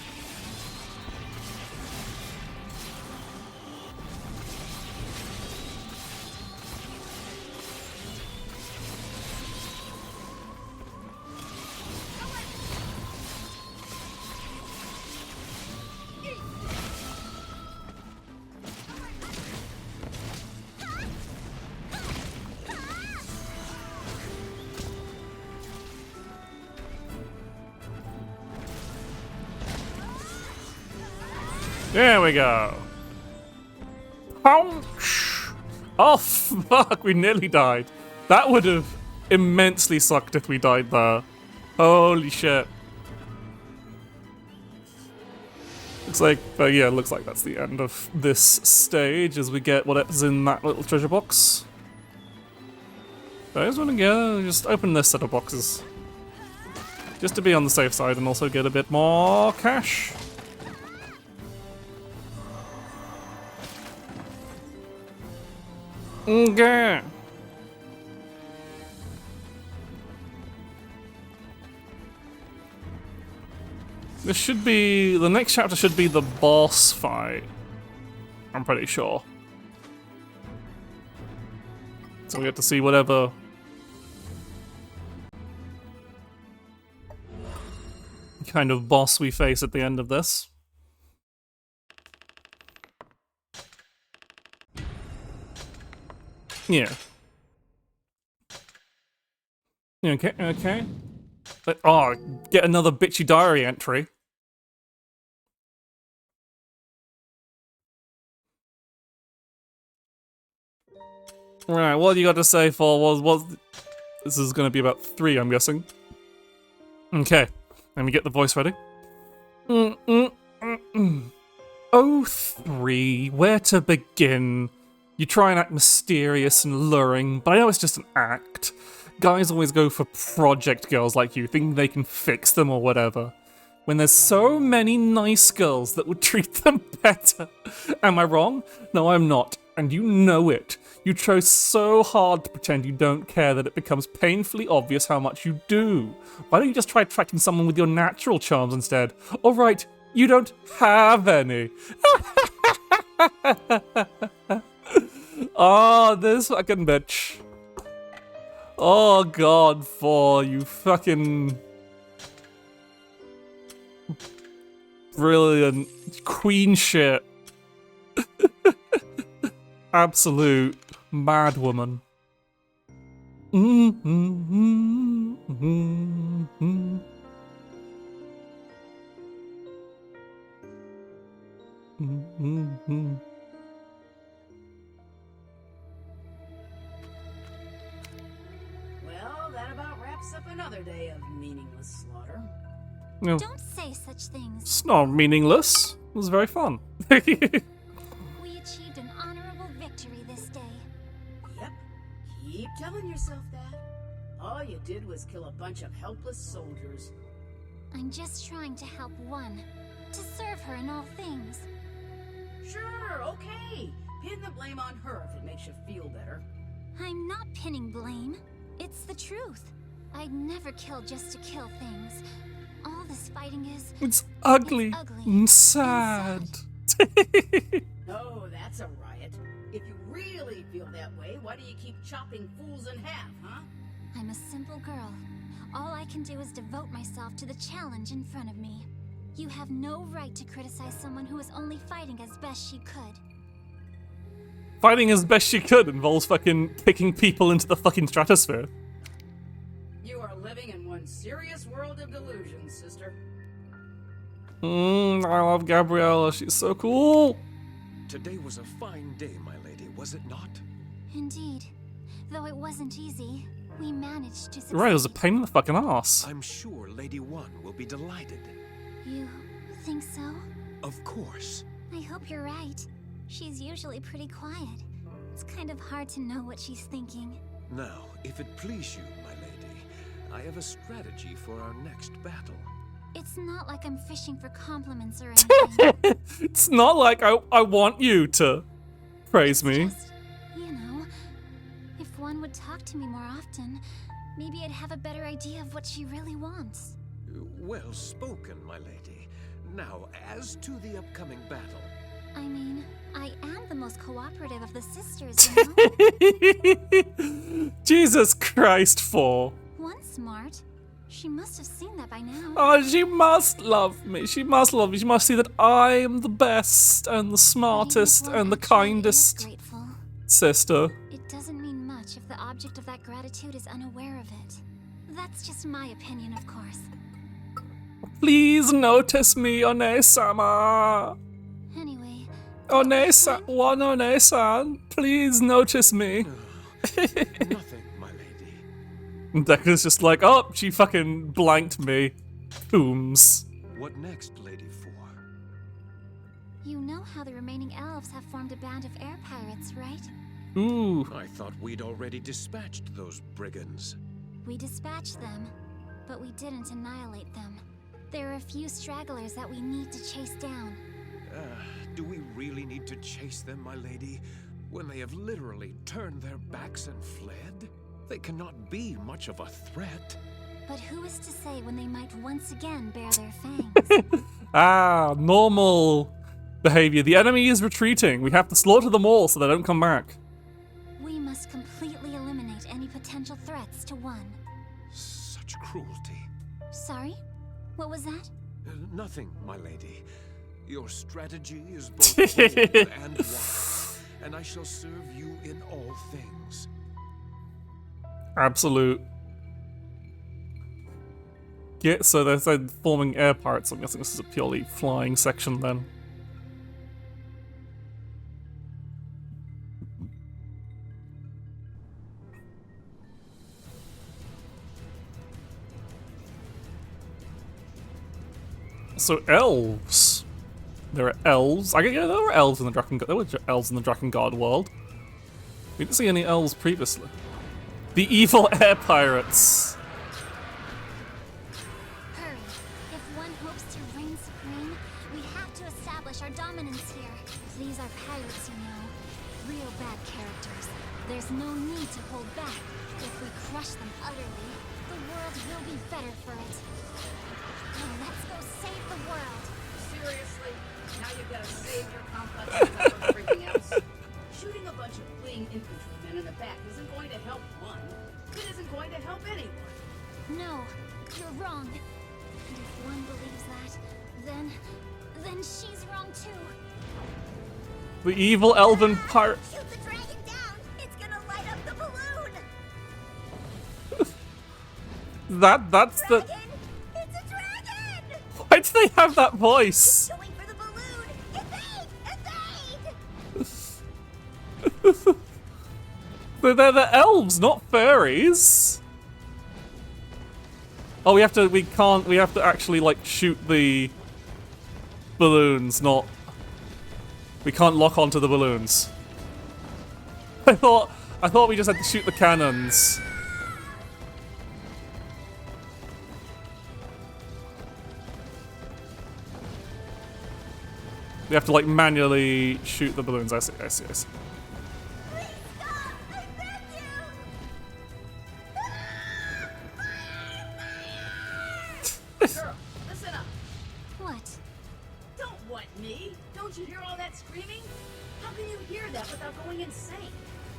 There we go. Ouch! Oh fuck, we nearly died. That would have immensely sucked if we died there. Holy shit. Looks like, yeah, looks like that's the end of this stage as we get whatever's in that little treasure box. So I just want to go, just open this set of boxes. Just to be on the safe side and also get a bit more cash. Okay. This should be, the next chapter should be the boss fight. I'm pretty sure. So we get to see whatever kind of boss we face at the end of this. Yeah. Okay, okay. But, oh, get another bitchy diary entry. Right, what do you got to say for what this is going to be about 3, I'm guessing. Okay, let me get the voice ready. Oh, 3, where to begin? You try and act mysterious and luring, but I know it's just an act. Guys always go for project girls like you, thinking they can fix them or whatever. When there's so many nice girls that would treat them better. Am I wrong? No, I'm not. And you know it. You try so hard to pretend you don't care that it becomes painfully obvious how much you do. Why don't you just try attracting someone with your natural charms instead? All right, you don't have any. Oh, this fucking bitch. Oh god, 4, you fucking brilliant queen shit. Absolute mad woman. Well, that about wraps up another day of meaningless slaughter. No, Don't say such things. it's not meaningless. It was very fun. We achieved an honorable victory this day. Yep. Keep telling yourself that. All you did was kill a bunch of helpless soldiers. I'm just trying to help one, to serve her in all things. Sure, okay. Pin the blame on her if it makes you feel better. I'm not pinning blame. It's the truth. I'd never kill just to kill things. All this fighting is... It's ugly, It's ugly and sad. Oh, that's a riot. If you really feel that way, why do you keep chopping fools in half, huh? I'm a simple girl. All I can do is devote myself to the challenge in front of me. You have no right to criticize someone who is only fighting as best she could. Fighting as best she could involves fucking kicking people into the fucking stratosphere. You are living in one serious world of delusions, sister. I love Gabriella, she's so cool. Today was a fine day, my lady, was it not? Indeed. Though it wasn't easy, we managed to succeed. Right, it was a pain in the fucking ass. I'm sure Lady One will be delighted. You think so? Of course. I hope you're right. She's usually pretty quiet. It's kind of hard to know what she's thinking. Now, if it please you, my lady, I have a strategy for our next battle. It's not like I'm fishing for compliments or anything. It's not like I want you to praise me. Just, you know, if one would talk to me more often, maybe I'd have a better idea of what she really wants. Well spoken, my lady. Now, as to the upcoming battle. I mean, I am the most cooperative of the sisters, you know? Jesus Christ, 4. One smart. She must have seen that by now. Oh, she must love me. She must love me. She must see that I am the best and the But even if smartest one and the actually is kindest grateful, sister. it doesn't mean much if the object of that gratitude is unaware of it. That's just my opinion, of course. Please notice me, One-sama. One please notice me. Nothing, my lady. And Decker's just like, oh, she fucking blanked me. Booms. What next, Lady Four? You know how the remaining elves have formed a band of air pirates, right? Ooh. I thought we'd already dispatched those brigands. We dispatched them, but we didn't annihilate them. There are a few stragglers that we need to chase down. Do we really need to chase them, my lady, when they have literally turned their backs and fled? They cannot be much of a threat. But who is to say when they might once again bare their fangs? Normal behavior. The enemy is retreating. We have to slaughter them all so they don't come back. We must completely eliminate any potential threats to one. Such cruelty. Sorry? What was that? Nothing, my lady. Your strategy is both bold and wise, and I shall serve you in all things. Absolute. Yeah, so they're forming air pirates. I'm guessing this is a purely flying section then. So elves. There are elves. Yeah, there were elves in the Drakengard. There were elves in the Drakengard world. We didn't see any elves previously. The evil air pirates. Hurry. If one hopes to reign supreme, we have to establish our dominance here. These are pirates, you know. Real bad characters. There's no need to hold back. If we crush them utterly, the world will be better for it. Now let's go save the world. Seriously? Now you've got to save your complex on top of everything else? Shooting a bunch of fleeing infantrymen in the back isn't going to help one. It isn't going to help anyone. No, you're wrong. And if one believes that, then she's wrong too. The evil elven pirate. Shoot the dragon down! It's gonna light up the balloon! That's the. Dragon! It's a dragon! Why do they have that voice? Going for the balloon! Evade! Evade! They're the elves, not fairies. Oh, we have to actually like shoot the balloons, not. We can't lock onto the balloons. I thought we just had to shoot the cannons. We have to like manually shoot the balloons. I see. Girl, listen up. What? Don't what, me? Don't you hear all that screaming? How can you hear that without going insane?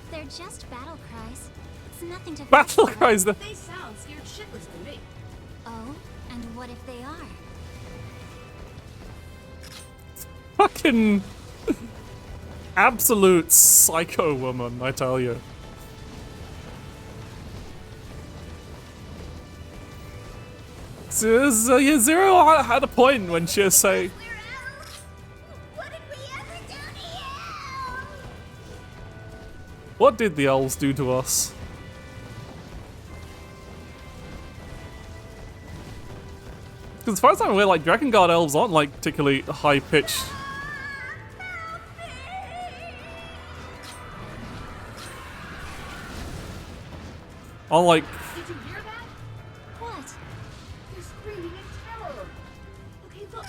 They're just battle cries. It's nothing to Battle fret about. cries. They sound scared shitless to me. Oh, and what if they are? Fucking absolute psycho woman, I tell you. Zero had a point when she was saying. We're elves! What did we ever do to you? What did the elves do to us? Because as far as I'm aware, like, Drakengard elves aren't, like, particularly high-pitched. Aren't, like... Did you hear that? What? They're screaming in terror. Okay, look.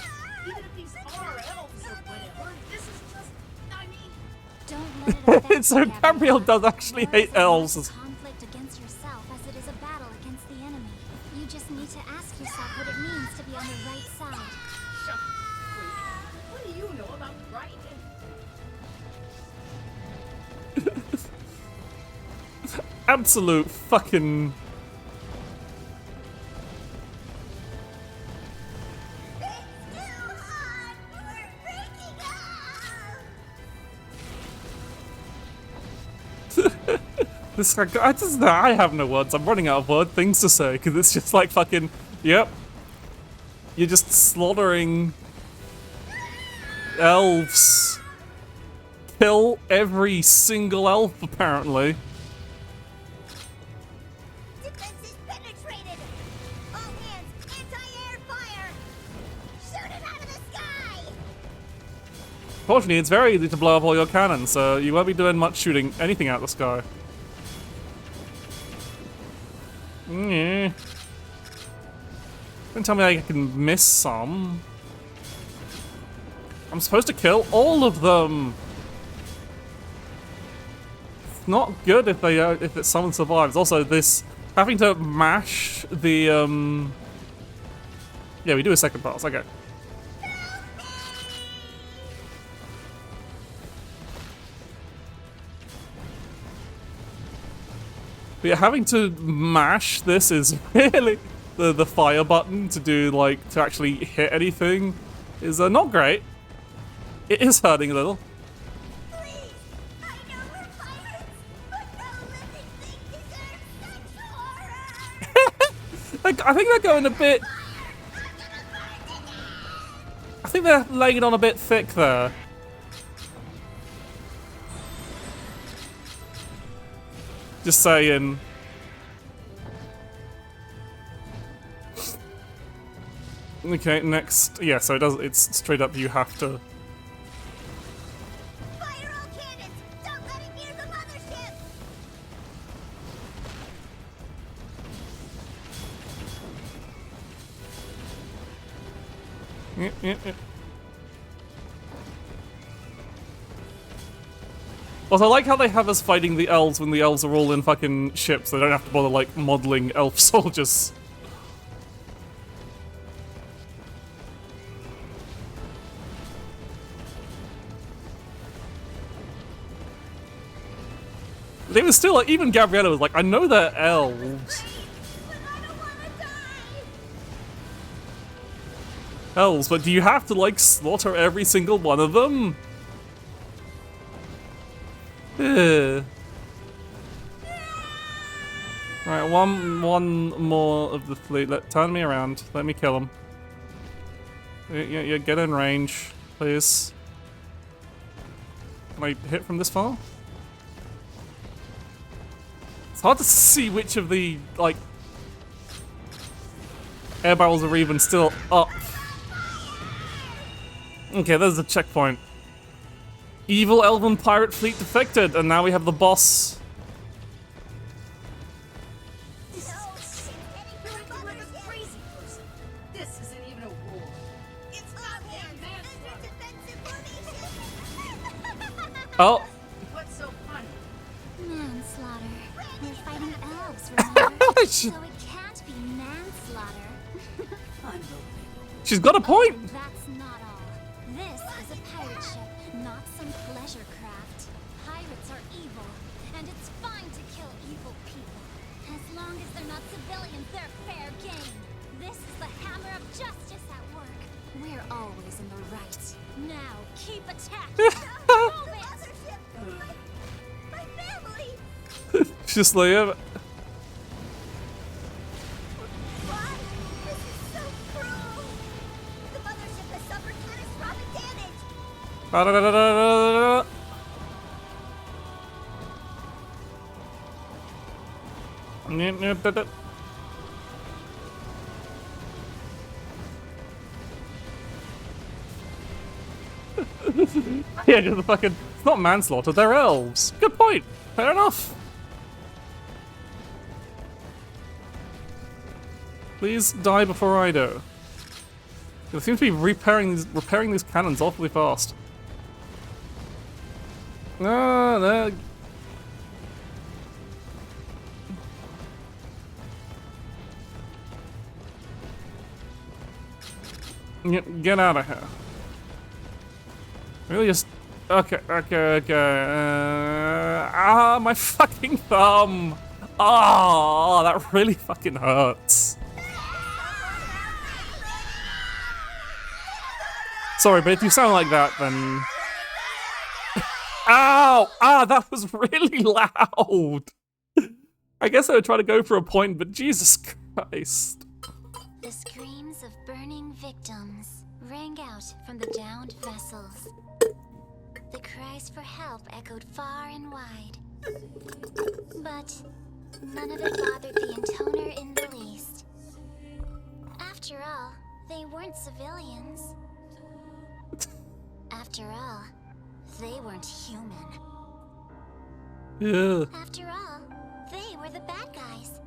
Even if these are elves or whatever, this is just, I mean... Don't let it affect So you, Gabrielle does actually War is hate as much elves. a conflict against yourself as it is a battle against the enemy. You just need to ask yourself what it means to be on the right side. Shut up, freak. What do you know about right? Absolute fucking... This I have no words. I'm running out of things to say because it's just like fucking. Yep. You're just slaughtering elves. kill every single elf, apparently. Defenses penetrated! All hands, anti-air fire! Shoot it out of the sky! Fortunately, it's very easy to blow up all your cannons, so you won't be doing much shooting anything out of the sky. Yeah. Don't tell me I can miss some. I'm supposed to kill all of them. It's not good if they if someone survives. Also, this having to mash the yeah, we do a second pass. Okay. But yeah, having to mash this is really the fire button to do like to actually hit anything is not great. It is hurting a little. Please! I know we're pirates, but no living thing deserves such horror! Like, I think they're going a bit. I think they're laying it on a bit thick there. Just saying. Okay, next. Yeah, so it does. It's straight up. You have to. Fire all cannons! Don't let it near the mothership! Yeah. Also, I like how they have us fighting the elves when the elves are all in fucking ships. They don't have to bother like modeling elf soldiers. But even still, like, even Gabriella was like, I know they're elves. But I don't wanna die! Elves, but do you have to, like, slaughter every single one of them? Ugh. Right, one more of the fleet. Turn me around. Let me kill him. Yeah, get in range, please. Can I hit from this far? It's hard to see which of the, like, air barrels are even still up. Okay, there's the checkpoint. Evil elven pirate fleet defected, and now we have the boss. You're acting like a crazy person. This isn't even a war. It's not Oh, What's so funny? Manslaughter. We're fighting elves, remember? so it can't be manslaughter. Unbelievable. she's got a point. That's not all. This is a pirate ship, not some pleasure craft. Pirates are evil, and it's fine to kill evil people. As long as they're not civilians, they're fair game. This is the hammer of justice at work. We're always in the right. Now, keep attacking. Move it! My family! She's just like, yeah, Why? This is so cruel! The mothership has suffered catastrophic damage! ba-da-da-da-da-da-da. Da-da. Yeah, just the fucking. It's not manslaughter, they're elves. Good point. Fair enough. Please die before I do. They seem to be repairing these cannons awfully fast. No, no. Get out of here. Really just... Okay. My fucking thumb. Ah, that really fucking hurts. Sorry, but if you sound like that, then... Ow! Ah, that was really loud. I guess I would try to go for a point, but Jesus Christ. The screams of burning victims rang out from the downed vessels. The cries for help echoed far and wide. But none of it bothered the intoner in the least. After all, they weren't civilians. After all, they weren't human. Yeah. After all, they were the bad guys.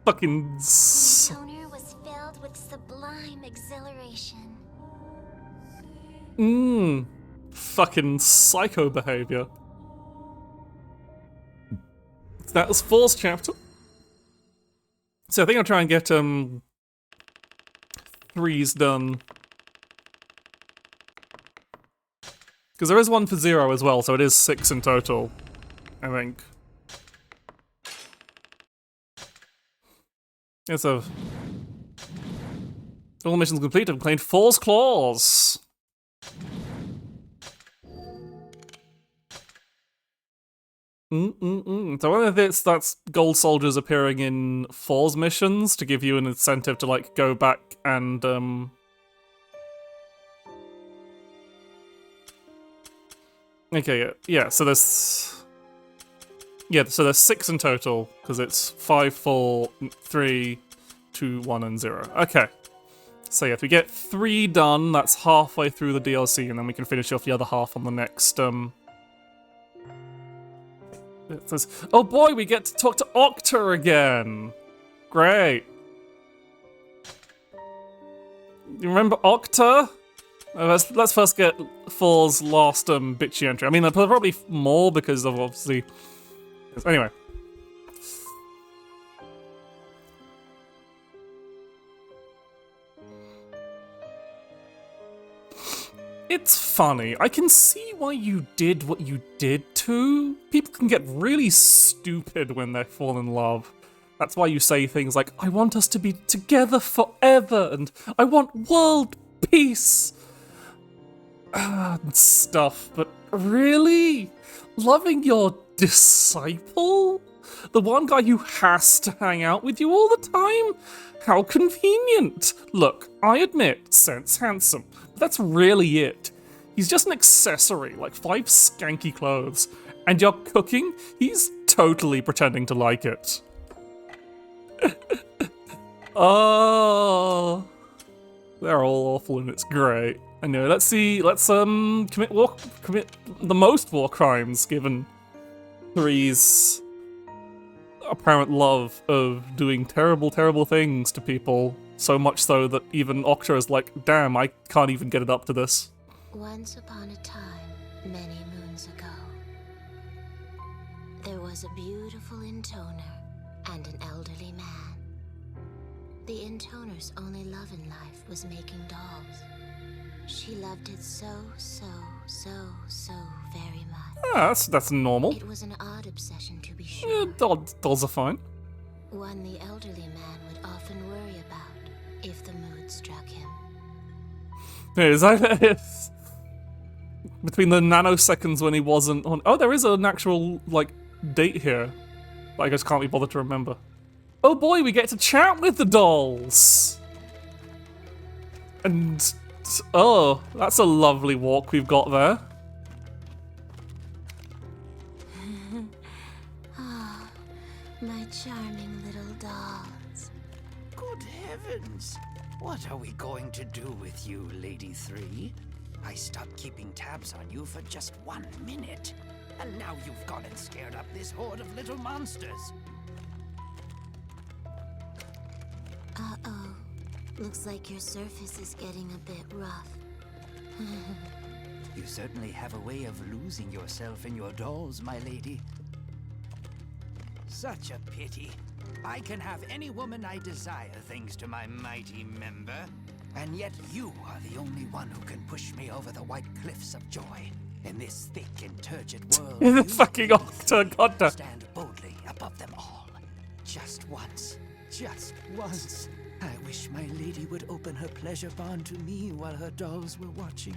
Fucking. The intoner was filled with sublime exhilaration. Fucking psycho behavior. That was Four's chapter. So I think I'll try and get 3's done. Because there is one for 0 as well, so it is 6 in total, I think. Yeah, so all missions complete. I've claimed 4's claws. So one of this, that's gold soldiers appearing in 4's missions to give you an incentive to like go back and okay, yeah. So there's 6 in total because it's 5, 4, 3, 2, 1, and 0. Okay. So yeah, if we get 3 done, that's halfway through the DLC, and then we can finish off the other half on the next. It says, oh boy, we get to talk to Octa again. Great. You remember Octa? Let's first get 4's last bitchy entry. I mean, there's probably more because of obviously. Anyway. It's funny. I can see why you did what you did too. People can get really stupid when they fall in love. That's why you say things like, I want us to be together forever, and I want world peace. And stuff, but really? Loving your disciple? The one guy who has to hang out with you all the time? How convenient. Look, I admit, Sen's handsome, but that's really it. He's just an accessory, like 5 skanky clothes. And you're cooking? He's totally pretending to like it. Oh, they're all awful and it's great. I know. Let's commit the most war crimes given 3's apparent love of doing terrible, terrible things to people. So much so that even Octa is like, damn, I can't even get it up to this. Once upon a time, many moons ago, there was a beautiful intoner and an elderly man. The intoner's only love in life was making dolls. She loved it so very much. Ah, that's normal. It was an odd obsession, to be sure. Yeah, dolls are fine. One the elderly man would often worry about if the mood struck him. Yeah, is that between the nanoseconds when he wasn't on? Oh, there is an actual like date here, but I just can't be bothered to remember. Oh boy, we get to chat with the dolls, and oh, that's a lovely walk we've got there. Ah, my charming little dolls. Good heavens! What are we going to do with you, Lady 3? I stopped keeping tabs on you for just 1 minute, and now you've gone and scared up this horde of little monsters. Uh-oh. Looks like your surface is getting a bit rough. You certainly have a way of losing yourself in your dolls, my lady. Such a pity. I can have any woman I desire thanks to my mighty member. And yet you are the only one who can push me over the white cliffs of joy. In this thick and turgid world, The fucking Octa, goddamn. stand boldly above them all. Just once. Just once. I wish my lady would open her pleasure bond to me while her dolls were watching.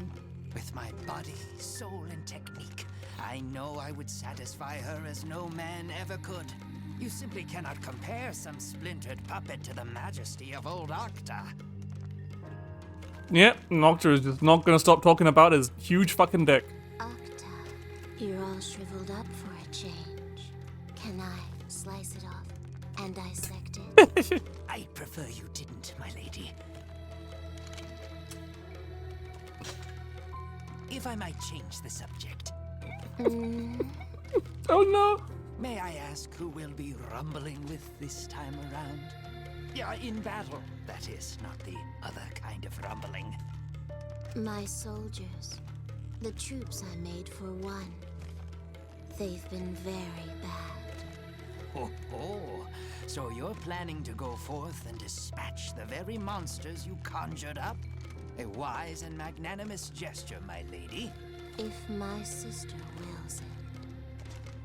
With my body, soul, and technique, I know I would satisfy her as no man ever could. You simply cannot compare some splintered puppet to the majesty of old Octa. Yep, Octa is just not gonna stop talking about his huge fucking dick. all shriveled up for a change. Can I slice it off and dissect it? I'd prefer you didn't, my lady. If I might change the subject, Oh no! may I ask who will be rumbling with this time around? Yeah, in battle, that is, not the other kind of rumbling. My soldiers. The troops I made for one. They've been very bad. Ho ho! So you're planning to go forth and dispatch the very monsters you conjured up? A wise and magnanimous gesture, my lady. If my sister wills it.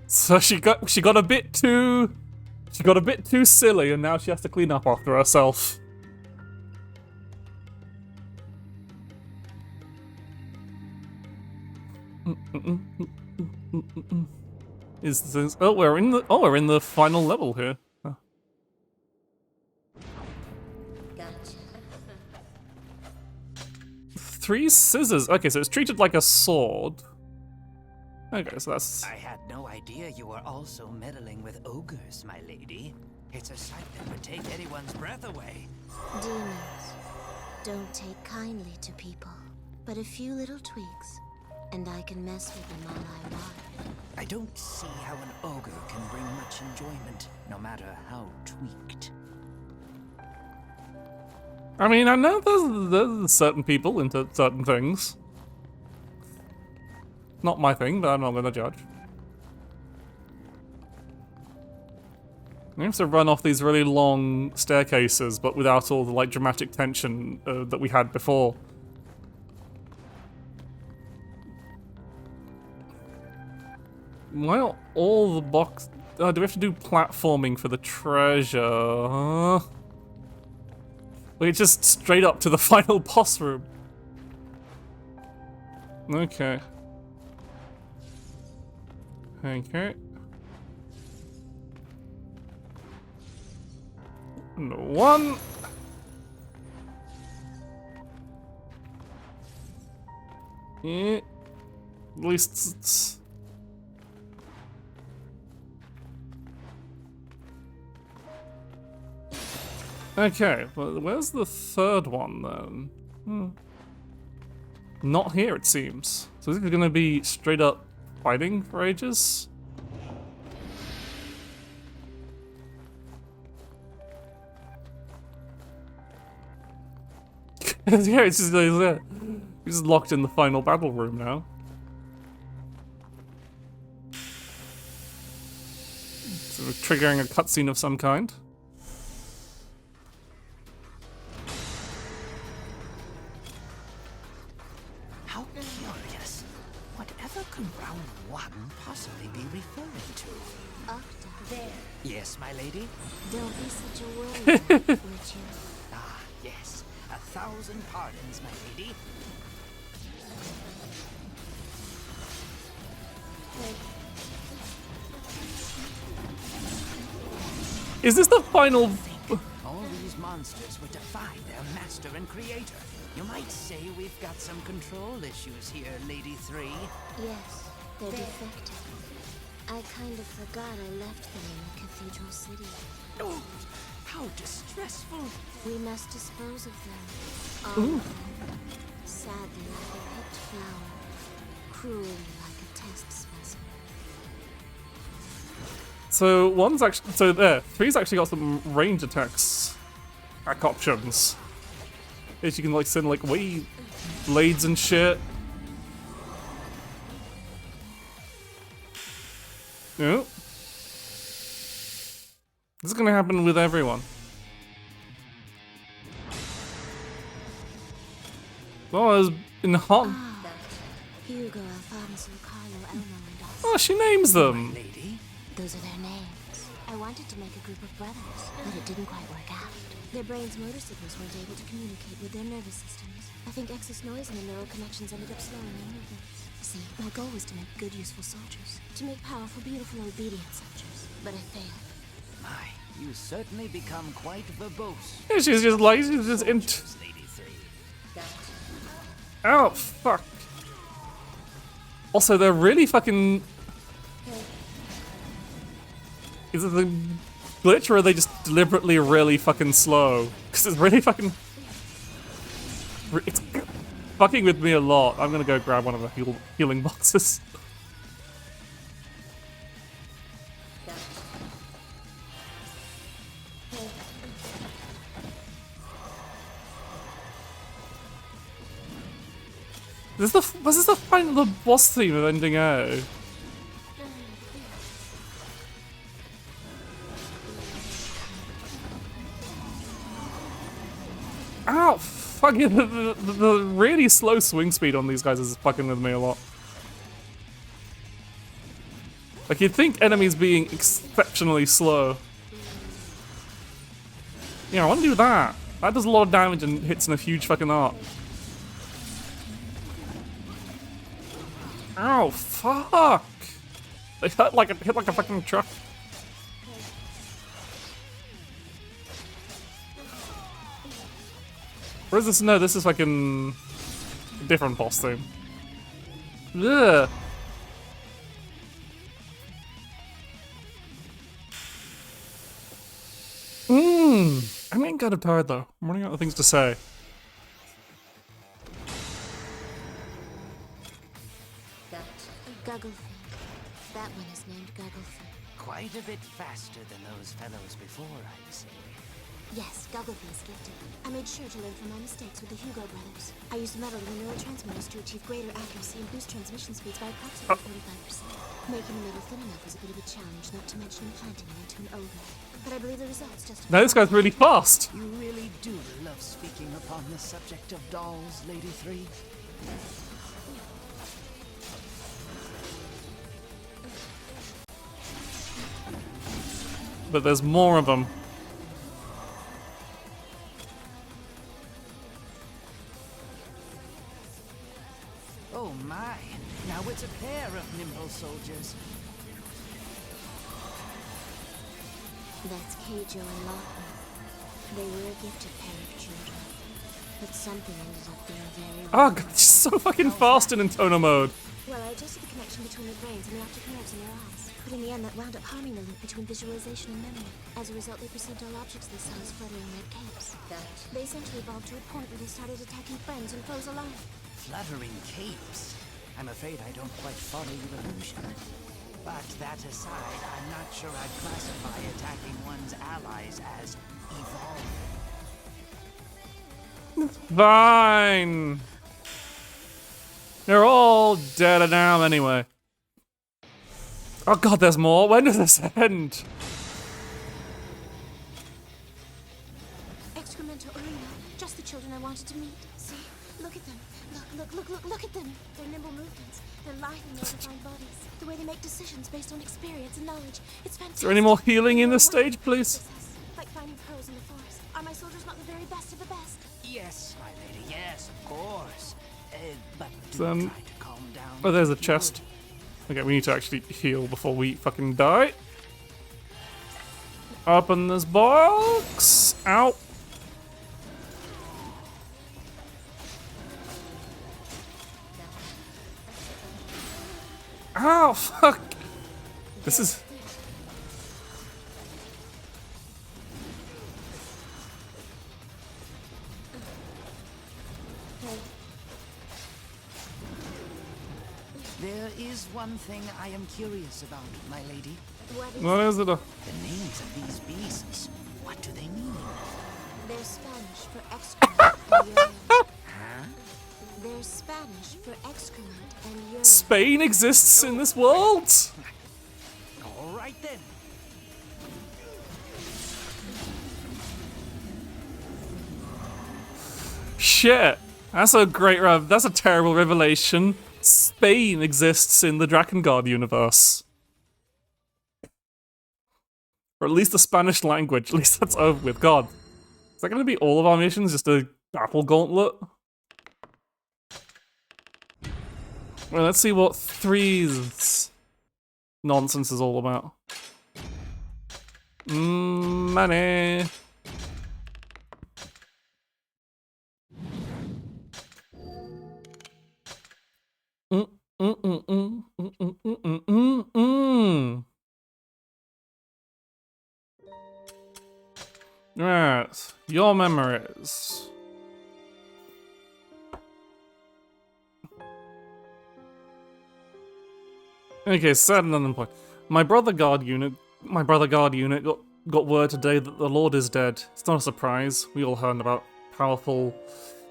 So she got a bit too silly, and now she has to clean up after herself. Is this? Oh, we're in the final level here. Oh. Gotcha. 3 scissors. Okay, so it's treated like a sword. Okay, so that's. I had no idea you were also meddling with ogres, my lady. It's a sight that would take anyone's breath away. Demons don't take kindly to people, but a few little tweaks, and I can mess with them all I want. I don't see how an ogre can bring much enjoyment, no matter how tweaked. I mean, I know there's certain people into certain things. Not my thing, but I'm not gonna judge. We have to run off these really long staircases, but without all the like dramatic tension that we had before. Why are all the box? Do we have to do platforming for the treasure? We're just straight up to the final boss room. Okay. Okay. And 1. Yeah. At least it's... Okay, well, where's the third one then? Not here, it seems. So this is gonna be straight up fighting for ages? Yeah, it's just there. He's just locked in the final battle room now. So we're triggering a cutscene of some kind. How curious. Whatever could round 1 possibly be referring to? Octa, there. Yes, my lady? Don't be such a worry, would you? Ah, yes. 1,000 pardons, my lady. Is this the final? All these monsters would defy their master and creator. You might say we've got some control issues here, Lady 3. Yes, they're defective. I kind of forgot I left them in the cathedral city. Oh, how distressful. We must dispose of them. All of them. Sadly, like a picked flower. Cruelly like a test specimen. So one's actually there. 3's actually got some range attacks, options. Is you can like send like wave blades and shit. No. This is gonna happen with everyone. Well, I was in hot. Hugo, Alfonso, Carlo, Elmo, and Dawson. Oh, she names them. Lady? Those are their names. I wanted to make a group of brothers, but it didn't quite work out. Their brains' motor signals weren't able to communicate with their nervous systems. I think excess noise in the neural connections ended up slowing their movements. See, my goal was to make good, useful soldiers. To make powerful, beautiful, and obedient soldiers. But I failed. My, you certainly become quite verbose. Yeah, she's just like she's just Soldiers, Lady 3. Oh fuck. Also, they're really fucking. Is it the glitch or are they just deliberately really fucking slow? Because it's really fucking... It's fucking with me a lot. I'm gonna go grab one of the healing boxes. Was this the final boss theme of ending A? Ow! Fucking the really slow swing speed on these guys is fucking with me a lot. Like you'd think enemies being exceptionally slow. Yeah, I want to do that. That does a lot of damage and hits in a huge fucking arc. Ow! Fuck! They hit like a fucking truck. Or is this? No, this is fucking a different boss thing. Ugh. I'm getting kind of tired though. I'm running out of things to say. Gugglefin. That one is named Gugglefin. Quite a bit faster than those fellows before, I'd say. Yes, Gugglefin is gifted. I made sure to learn from my mistakes with the Hugo brothers. I used metal in the neurotransmitters to achieve greater accuracy and boost transmission speeds by approximately 45%. Making the metal thin enough was a bit of a challenge, not to mention implanting it into an ogre. But I believe the results justify. Now this guy's really fast. You really do love speaking upon the subject of dolls, Lady 3. But there's more of them. Oh my, now it's a pair of nimble soldiers. That's Keijo and Lachlan. They were a gifted pair of children. But something ended up being very Oh god, she's so fucking fast in Intono mode. Well, I adjusted the connection between their brains and the optic nerves in their eyes. But in the end, that wound up harming the link between visualization and memory. As a result, they perceived all objects they saw as fluttering red capes. They essentially evolved to a point where they started attacking friends and foes alike. Fluttering capes. I'm afraid I don't quite follow your illusion. But that aside, I'm not sure I'd classify attacking one's allies as evolving. Fine. They're all dead now anyway. Oh god, there's more. When does this end? Excremental arena. Just the children I wanted to meet. See? Look at them. Look at them. Their nimble movements. Their lithe and well-defined bodies. The way they make decisions based on experience and knowledge. It's fantastic. Is there any more healing in this stage, please? Like finding pearls in the forest. Are my soldiers not the very best of the best? Yes, my lady, yes, of course. But do Then- try to calm down. Oh, there's a chest. Okay, we need to actually heal before we fucking die. Open this box. Ow. Ow, fuck. This is... There is one thing I am curious about, my lady. What is it? The names of these beasts. What do they mean? They're Spanish for excrement and urine. Huh? They're Spanish for excrement and urine. Spain exists in this world? All right then. Shit. That's a great that's a terrible revelation. Spain exists in the Drakengard universe. Or at least the Spanish language. At least that's over with. God. Is that gonna be all of our missions? Just a battle gauntlet? Well, let's see what 3's nonsense is all about. Money. Your memories. Okay, sad and unemployed. My brother guard unit got word today that the Lord is dead. It's not a surprise. We all heard about how powerful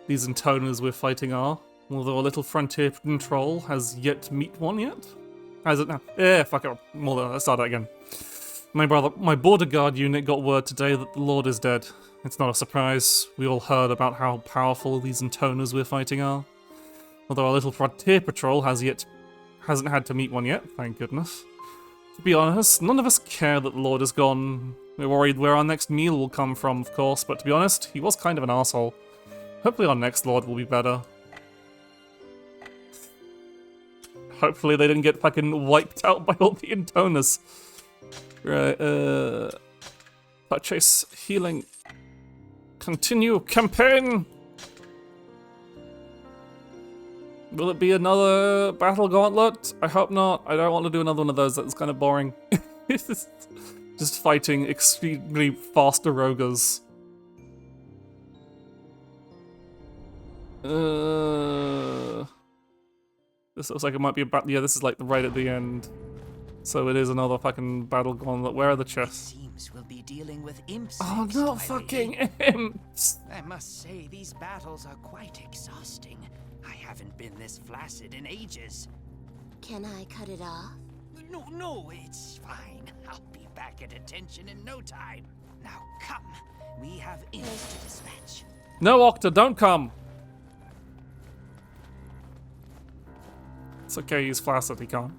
these intoners we're fighting are. Although a little frontier patrol has yet to meet one yet. Has it now? Yeah, fuck it. Let's start that again. My border guard unit got word today that the Lord is dead. It's not a surprise. We all heard about how powerful these intoners we're fighting are. Although our little frontier patrol hasn't had to meet one yet, thank goodness. To be honest, none of us care that the Lord is gone. We're worried where our next meal will come from, of course, but to be honest, he was kind of an asshole. Hopefully our next Lord will be better. Hopefully they didn't get fucking wiped out by all the intoners. Right, purchase healing. Continue campaign! Will it be another battle gauntlet? I hope not. I don't want to do another one of those. That's kind of boring. Just fighting extremely faster ogres. This looks like it might be about. Yeah, this is like right at the end. So it is another fucking battle gauntlet. Where are the chests? Seems we'll be dealing with imps. Oh, next, no my fucking lady. imps! I must say, these battles are quite exhausting. I haven't been this flaccid in ages. Can I cut it off? No, it's fine. I'll be back at attention in no time. Now come, we have imps to dispatch. No, Octa, don't come! It's okay, he's flaccid, he can't.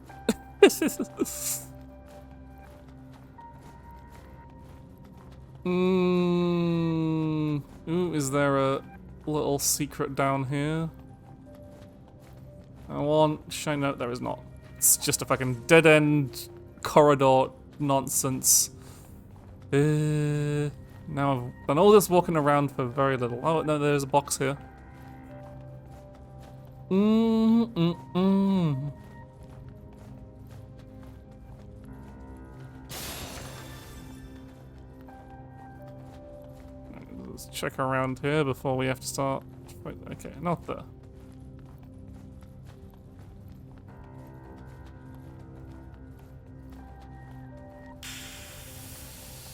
Ooh, is there a little secret down here? I want shine. No, there is not. It's just a fucking dead end corridor nonsense. Now I've done all this walking around for very little. Oh no, there's a box here. Let's check around here before we have to start. Wait, okay, not there.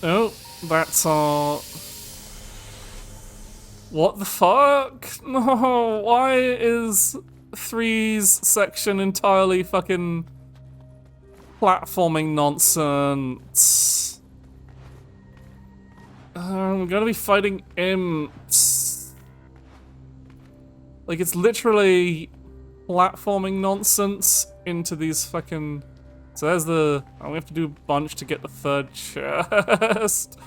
Oh, that's our... What the fuck? No, why is 3's section entirely fucking platforming nonsense? I'm gonna be fighting imps. Like, it's literally platforming nonsense into these fucking... So there's the... Oh, we have to do a bunch to get the third chest.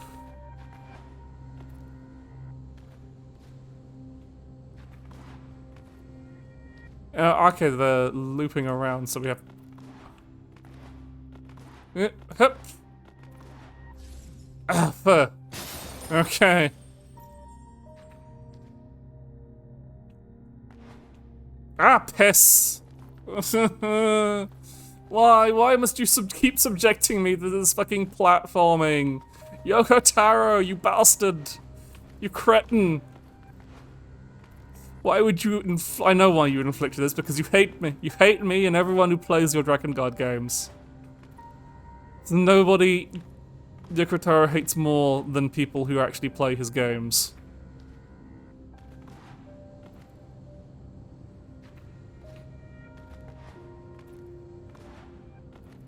Okay, they're looping around, so we have... Hup. Fair. Okay. Piss! Why must you keep subjecting me to this fucking platforming? Yoko Taro, you bastard! You cretin! Why would you I know why you inflicted this, because you hate me. You hate me and everyone who plays your Drakengard games. Nobody Yoko Taro hates more than people who actually play his games.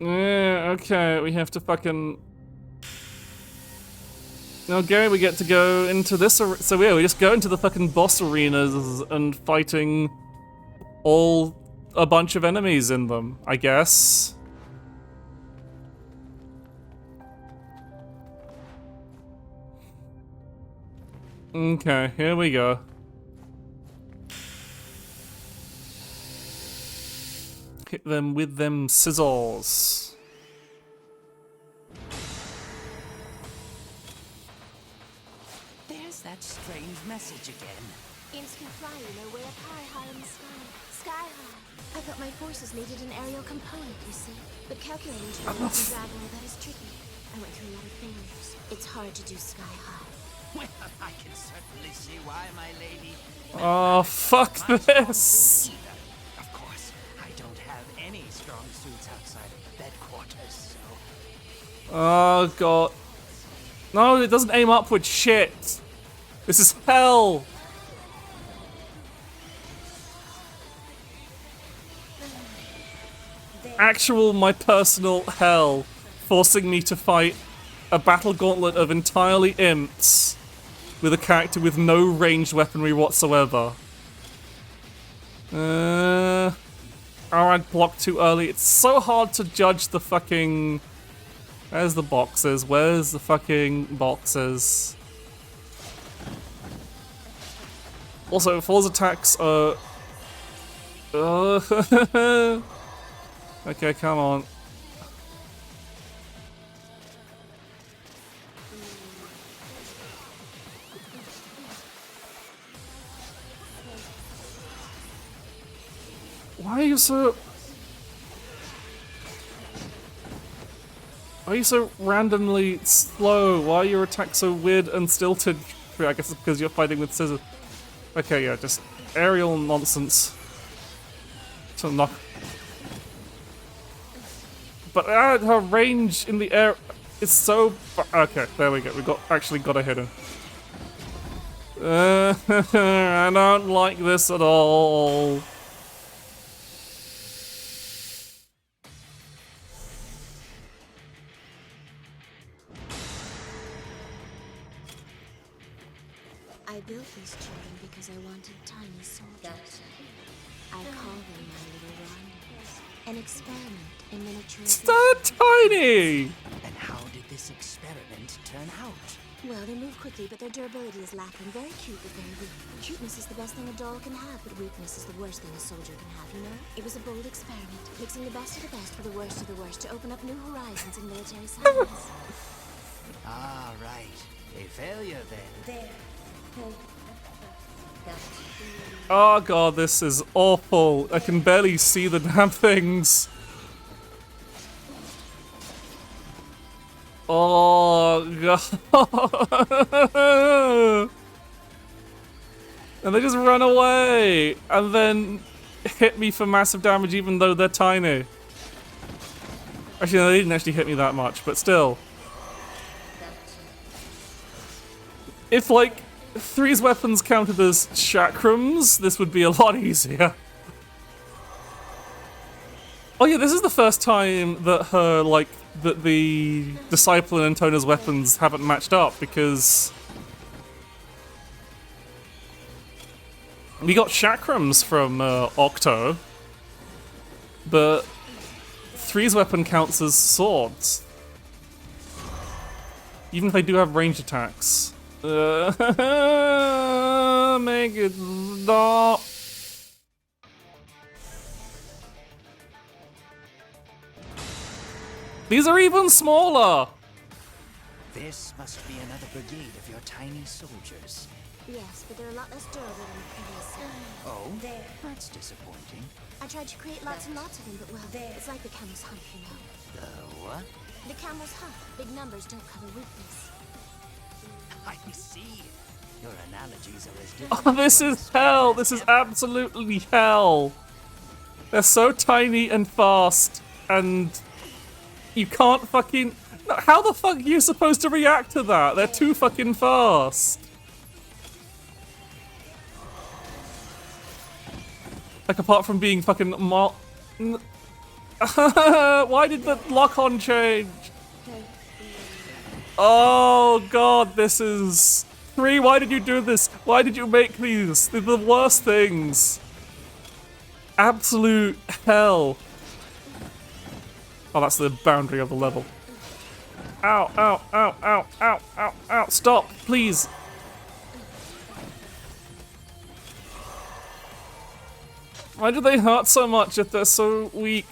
Yeah, okay, we have to fucking... Okay, we get to go into this... So yeah, we just go into the fucking boss arenas and fighting a bunch of enemies in them, I guess. Okay, here we go. Hit them with them scissors. There's that strange message again. Imps can fly, you know, way up high in the sky. Sky high. I thought my forces needed an aerial component, you see. But calculating terrain and traveling, that is tricky. I went through a lot of failures. It's hard to do sky high. Well, I can certainly see why, my lady. Oh, fuck this! Of course, I don't have any strong suits outside of the bedquarters, so... Oh, God. No, it doesn't aim upward. Shit. This is hell. Actual, my personal hell, forcing me to fight a battle gauntlet of entirely imps with a character with no ranged weaponry whatsoever. I blocked too early. It's so hard to judge the fucking... Where's the boxes? Where's the fucking boxes? Also, Fall's attacks are... Okay, come on. Why are you so... Why are you so randomly slow? Why are your attacks so weird and stilted? I guess it's because you're fighting with scissors. Okay, yeah, just aerial nonsense. To knock... But her range in the air is so... Okay, there we go. We actually got a hit him. I don't like this at all. I built these children because I wanted tiny soldiers. I call them my little Ronders. An experiment in miniature. So tiny! And how did this experiment turn out? Well, they move quickly, but their durability is lacking. Very cute, but very weak. Cuteness is the best thing a doll can have, but weakness is the worst thing a soldier can have, you know? It was a bold experiment, mixing the best of the best with the worst of the worst to open up new horizons in military science. Ah, right. A failure, then. Oh god, this is awful. I can barely see the damn things. Oh god. And they just run away and then hit me for massive damage even though they're tiny. Actually, no, they didn't actually hit me that much, but still. If, like, Three's weapons counted as chakrams, this would be a lot easier. Oh yeah, this is the first time that her, like, that the Disciple and Antona's weapons haven't matched up, because... we got chakrams from Octo, but Three's weapon counts as swords. Even if they do have ranged attacks. Make it stop. These are even smaller. This must be another brigade of your tiny soldiers. Yes, but they're a lot less durable than the previous set. Oh, that's disappointing. I tried to create lots and lots of them, but well, it's like the camel's hump, you know. The what? The camel's hump. Big numbers don't cover weakness. I see. Your analogies are as Oh, different. this is hell. This is absolutely hell. They're so tiny and fast, and you can't fucking... How the fuck are you supposed to react to that? They're too fucking fast. Like, apart from being fucking why did the lock-on change? Oh god, this is... Three, why did you do this? Why did you make these? They're the worst things. Absolute hell. Oh, that's the boundary of the level. Ow, ow, ow, ow, ow, ow, ow. Stop, please. Why do they hurt so much if they're so weak?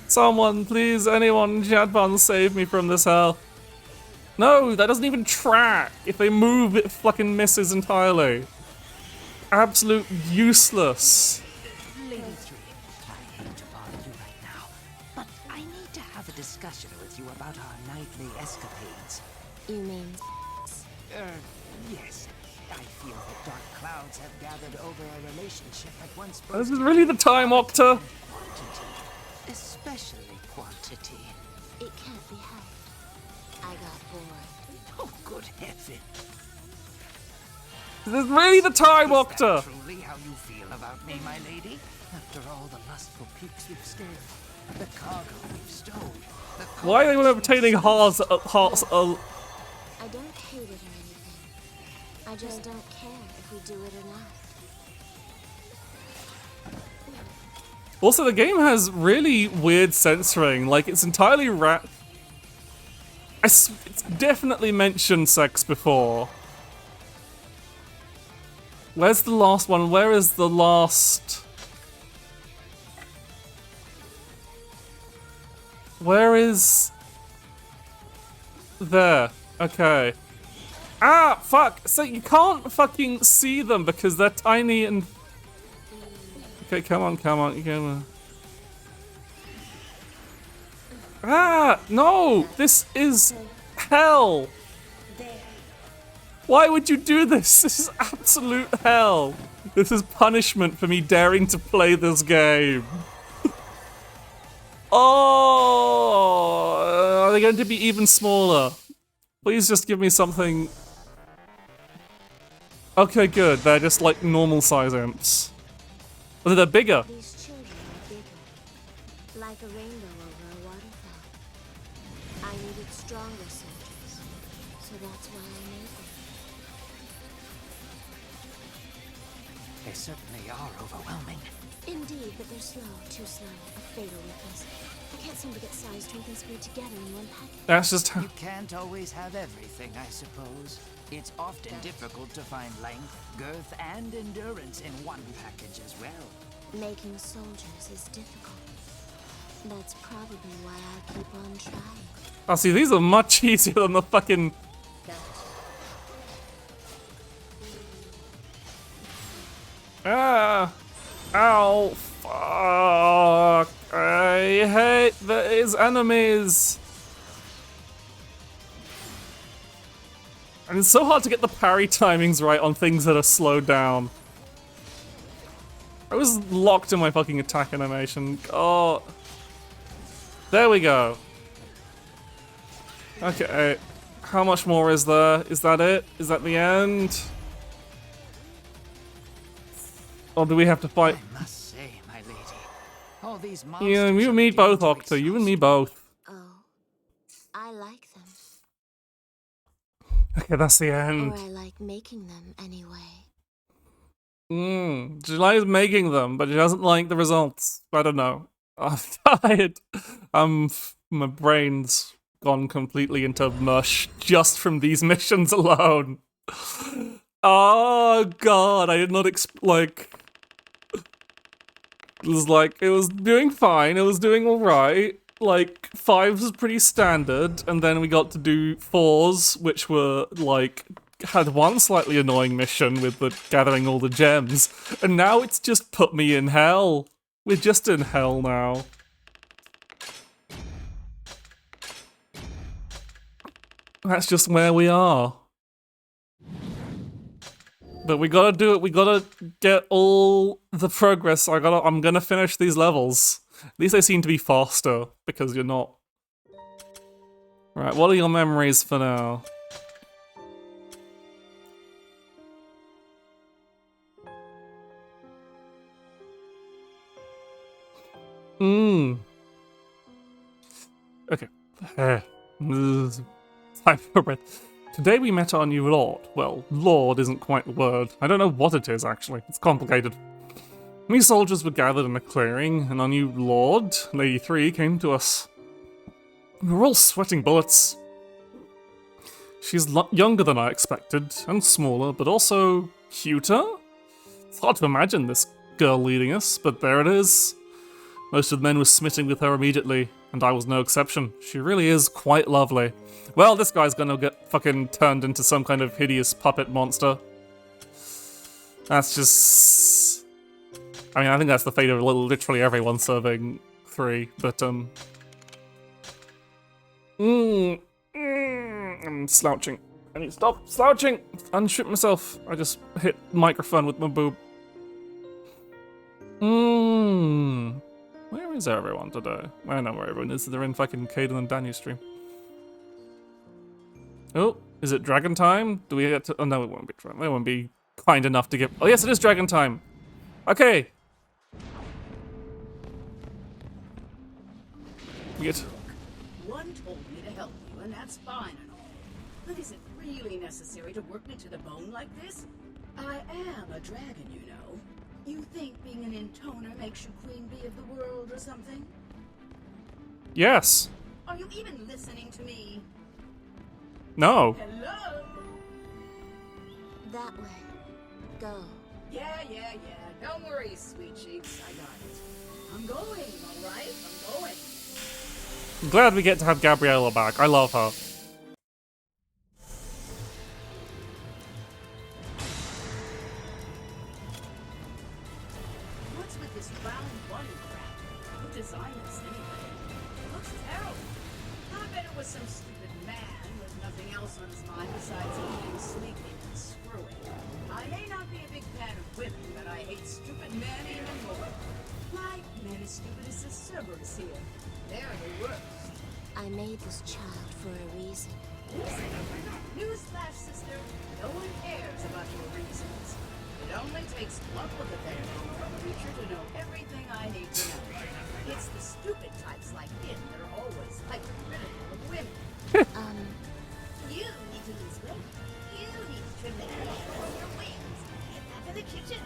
Someone, please, anyone, Jadban, save me from this hell. No, that doesn't even track. If they move, it fucking misses entirely. Absolute useless. Lady 3, I hate to bother you right now, but I need to have a discussion with you about our nightly escapades. You mean Yes. I feel that dark clouds have gathered over a relationship that once This is boasted really the time, Octa. quantity, especially quantity. it can't be helped? I got bored. Oh, good heaven. This is really the time, Is that Octa. truly how you feel about me, my lady? After all the lustful peaks we've stared, the cargo we've stowed, the Why are they obtaining hearts? I don't hate it or anything. I just don't care if we do it or not. Also, the game has really weird censoring. Like, it's entirely it's definitely mentioned sex before. Where's the last one? Where is the last? Where is? There. Okay. Ah, fuck. So you can't fucking see them because they're tiny and... Okay, come on, come on, come on. Ah, no! This is hell! Why would you do this? This is absolute hell. This is punishment for me daring to play this game. Oh, are they going to be even smaller? Please just give me something. Okay, good. They're just like normal size imps. Oh, they're bigger. These children are bigger, like a rainbow over a waterfall. I needed stronger soldiers, so that's why I made them. They certainly are overwhelming. Indeed, but they're slow, too slow. A fatal weakness. I can't seem to get size, strength, and speed together in one package. That's just how. You can't always have everything, I suppose. It's often difficult to find length, girth, and endurance in one package as well. Making soldiers is difficult. That's probably why I keep on trying. Oh, see, these are much easier than the fucking. Ah! Ow! Fuck! I hate these enemies! And it's so hard to get the parry timings right on things that are slowed down. I was locked in my fucking attack animation. Oh. There we go. Okay. How much more is there? Is that it? Is that the end? Or do we have to fight? I must say, my lady, all these monsters Yeah, you and me are both, beginning to Octa. You and me exhaust both. Oh, I like them. Okay, that's the Or end. I like making them anyway. She likes making them, but she doesn't like the results. I don't know. I'm tired. My brain's gone completely into mush just from these missions alone. Oh god, I did not it was doing fine, it was doing alright. Like, 5s was pretty standard, and then we got to do 4s, which were, like, had one slightly annoying mission with the gathering all the gems, and now it's just put me in hell. We're just in hell now. That's just where we are. But we gotta do it, we gotta get all the progress. I'm gonna finish these levels. At least they seem to be faster, because you're not. Right, what are your memories for now? Okay. Time for a breath. Today we met our new lord. Well, lord isn't quite the word. I don't know what it is, actually. It's complicated. We soldiers were gathered in a clearing, and our new lord, Lady 3, came to us. We were all sweating bullets. She's younger than I expected, and smaller, but also cuter? It's hard to imagine this girl leading us, but there it is. Most of the men were smitten with her immediately, and I was no exception. She really is quite lovely. Well, this guy's gonna get fucking turned into some kind of hideous puppet monster. That's just... I mean, I think that's the fate of literally everyone serving 3, but I'm slouching. I need to stop slouching. Unship myself. I just hit microphone with my boob. Where is everyone today? I know where everyone is. They're in fucking Caden and Daniel's stream. Oh, is it dragon time? Do we get to? Oh no, it won't be. It won't be kind enough to give. Oh yes, it is dragon time. Okay. We get. One told me to help you, and that's fine and all. But is it really necessary to work me to the bone like this? I am a dragon, you know. You think being an intoner makes you queen bee of the world or something? Yes. Are you even listening to me? No. Hello? That way. Go. Yeah. Don't worry, sweet cheeks. I got it. I'm going, all right? I'm going. I'm glad we get to have Gabriella back. I love her. What's with this round bunny crap? Who designed this anyway? It looks terrible. I bet it was some stupid man with nothing else on his mind besides eating, sleeping, and screwing. I may not be a big fan of women, but I hate stupid men even more. Why, men as stupid as the Cerberus here. They're the worst. I made this child for a reason. Newsflash, sister. No one cares about your reasons. It only takes one look at them from a creature to know everything I need to know. It's the stupid types like him that are always hypercritical of women. You need to lose weight. You need to trim the hair on your wings. Get back in the kitchen.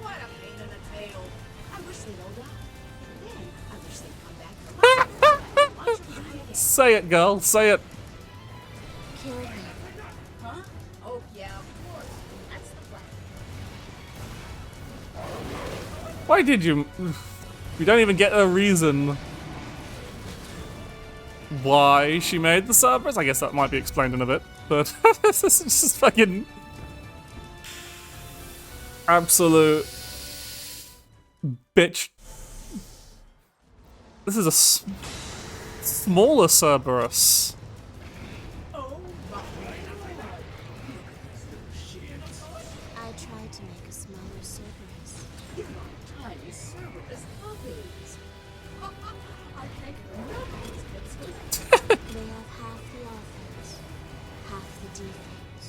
What a pain in the tail. I wish they'd all die. Then I wish they'd come back for lunch. Say it, girl. Say it. Kill him. Huh? Oh, yeah, of course. That's the plan. Why did you? We don't even get a reason why she made the Cerberus. I guess that might be explained in a bit, but this is just fucking absolute bitch. This is a smaller Cerberus. Oh, my. I tried to make a smaller Cerberus. Tiny Cerberus puppies. I think They have half the offense, half the defense,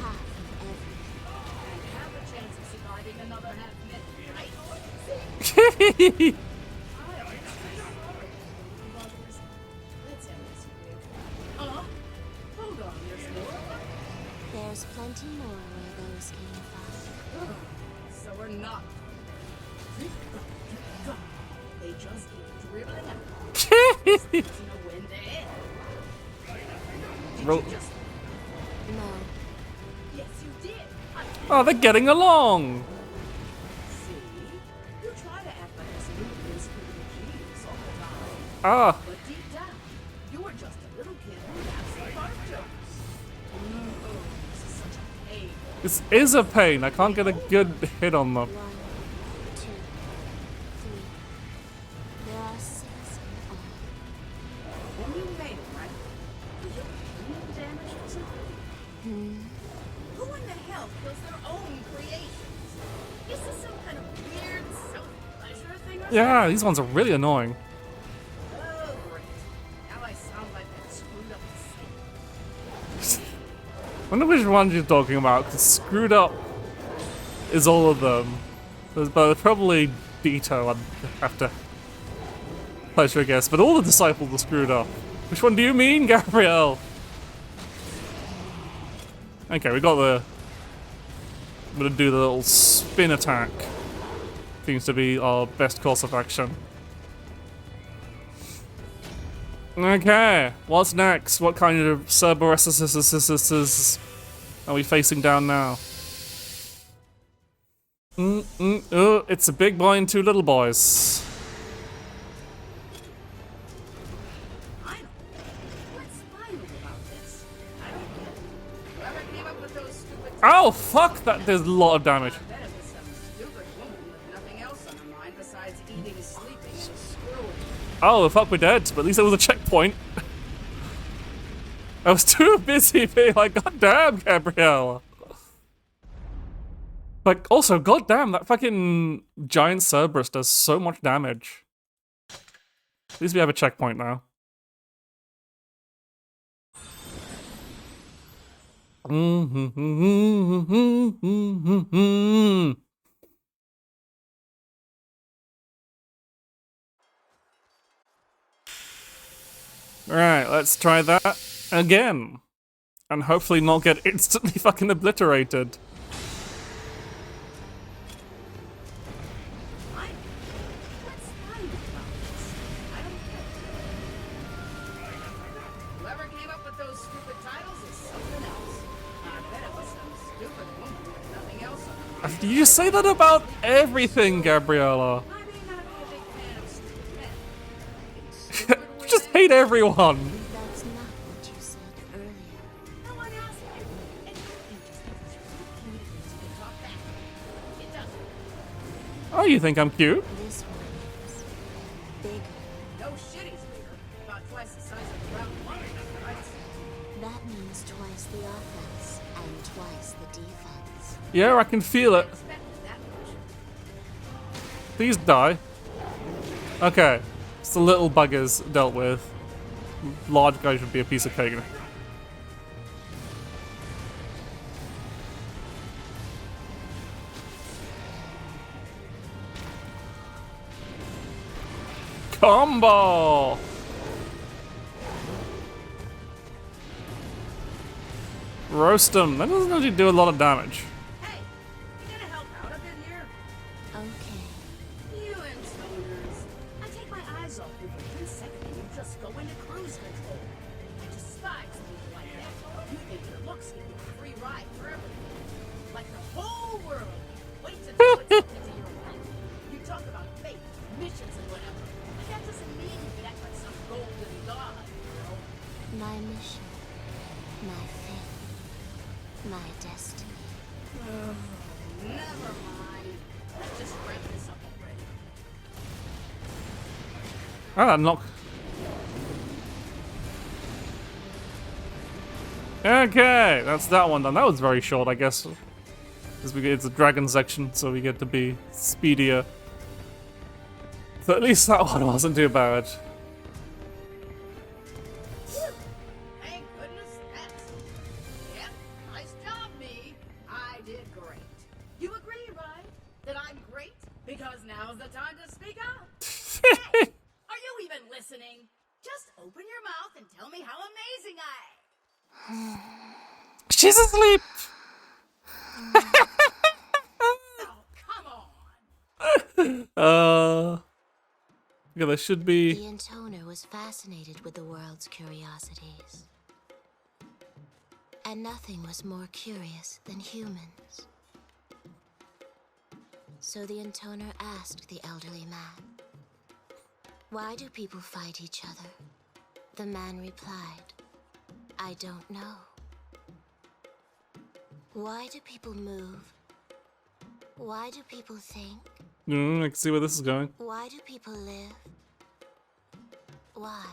half of everything. and have a chance of surviving another half minute, right? Let's end this here. Hold on, there's more? There's plenty more where those came from. So we're not. They just keep dribbling out. There's no when to end. Did Ro- you just... No, Yes, you did. Oh, they're getting along. See? You try to act like this new Prince Keys all the time. Ah, But deep down, you were just a little kid who laughs at fart jokes. This is such a pain. this is a pain. I can't get a good hit on them. 1, 2, 3. There are 6 in all. When you made it, right? Did you do damage or something? Who in the hell kills their own creations? Is this some kind of weird self-pleasure thing or something? Yeah, these ones are really annoying. Oh, great. Now I sound like that screwed up snake. I wonder which ones you're talking about, because screwed up is all of them. But probably Dito, I'd have to pleasure a guess. But all the disciples are screwed up. Which one do you mean, Gabrielle? Okay, we got the... I'm gonna do the little spin attack. Seems to be our best course of action. Okay, what's next? What kind of Cerberus are we facing down now? Oh, it's a big boy and 2 little boys. I know. What's final about this? I don't get it. Whoever came up with those stupid... Oh, fuck! That does a lot of damage. I bet it was some stupid woman with nothing else on her mind besides eating, sleeping, and screwing. Oh, fuck, we're dead. But at least there was a checkpoint. I was too busy being like, God damn, Gabrielle. Like, also, god damn, that fucking giant Cerberus does so much damage. At least we have a checkpoint now. Alright, let's try that again. And hopefully not get instantly fucking obliterated. Whoever came up with those stupid titles is something else. I bet it was some stupid woman with nothing else on her. You say that about everything, Gabriella. I may not be a big fan of stupid men. Stupid You just women- hate everyone. That's not what you said earlier. No one asked you. And you just because you're too cute it means you can talk back. It doesn't. Oh, you think I'm cute? This one is bigger. No shit, he's bigger. About twice the size of the round one, right? That means twice the offense and twice the defense. Yeah, I can feel it. Expected that much. Please die. Okay. It's the little buggers dealt with. Large guy should be a piece of cake. Combo! Roast him. That doesn't really do a lot of damage. Hey, you gonna help out a bit here? Okay. You intruders. I take my eyes off you for 1 second and you just go into cruise control. I despise people like that. You think your looks give you a free ride for everything. Like the whole world. Wait to do it into your life. You talk about fate, missions and whatever. But that doesn't mean you can act like some golden god, you know? My mission, my fate, my destiny. Never mind. Let's just wrap this up already. Ah, knock. Okay, that's that one done. That was very short, I guess. Because it's a dragon section, so we get to be speedier. So at least that one wasn't too bad. Thank goodness that's. Yep, nice job, me. I did great. You agree, right? That I'm great? Because now's the time to speak up. Hey, are you even listening? Just open your mouth and tell me how amazing I am. She's asleep! Oh, come on. Yeah, there should be. The intoner was fascinated with the world's curiosities. And nothing was more curious than humans. So the intoner asked the elderly man, "Why do people fight each other?" The man replied, "I don't know." Why do people move? Why do people think? I can see where this is going. Why do people live? Why?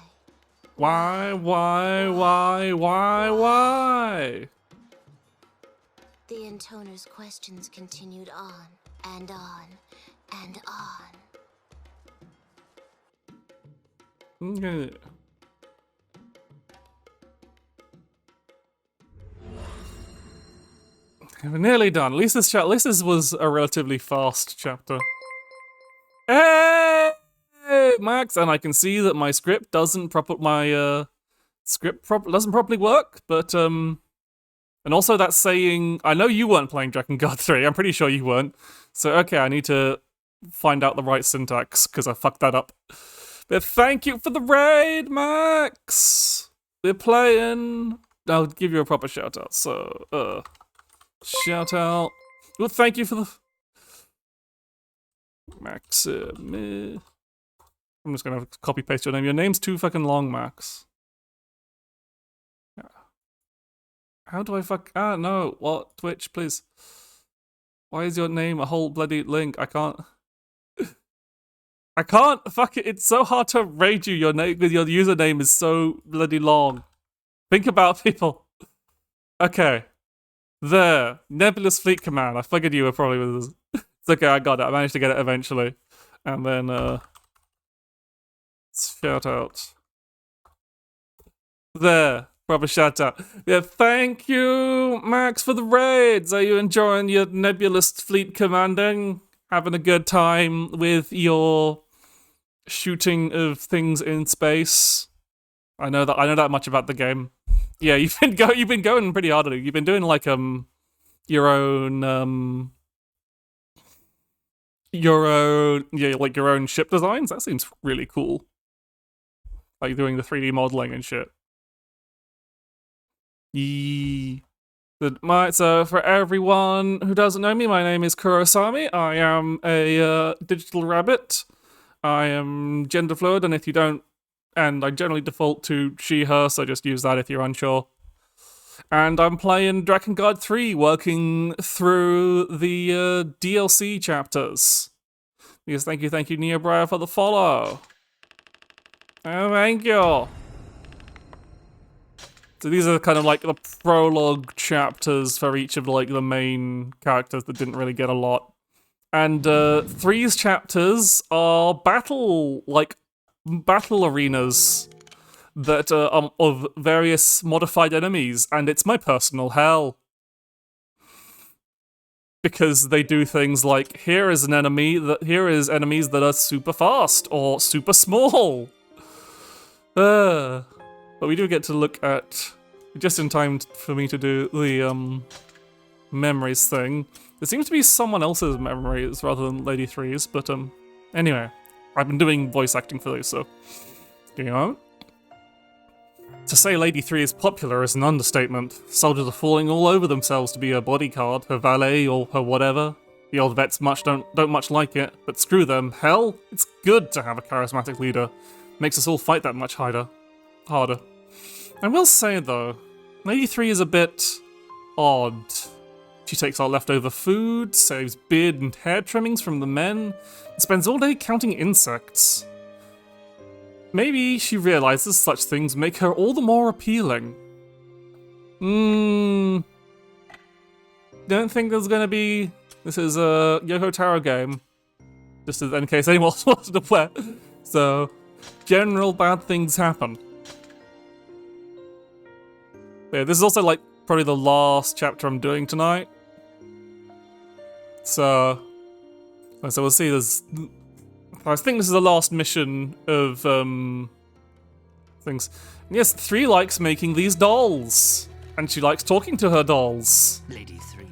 Why? The intoner's questions continued on and on and on. Okay. We're nearly done. At least this was a relatively fast chapter. Hey, Max, and I can see that my script doesn't doesn't properly work, but and also that's saying I know you weren't playing Drakengard 3. I'm pretty sure you weren't. So okay, I need to find out the right syntax because I fucked that up. But thank you for the raid, Max. We're playing. I'll give you a proper shout out. So shout out. Well, thank you for the Max. I'm just gonna copy paste your name. Your name's too fucking long, Max. How do I no. What? Twitch, please. Why is your name a whole bloody link? I can't. I can't. Fuck it. It's so hard to raid you. Your name with your username is so bloody long. Think about people. Okay. There. Nebulous Fleet Command. I figured you were probably with us. It's okay, I got it. I managed to get it eventually. And then, shout out. There. Proper shout out. Yeah, thank you, Max, for the raids. Are you enjoying your Nebulous Fleet Commanding? Having a good time with your shooting of things in space? I know that much about the game. Yeah, you've been going pretty hard at it. You've been doing like your own your own ship designs. That seems really cool. Like doing the 3D modeling and shit. So for everyone who doesn't know me, my name is Kurosami. I am a digital rabbit. I am gender fluid, and if you don't, and I generally default to she, her, so just use that if you're unsure. And I'm playing Drakengard 3, working through the DLC chapters. Yes, thank you, Neobriar, for the follow. Oh, thank you. So these are kind of like the prologue chapters for each of like the main characters that didn't really get a lot. And 3's chapters are battle arenas that are of various modified enemies, and it's my personal hell. Because they do things like, here is enemies that are super fast or super small. But we do get to look at, just in time for me to do the memories thing. There seems to be someone else's memories rather than Lady 3's, but anyway, I've been doing voice acting for these, so you know. To say Lady 3 is popular is an understatement. Soldiers are falling all over themselves to be her bodyguard, her valet, or her whatever. The old vets don't much like it, but screw them. Hell, it's good to have a charismatic leader. Makes us all fight that much harder. I will say though, Lady 3 is a bit odd. She takes our leftover food, saves beard and hair trimmings from the men, and spends all day counting insects. Maybe she realizes such things make her all the more appealing. Don't think there's gonna be... This is a Yoko Taro game. Just in case anyone else wasn't aware. So, general bad things happen. Yeah, this is also like probably the last chapter I'm doing tonight. So we'll see. I think this is the last mission of things. And yes, 3 likes making these dolls, and she likes talking to her dolls. Lady 3?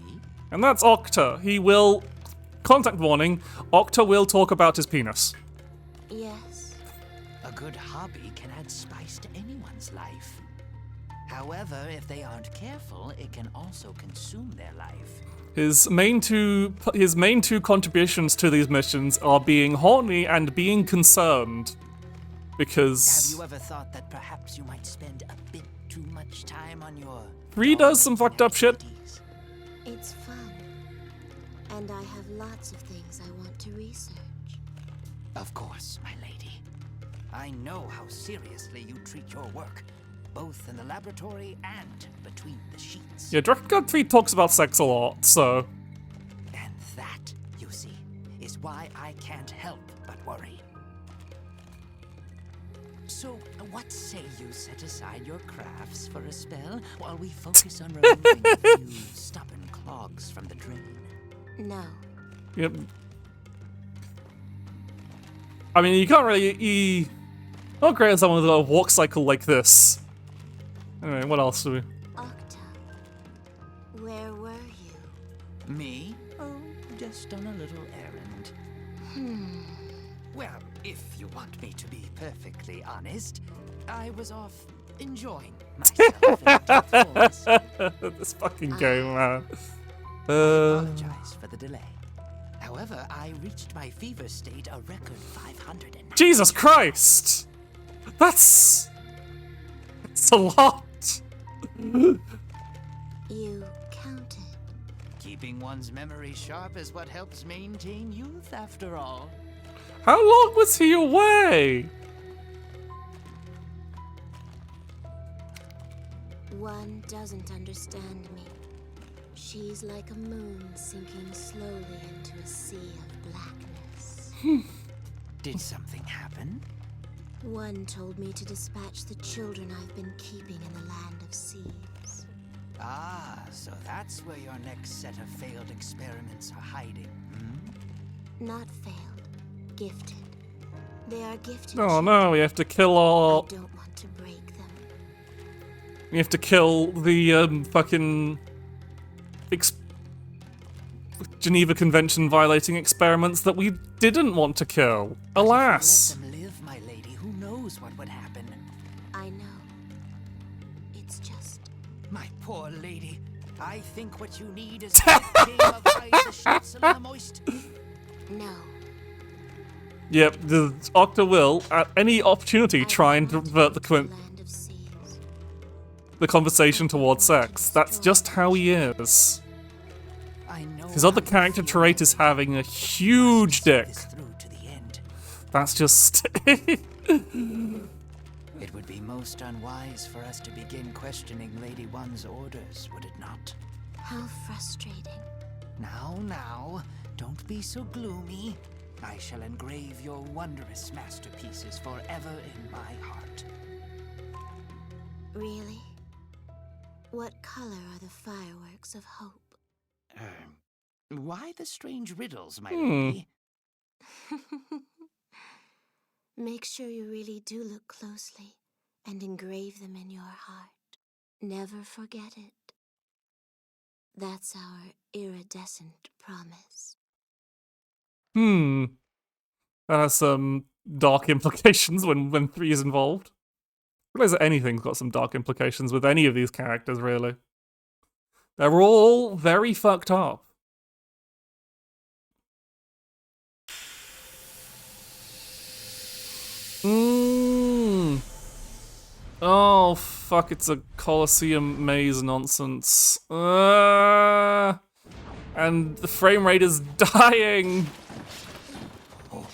And that's Octa. He will... Contact warning, Octa will talk about his penis. Yes. A good hobby can add spice to anyone's life. However, if they aren't careful, it can also consume their life. His main two contributions to these missions are being horny and being concerned. Because... Have you ever thought that perhaps you might spend a bit too much time on your... 3 does some fucked up shit. It's fun. And I have lots of things I want to research. Of course, my lady. I know how seriously you treat your work, both in the laboratory and between the sheets. Yeah, Drakengard 3 talks about sex a lot, so... And that, you see, is why I can't help but worry. So, what say you set aside your crafts for a spell while we focus on removing a few stubborn clogs from the drain? No. Yep. I mean, you can't really... Not great on someone with a walk cycle like this. Anyway, what else do we... Octa, where were you? Me? Oh, just on a little errand. Well, if you want me to be perfectly honest, I was off enjoying myself in the forest. This fucking game, man. I apologize for the delay. However, I reached my fever state a record 509. Jesus Christ! That's a lot. You counted. Keeping one's memory sharp is what helps maintain youth, after all. How long was he away? One doesn't understand me. She's like a moon sinking slowly into a sea of blackness. Did something happen? One told me to dispatch the children I've been keeping in the land of seeds. Ah, so that's where your next set of failed experiments are hiding, hmm? Not failed, gifted. They are gifted. Oh children. no, we have to kill all. I don't want to break them. We have to kill the fucking Geneva Convention violating experiments that we didn't want to kill. Alas. Let them live, my lady. Who knows what would happen? I know. It's just... My poor lady. I think what you need is a game of hide the schnitzel in the moist. No. Yep, the Octa will, at any opportunity, try and divert the land of seeds. the conversation towards sex. That's just how he is. I know His other how you character feel, trait is having a huge see dick. this through to the end. That's just... It would be most unwise for us to begin questioning Lady One's orders, would it not? How frustrating. Now, don't be so gloomy. I shall engrave your wondrous masterpieces forever in my heart. Really? What color are the fireworks of hope? Why the strange riddles, my Hmm. lady? Make sure you really do look closely and engrave them in your heart. Never forget it. That's our iridescent promise. That has some dark implications when 3 is involved. I realize that anything's got some dark implications with any of these characters, really. They're all very fucked up. Oh, fuck, it's a Colosseum maze nonsense. And the frame rate is dying. Oh,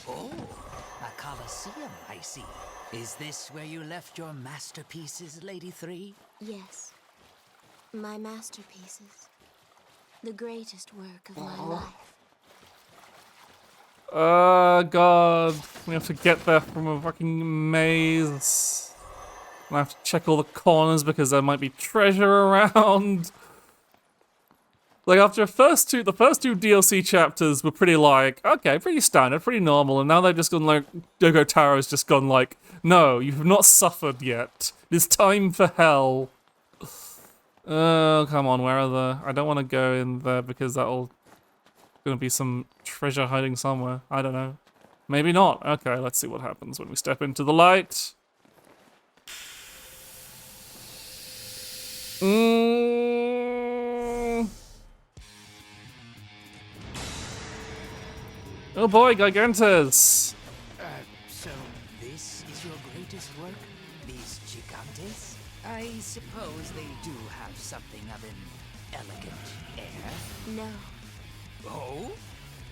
a Colosseum, I see. Is this where you left your masterpieces, Lady 3? Yes. My masterpieces. The greatest work of my life. God. We have to get there from a fucking maze. I have to check all the corners because there might be treasure around. Like, after the first two DLC chapters were pretty like, okay, pretty standard, pretty normal, and now they've just gone like, Dogo Taro's just gone like, no, you have not suffered yet. It's time for hell. Oh, come on, where are the... I don't want to go in there because that'll... gonna be some treasure hiding somewhere. I don't know. Maybe not. Okay, let's see what happens when we step into the light. Oh boy, Gigantes! So this is your greatest work? These gigantes? I suppose they do have something of an elegant air. No, Oh?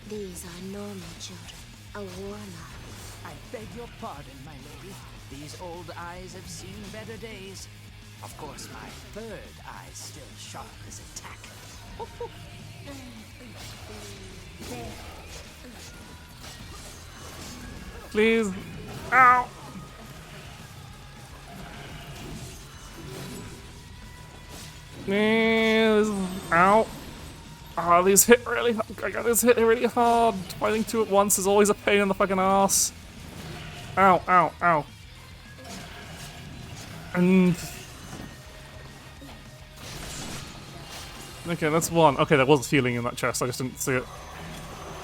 these are normal children. A warm-up. I beg your pardon, my lady. These old eyes have seen better days. Of course, my third eye's still sharp as a tack. Please. Ow! Ow! Ah, these hit really hard. I got this hit really hard. Fighting two at once is always a pain in the fucking ass. Ow, ow, ow. And... okay, that's one. Okay, there was healing in that chest, I just didn't see it.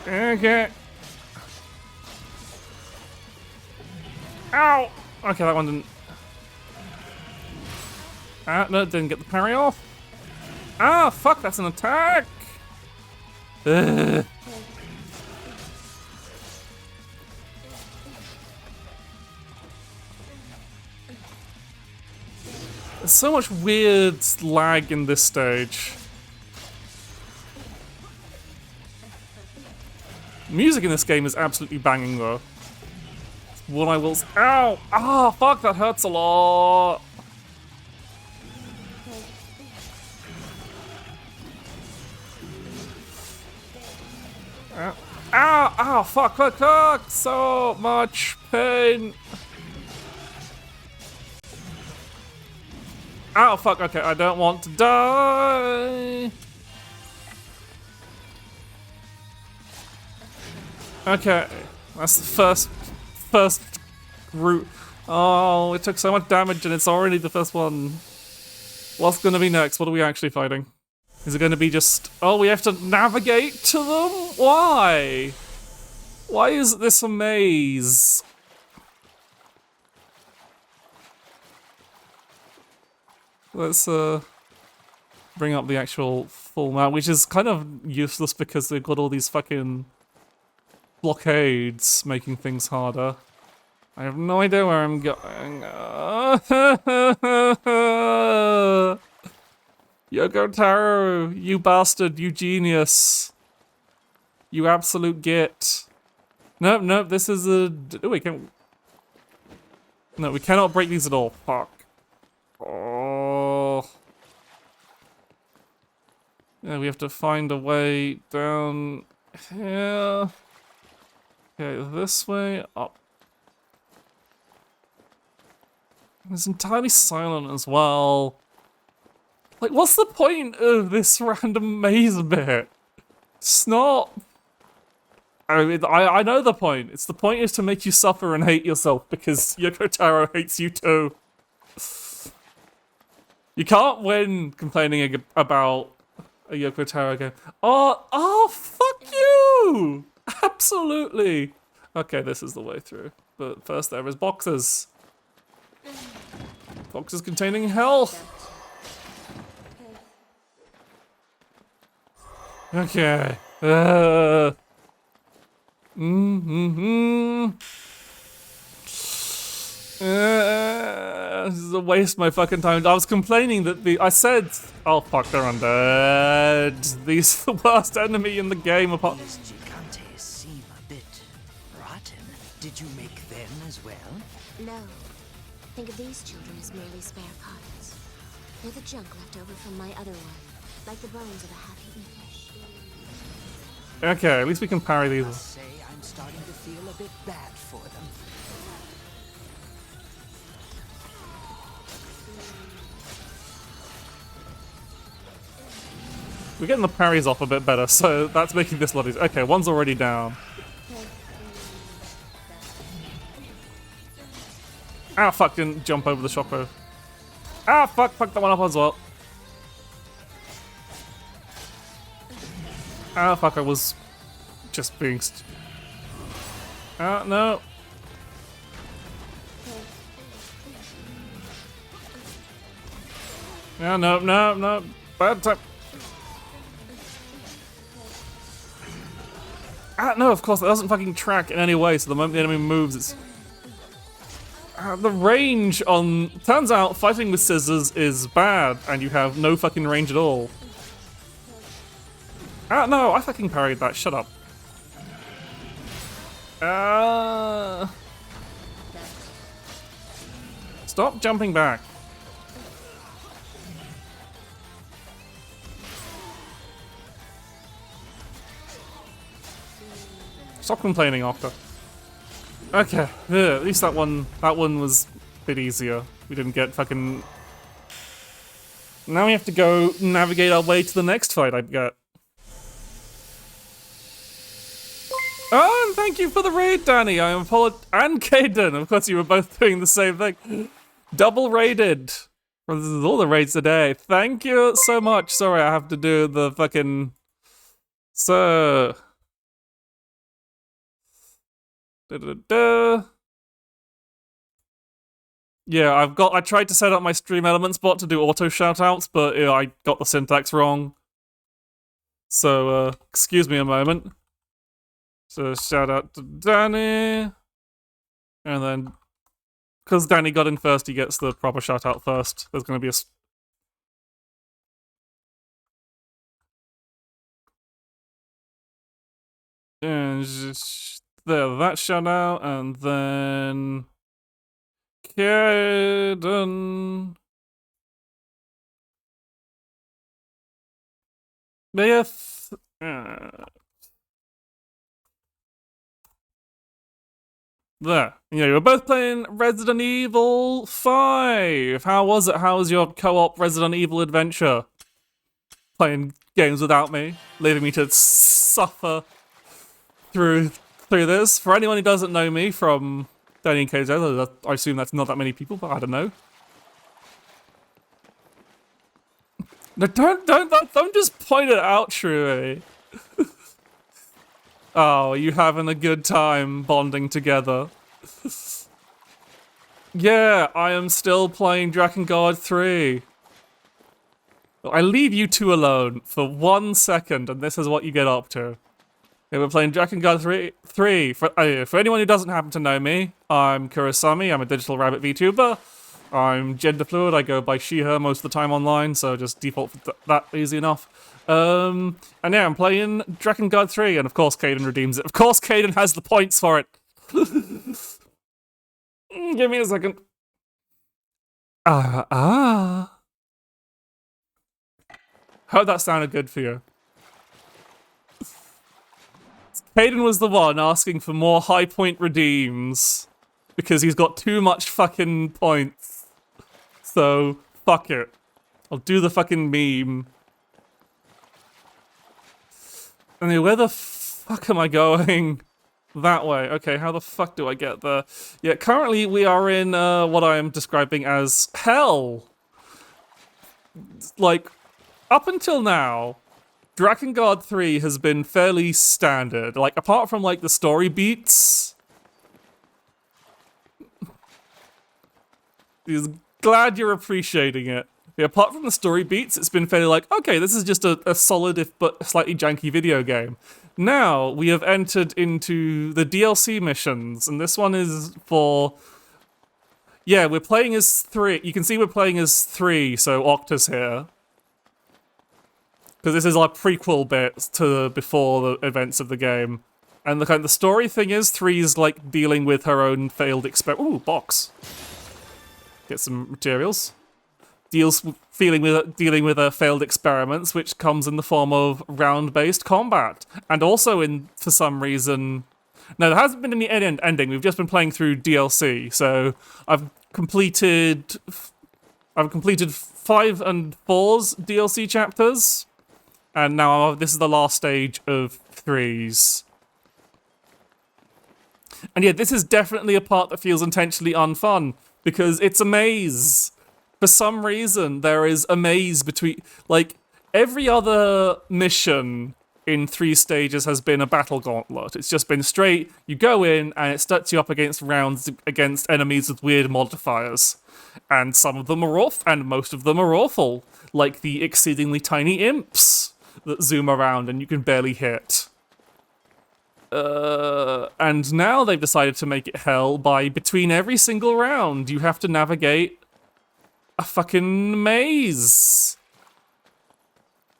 Okay. Ow! Okay, that one didn't... ah, no, didn't get the parry off. Ah, fuck, that's an attack! Ugh. There's so much weird lag in this stage. Music in this game is absolutely banging though. What I will. Ow! Ah, fuck, that hurts a lot. Ow! Ow! Fuck! Fuck! Fuck! So much pain. Ow! Fuck! Okay, I don't want to die. Okay, that's the first route. Oh, it took so much damage and it's already the first one. What's gonna be next? What are we actually fighting? Is it gonna be just, oh, we have to navigate to them? Why? Why is this a maze? Let's bring up the actual full map, which is kind of useless because they've got all these fucking blockades making things harder. I have no idea where I'm going. Yoko Taro, you bastard, you genius. You absolute git. Nope, nope, this is a... Oh, we can't... No, we cannot break these at all. Fuck. Oh. Yeah, we have to find a way down here. Okay, this way, up. It's entirely silent as well. Like, what's the point of this random maze bit? It's not... I mean, I know the point. It's the point is to make you suffer and hate yourself because Yoko Taro hates you too. You can't win complaining about a Yoko Taro game. Oh, fuck you! Absolutely. Okay, this is the way through. But first there is boxes. Boxes containing health. Okay. This is a waste of my fucking time. I was complaining that I said, oh fuck, they're undead. These are the worst enemy in the game apart. These gigantes seem a bit rotten. Did you make them as well? No. Think of these children as merely spare parts. They're the junk left over from my other one, like the bones of a half-eaten fish. Okay, at least we can parry these. I say I'm starting to feel a bit bad for them. We're getting the parries off a bit better, so that's making this a lot easier. Okay, one's already down. Ah, fuck, didn't jump over the shockwave. Ah, fuck, fuck that one up as well. Ah, fuck, I was just being ah, no. Yeah, no, no, no. Bad time. Ah, no, of course, that doesn't fucking track in any way, so the moment the enemy moves, it's... the range on... Turns out, fighting with scissors is bad, and you have no fucking range at all. Ah, no, I fucking parried that, shut up. Stop jumping back. Stop complaining, Octa. Okay, yeah, at least that one was a bit easier. We didn't get fucking... Now we have to go navigate our way to the next fight, I get. Oh, and thank you for the raid, Danny. I am and Kaden. Of course, you were both doing the same thing. Double raided. Well, this is all the raids today. Thank you so much. Sorry, I have to do the fucking... So... Yeah, I tried to set up my Stream Elements bot to do auto shoutouts, but I got the syntax wrong. So, excuse me a moment. So, shout out to Danny. And then, because Danny got in first, he gets the proper shout out first. There's going to be a... And there, that shut out, and then Kaden. Yes. There. You know, you were both playing Resident Evil 5. How was it? How was your co-op Resident Evil adventure? Playing games without me, leaving me to suffer through this. For anyone who doesn't know me from Danny and KZ, I assume that's not that many people, but I don't know. No, don't just point it out, Shrewey. Oh, are you having a good time bonding together? Yeah, I am still playing Drakengard 3. I leave you two alone for 1 second, and this is what you get up to. Yeah, we're playing Drakengard 3. For anyone who doesn't happen to know me, I'm Kurosami. I'm a digital rabbit VTuber. I'm gender fluid. I go by she, her most of the time online, so just default for that easy enough. And yeah, I'm playing Drakengard 3, and of course Kaden redeems it. Of course Kaden has the points for it. Give me a second. Hope that sounded good for you. Kaden was the one asking for more high point redeems because he's got too much fucking points. So, fuck it. I'll do the fucking meme. Anyway, where the fuck am I going? That way. Okay, how the fuck do I get there? Yeah, currently we are in what I am describing as hell. Like, up until now, Drakengard 3 has been fairly standard. Like, apart from, like, the story beats. He's glad you're appreciating it. Yeah, apart from the story beats, it's been fairly like, okay, this is just a solid if but slightly janky video game. Now, we have entered into the DLC missions, and this one is for... Yeah, we're playing as 3. You can see we're playing as 3, so Octa's here. Because this is our prequel bit to before the events of the game. And the kind of the story thing is 3 is like dealing with her own failed experiment. Ooh, box. Get some materials. Dealing with her failed experiments, which comes in the form of round-based combat. And also for some reason... No, there hasn't been any ending. We've just been playing through DLC. So I've completed 5 and 4's DLC chapters. And now this is the last stage of 3's. And yeah, this is definitely a part that feels intentionally unfun, because it's a maze. For some reason, there is a maze between... Like, every other mission in 3 stages has been a battle gauntlet. It's just been straight, you go in, and it starts you up against rounds against enemies with weird modifiers. And some of them are off, and most of them are awful. Like the exceedingly tiny imps that zoom around and you can barely hit. And now they've decided to make it hell by between every single round you have to navigate a fucking maze.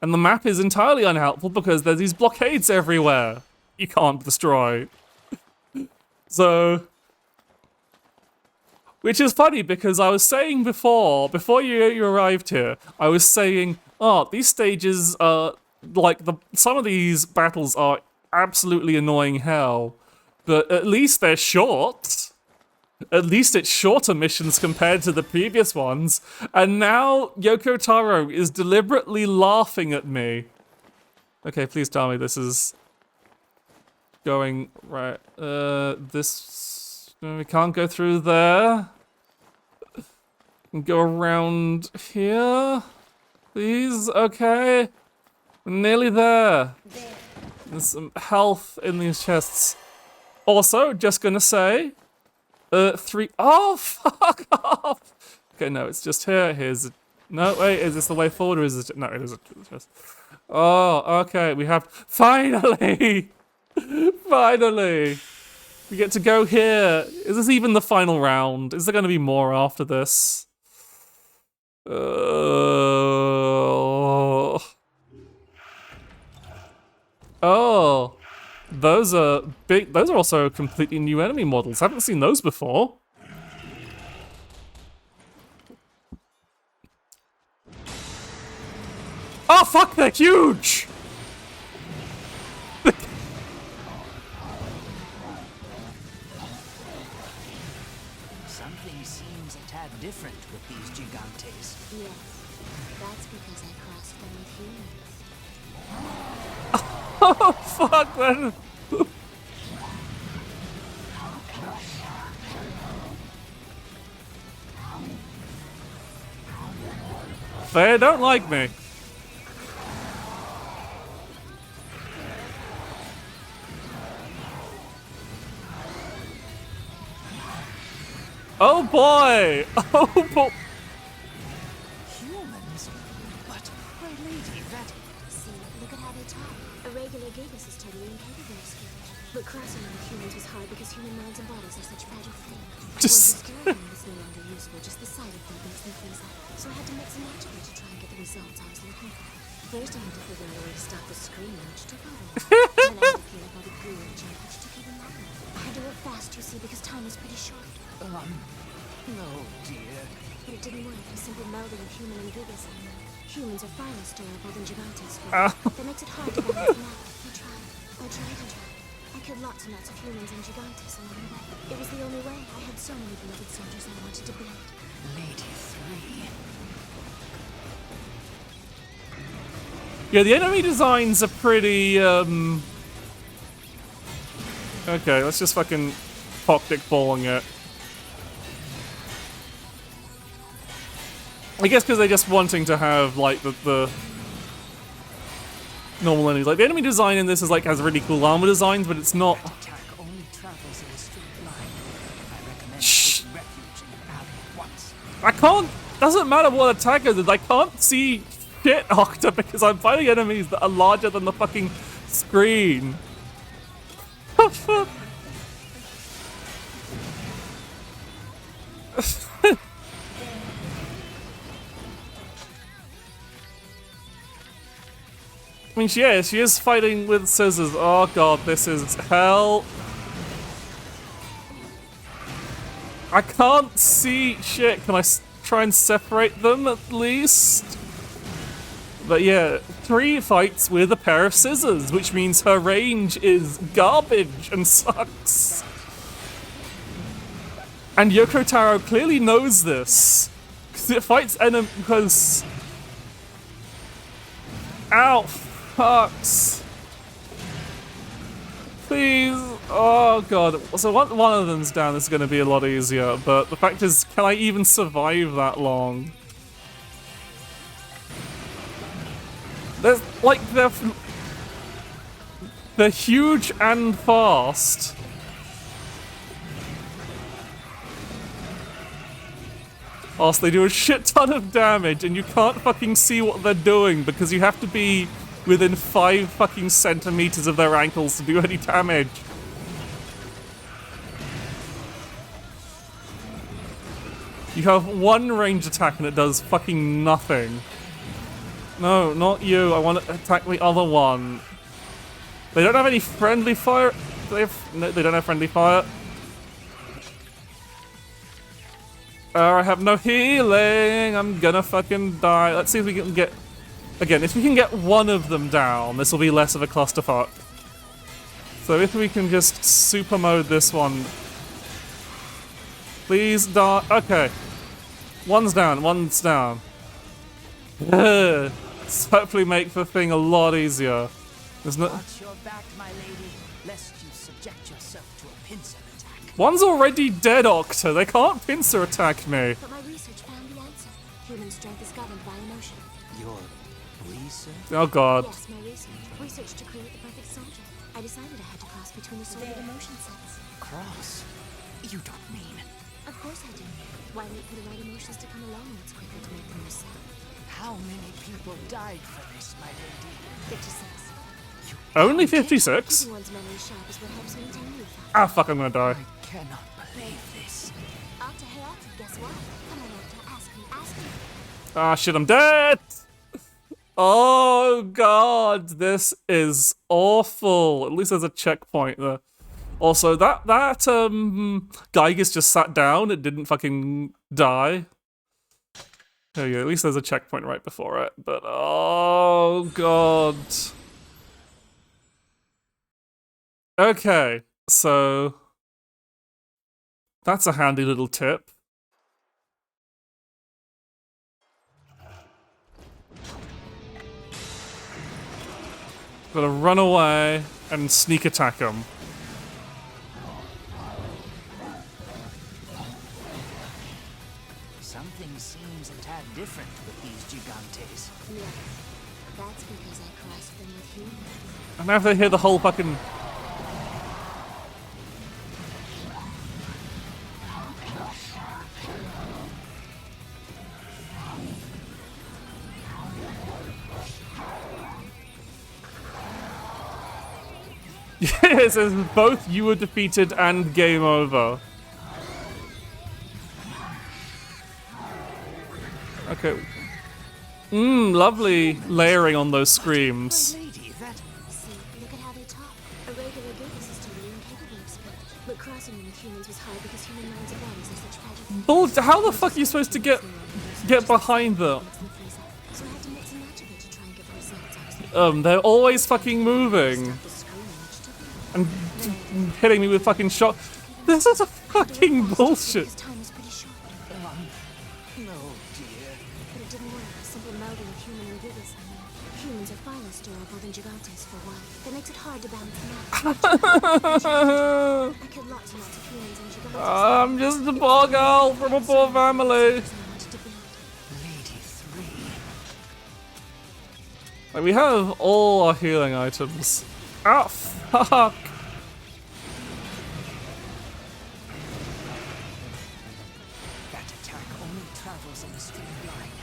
And the map is entirely unhelpful because there's these blockades everywhere you can't destroy. So... Which is funny because I was saying before you arrived here, I was saying, oh, these stages are, like, some of these battles are absolutely annoying hell, but at least they're short. At least it's shorter missions compared to the previous ones, and now Yoko Taro is deliberately laughing at me. Okay, please tell me this is going right. We can't go through there. Go around here, please. Okay, we're nearly there. There's some health in these chests. Also, just gonna say, 3. Oh, fuck off. Okay, no, it's just here. Here's. No, wait, is this the way forward or is it? No, it isn't. Just... Oh, okay. We have finally. Finally. We get to go here. Is this even the final round? Is there going to be more after this? Oh, those are big. Those are also completely new enemy models. I haven't seen those before. Oh fuck, they're huge! Something seems a tad different with these gigantes. Yes, that's because I crossed them with humans. Oh fuck, man. They don't like me. Oh boy! Oh boy! Humans? But, my lady, that... See, look at how they talk. A regular Gigas is totally incapable of speech. But crossing them with humans was hard because human minds and bodies are such fragile things. Just- Once the story was no longer useful, just the sight of them makes me freeze up. So I had to mix and match a bit to try and get the results I was looking for. First, I had to figure out a way to stop the screaming, which took over. Then I had to clear up all the glue and junk, which took even longer. I had to work fast, you see, because time was pretty short. No, dear. But it didn't work, a simple melding of human and Gigas. Humans are far less durable than Gigantes were. That makes it hard to balance them out. I tried. I killed lots and lots of humans and Gigantes along the way. It was the only way. I had so many beloved soldiers I wanted to blade. Lady 3. Yeah, the enemy designs are pretty, Okay, let's just fucking dick balling it. I guess because they're just wanting to have, like, the normal enemies. Like, the enemy design in this is, like, has really cool armor designs, but it's not... Attack only travels in a straight line. I recommend Shh. taking refuge in the alley at once. I can't... Doesn't matter what attack it is, I can't see shit, Octa, because I'm fighting enemies that are larger than the fucking screen. I mean, she is fighting with scissors. Oh god, this is hell. I can't see shit. Can I try and separate them at least? But yeah, 3 fights with a pair of scissors, which means her range is garbage and sucks. And Yoko Taro clearly knows this. Because it fights enemy because... Ow, fucks. Please. Oh god. So once one of them's down, this is going to be a lot easier. But the fact is, can I even survive that long? There's, like, they're huge and fast. Also, they do a shit ton of damage, and you can't fucking see what they're doing because you have to be within 5 fucking centimeters of their ankles to do any damage. You have 1 range attack and it does fucking nothing. No, not you. I want to attack the other one. They don't have any friendly fire. No, they don't have friendly fire. I have no healing. I'm gonna fucking die. Let's see if we can get... Again, if we can get one of them down, this will be less of a clusterfuck. So if we can just super mode this one. Please die. Okay. One's down, one's down. Let's hopefully make the thing a lot easier. There's no... Watch your back, my lady, lest you subject yourself to a pincer attack. One's already dead, Octa. They can't pincer attack me. But my research found the answer. Human strength is governed by emotion. Your research? Oh god. Yes, my research. Research to create the perfect soldier. I decided I had to cross between the sorted emotion sets. Cross? You don't mean... Of course I do. Why wait for the right emotions to come along when it's quicker to make them yourself? How many people died for this, my lady? 56. Only 56? Keeping one's memory sharp is what helps maintain youth. Ah, fuck, I'm gonna die. I cannot believe this. Octa, hey Octa, guess what? Come on Octa, ask me. Ah, shit, I'm dead! Oh god, this is awful. At least there's a checkpoint there. Also, that Geiger's just sat down. It didn't fucking die. Oh yeah, at least there's a checkpoint right before it. But oh god. Okay, so that's a handy little tip. Gotta run away and sneak attack them. Something seems a tad different with these gigantes. Yes, that's because I crossed them with humans. And now they hear the whole fucking... Yes, as both you were defeated and game over. Okay. Lovely layering on those screams. See, look at how they talk. A regular Gigas is totally incapable of speech. But crossing them with humans was hard because human minds and bodies are such fragile. Bull, how the fuck are you supposed to get behind them? So I had to mix and match a bit to try and get the results. They're always fucking moving. And hitting me with fucking shot. This is a fucking bullshit. His time was pretty short. No, dear. But it didn't work. Simple melding of human and Gigas. Humans are far less durable than Gigantes for one. That makes it hard to balance them out. I killed lots and lots of humans and Gigantes. I'm just a poor girl from a poor family. Lady 3. Like, we have all our healing items. Ah, fuck. That attack only travels in a straight line.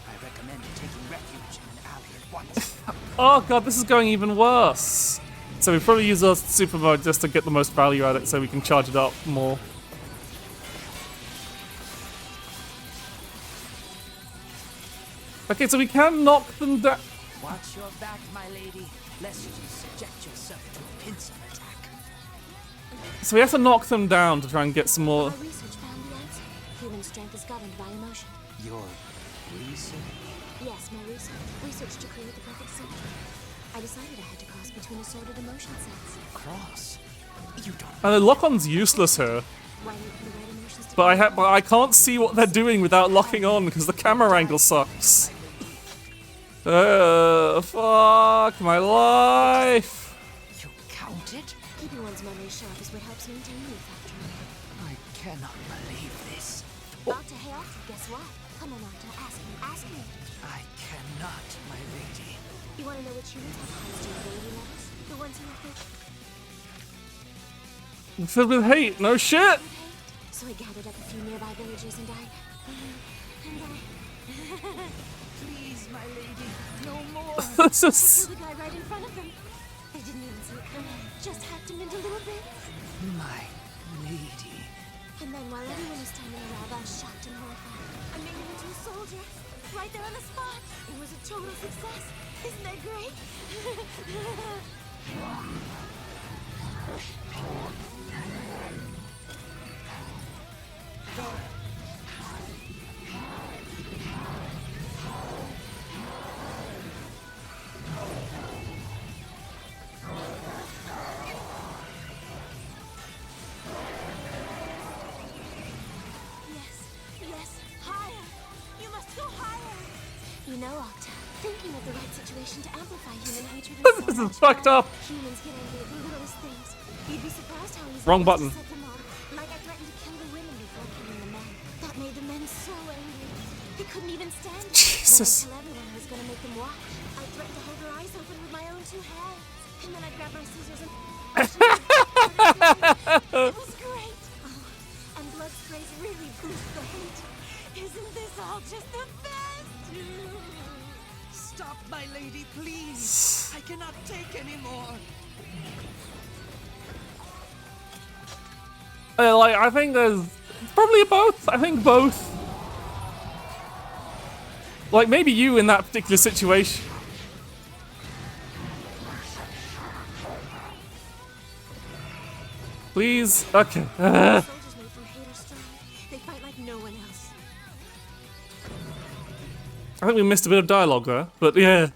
I recommend taking refuge in an alley at once. Oh god, this is going even worse. So we probably use our super mode just to get the most value out of it so we can charge it up more. Okay, so we can knock them down. Watch your back, my lady, lest you subject yourself to a pincer attack. So we have to knock them down to try and get some more. My research found the answer. Human strength is governed by emotion. Your research? Yes, my research. Research to create the perfect symmetry. I decided I had to cross between assorted emotion sets. Cross? You don't. And the lock-on's useless here. Why wait for the right emotions to But I can't see what they're doing without locking on because the camera angle sucks. Fuck my life. You counted? Keeping one's memory sharp is what helps maintain youth after all. I cannot believe this. Dr. Hale, guess what? Come on, Doctor, ask me. I cannot, my lady. You want to know which humans have highest durability levels? The ones who are Filled with hate, no shit. with hate. So I gathered up a few nearby villagers and I... Please, my lady, no more. This is... killed the guy right in front of them. They didn't even see it coming. Just hacked him into little bits. My lady. And then while everyone was standing around, I was shocked and horrified. I made him into a soldier. Right there on the spot. It was a total success. Isn't that great? Yes, higher. You must go higher. You know, Octa, thinking of the right situation to amplify human hatred is so This is much fucked fun. up. Humans get angry at the littlest things. You'd be surprised how easy Wrong it is button. to set them off. Like I threatened to kill the women before killing the men. That made the men so angry. They couldn't even stand it. Jesus. Then I told everyone I was gonna make them watch. I threatened to hold their eyes open with my own two hands. And then I grabbed my scissors and... It was great. Oh, and blood sprays really boost the hate. Isn't this all just the best? Stop, my lady, please. I cannot take any more. Like, I think there's probably both. I think both. Like, maybe you in that particular situation. Please? Okay. Soldiers made from haters strong. They fight like no one else. I think we missed a bit of dialogue there, but yeah.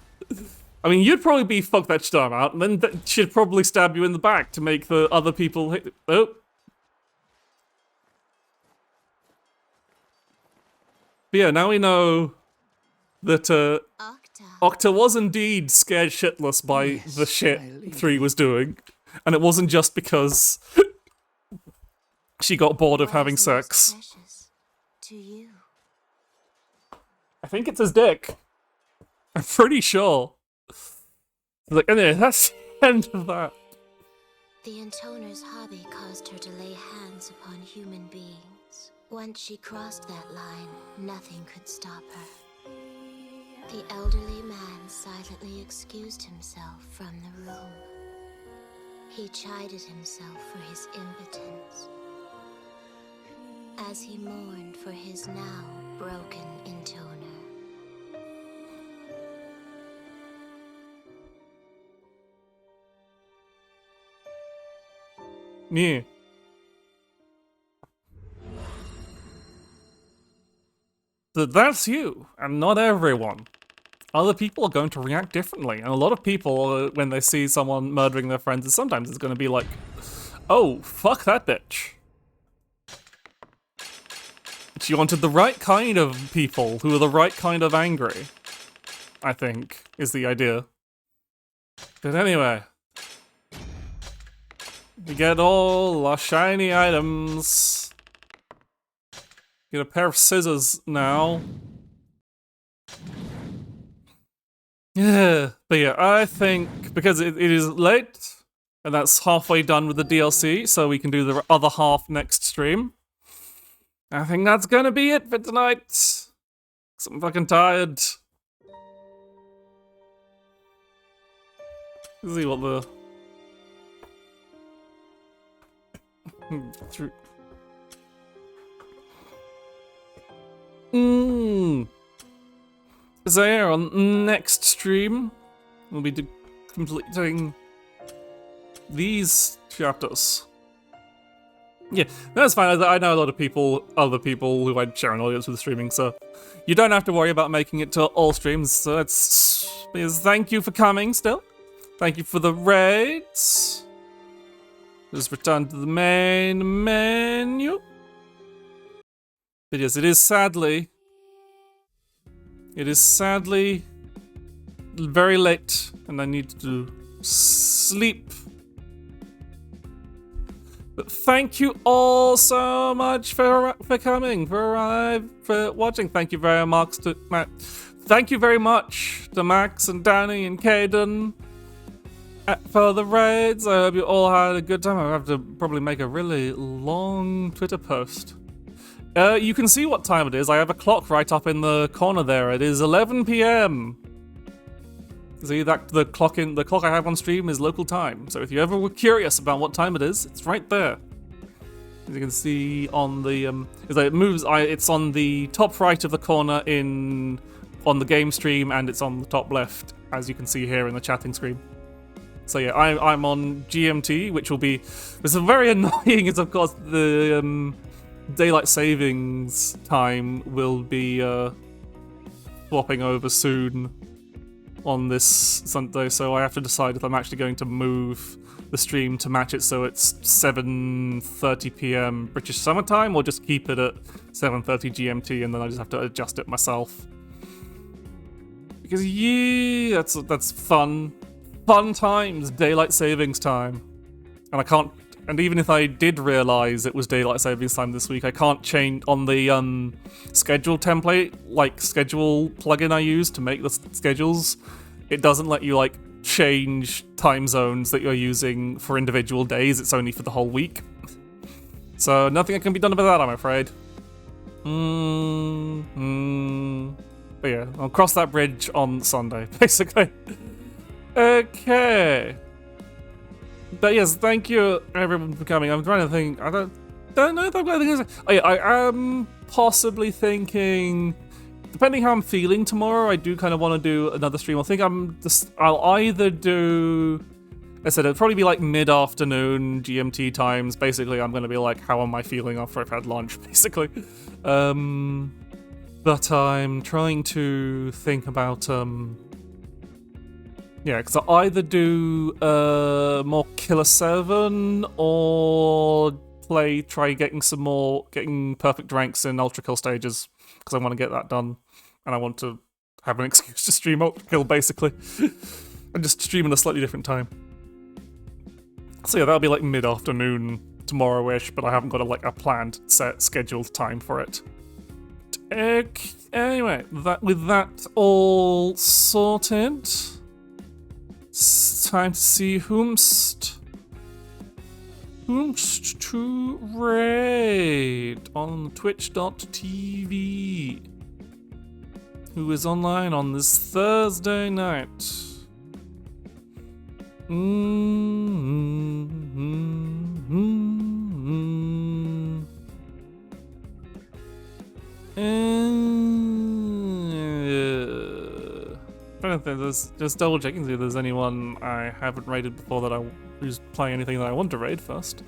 I mean, you'd probably be fuck that storm out, and then she'd probably stab you in the back to make the other people hit. Oh. But yeah, now we know that Octa was indeed scared shitless by the shit 3 was doing, and it wasn't just because she got bored of having sex. Precious to you. I think it's his dick. I'm pretty sure. Like, anyway, that's the end of that. The intoner's hobby caused her to lay hands upon human beings. Once she crossed that line, nothing could stop her. The elderly man silently excused himself from the room. He chided himself for his impotence as he mourned for his now broken intoner. Yeah. That's you, and not everyone. Other people are going to react differently, and a lot of people, when they see someone murdering their friends, sometimes it's going to be like, oh, fuck that bitch. She wanted the right kind of people who are the right kind of angry, I think, is the idea. But anyway, we get all our shiny items. Get a pair of scissors now. Yeah, but yeah, I think because it is late, and that's halfway done with the DLC, so we can do the other half next stream. I think that's gonna be it for tonight. 'Cause I'm fucking tired. Let's see what the... So yeah, on next stream, we'll be completing these chapters. Yeah, that's fine. I know a lot of people, other people who I share an audience with streaming, so you don't have to worry about making it to all streams. So thank you for coming still. Thank you for the raids. Just return to the main menu. But yes, it is sadly very late, and I need to sleep. But thank you all so much for coming, for watching. Thank you very much to Thank you very much to Max and Danny and Caden for the raids. I hope you all had a good time. I have to probably make a really long Twitter post. You can see what time it is. I have a clock right up in the corner there. It is 11 PM. See that the clock I have on stream is local time. So if you ever were curious about what time it is, it's right there. As you can see on the it's on the top right of the corner on the game stream, and it's on the top left, as you can see here in the chatting screen. So yeah, I'm on GMT, which will be... It's very annoying, is of course the daylight savings time will be swapping over soon on this Sunday, so I have to decide if I'm actually going to move the stream to match it so it's 7:30 PM British Summer Time, or just keep it at 7:30 GMT, and then I just have to adjust it myself. Because yeah, that's fun times, daylight savings time. And I can't, and even if I did realize it was daylight savings time this week, I can't change on the schedule template, like schedule plugin I use to make the schedules. It doesn't let you like change time zones that you're using for individual days. It's only for the whole week. So nothing that can be done about that, I'm afraid. But yeah, I'll cross that bridge on Sunday, basically. Okay. But yes, thank you everyone for coming. I'm trying to think. I don't know if I've got anything to say. Oh yeah, I am possibly thinking, depending how I'm feeling tomorrow, I do kind of want to do another stream. I think I'll either do I said it'd probably be like mid-afternoon GMT times. Basically, I'm going to be like, how am I feeling after I've had lunch, basically. But I'm trying to think about, yeah, because I either do more Killer 7 or try getting perfect ranks in Ultra Kill stages, because I want to get that done, and I want to have an excuse to stream Ultra Kill, basically. And just stream in a slightly different time. So yeah, that'll be like mid-afternoon tomorrow-ish, but I haven't got a planned, set, scheduled time for it. Anyway, with that all sorted, it's time to see whomst to raid on twitch.tv. Who is online on this Thursday night? I don't think there's just double checking to see if there's anyone I haven't raided before who's playing anything that I want to raid first.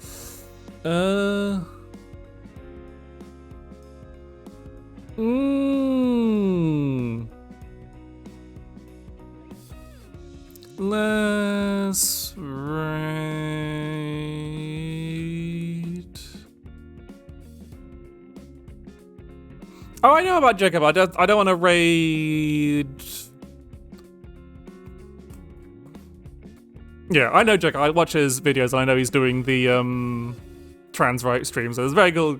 Let's raid. Oh, I know about Jacob. I don't want to raid. Yeah, I know Jacob. I watch his videos and I know he's doing the trans right streams. So it's very cool.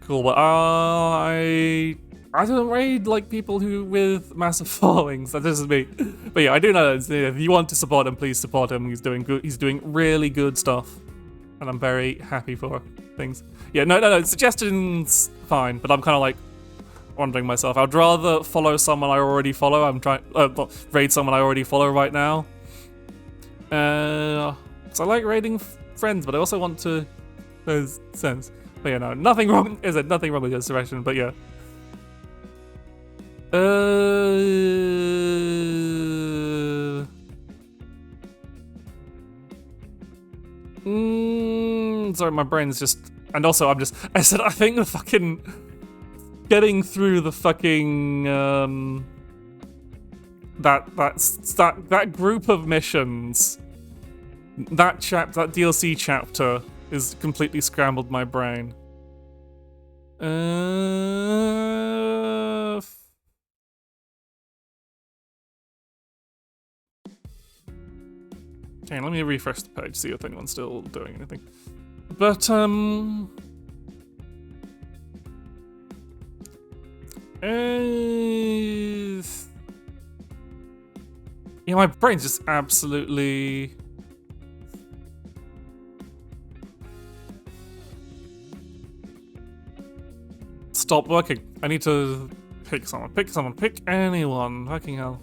But I don't raid like people who with massive followings. That is me. But yeah, I do know that if you want to support him, please support him. He's doing good. He's doing really good stuff, and I'm very happy for things. Yeah, no. Suggestions fine, but I'm kind of like wondering myself. I'd rather follow someone I already follow. I'm trying raid someone I already follow right now. So I like raiding friends, but I also want to. There's sense. But yeah, no, nothing wrong. Is it nothing wrong with your suggestion? But yeah. Sorry, my brain's just. And also, I said, I think the fucking. Getting through the fucking. That group of missions. That DLC chapter is completely scrambled my brain. Okay, let me refresh the page, see if anyone's still doing anything. But, yeah, my brain's just absolutely... Stop working. I need to pick someone. Pick anyone. Fucking hell.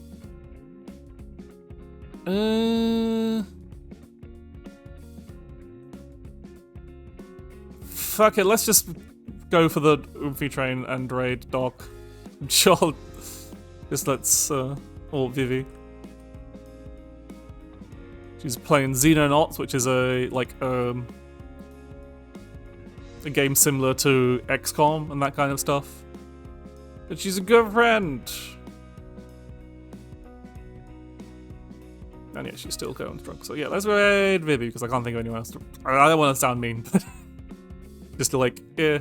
Fuck it, let's just go for the Oomphy Train and raid Doc. Sure. Just let's, or Vivi. She's playing Xenonauts, which is a game similar to XCOM and that kind of stuff. But she's a good friend. And yeah, she's still going strong. So yeah, let's raid Vivi, because I can't think of anyone else. I don't want to sound mean, but just to like, yeah.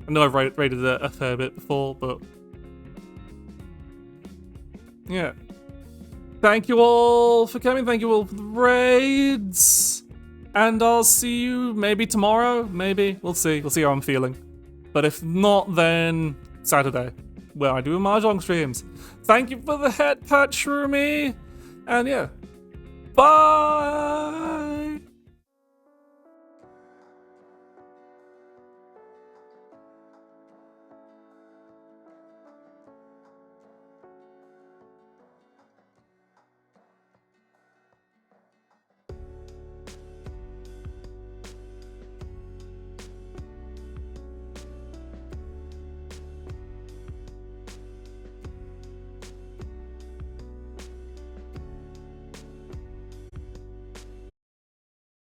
I know I've raided a fair bit before, but yeah. Thank you all for coming. Thank you all for the raids. And I'll see you maybe tomorrow. Maybe. We'll see. We'll see how I'm feeling. But if not, then Saturday, where I do Mahjong streams. Thank you for the head pat, Shroomy. And yeah. Bye!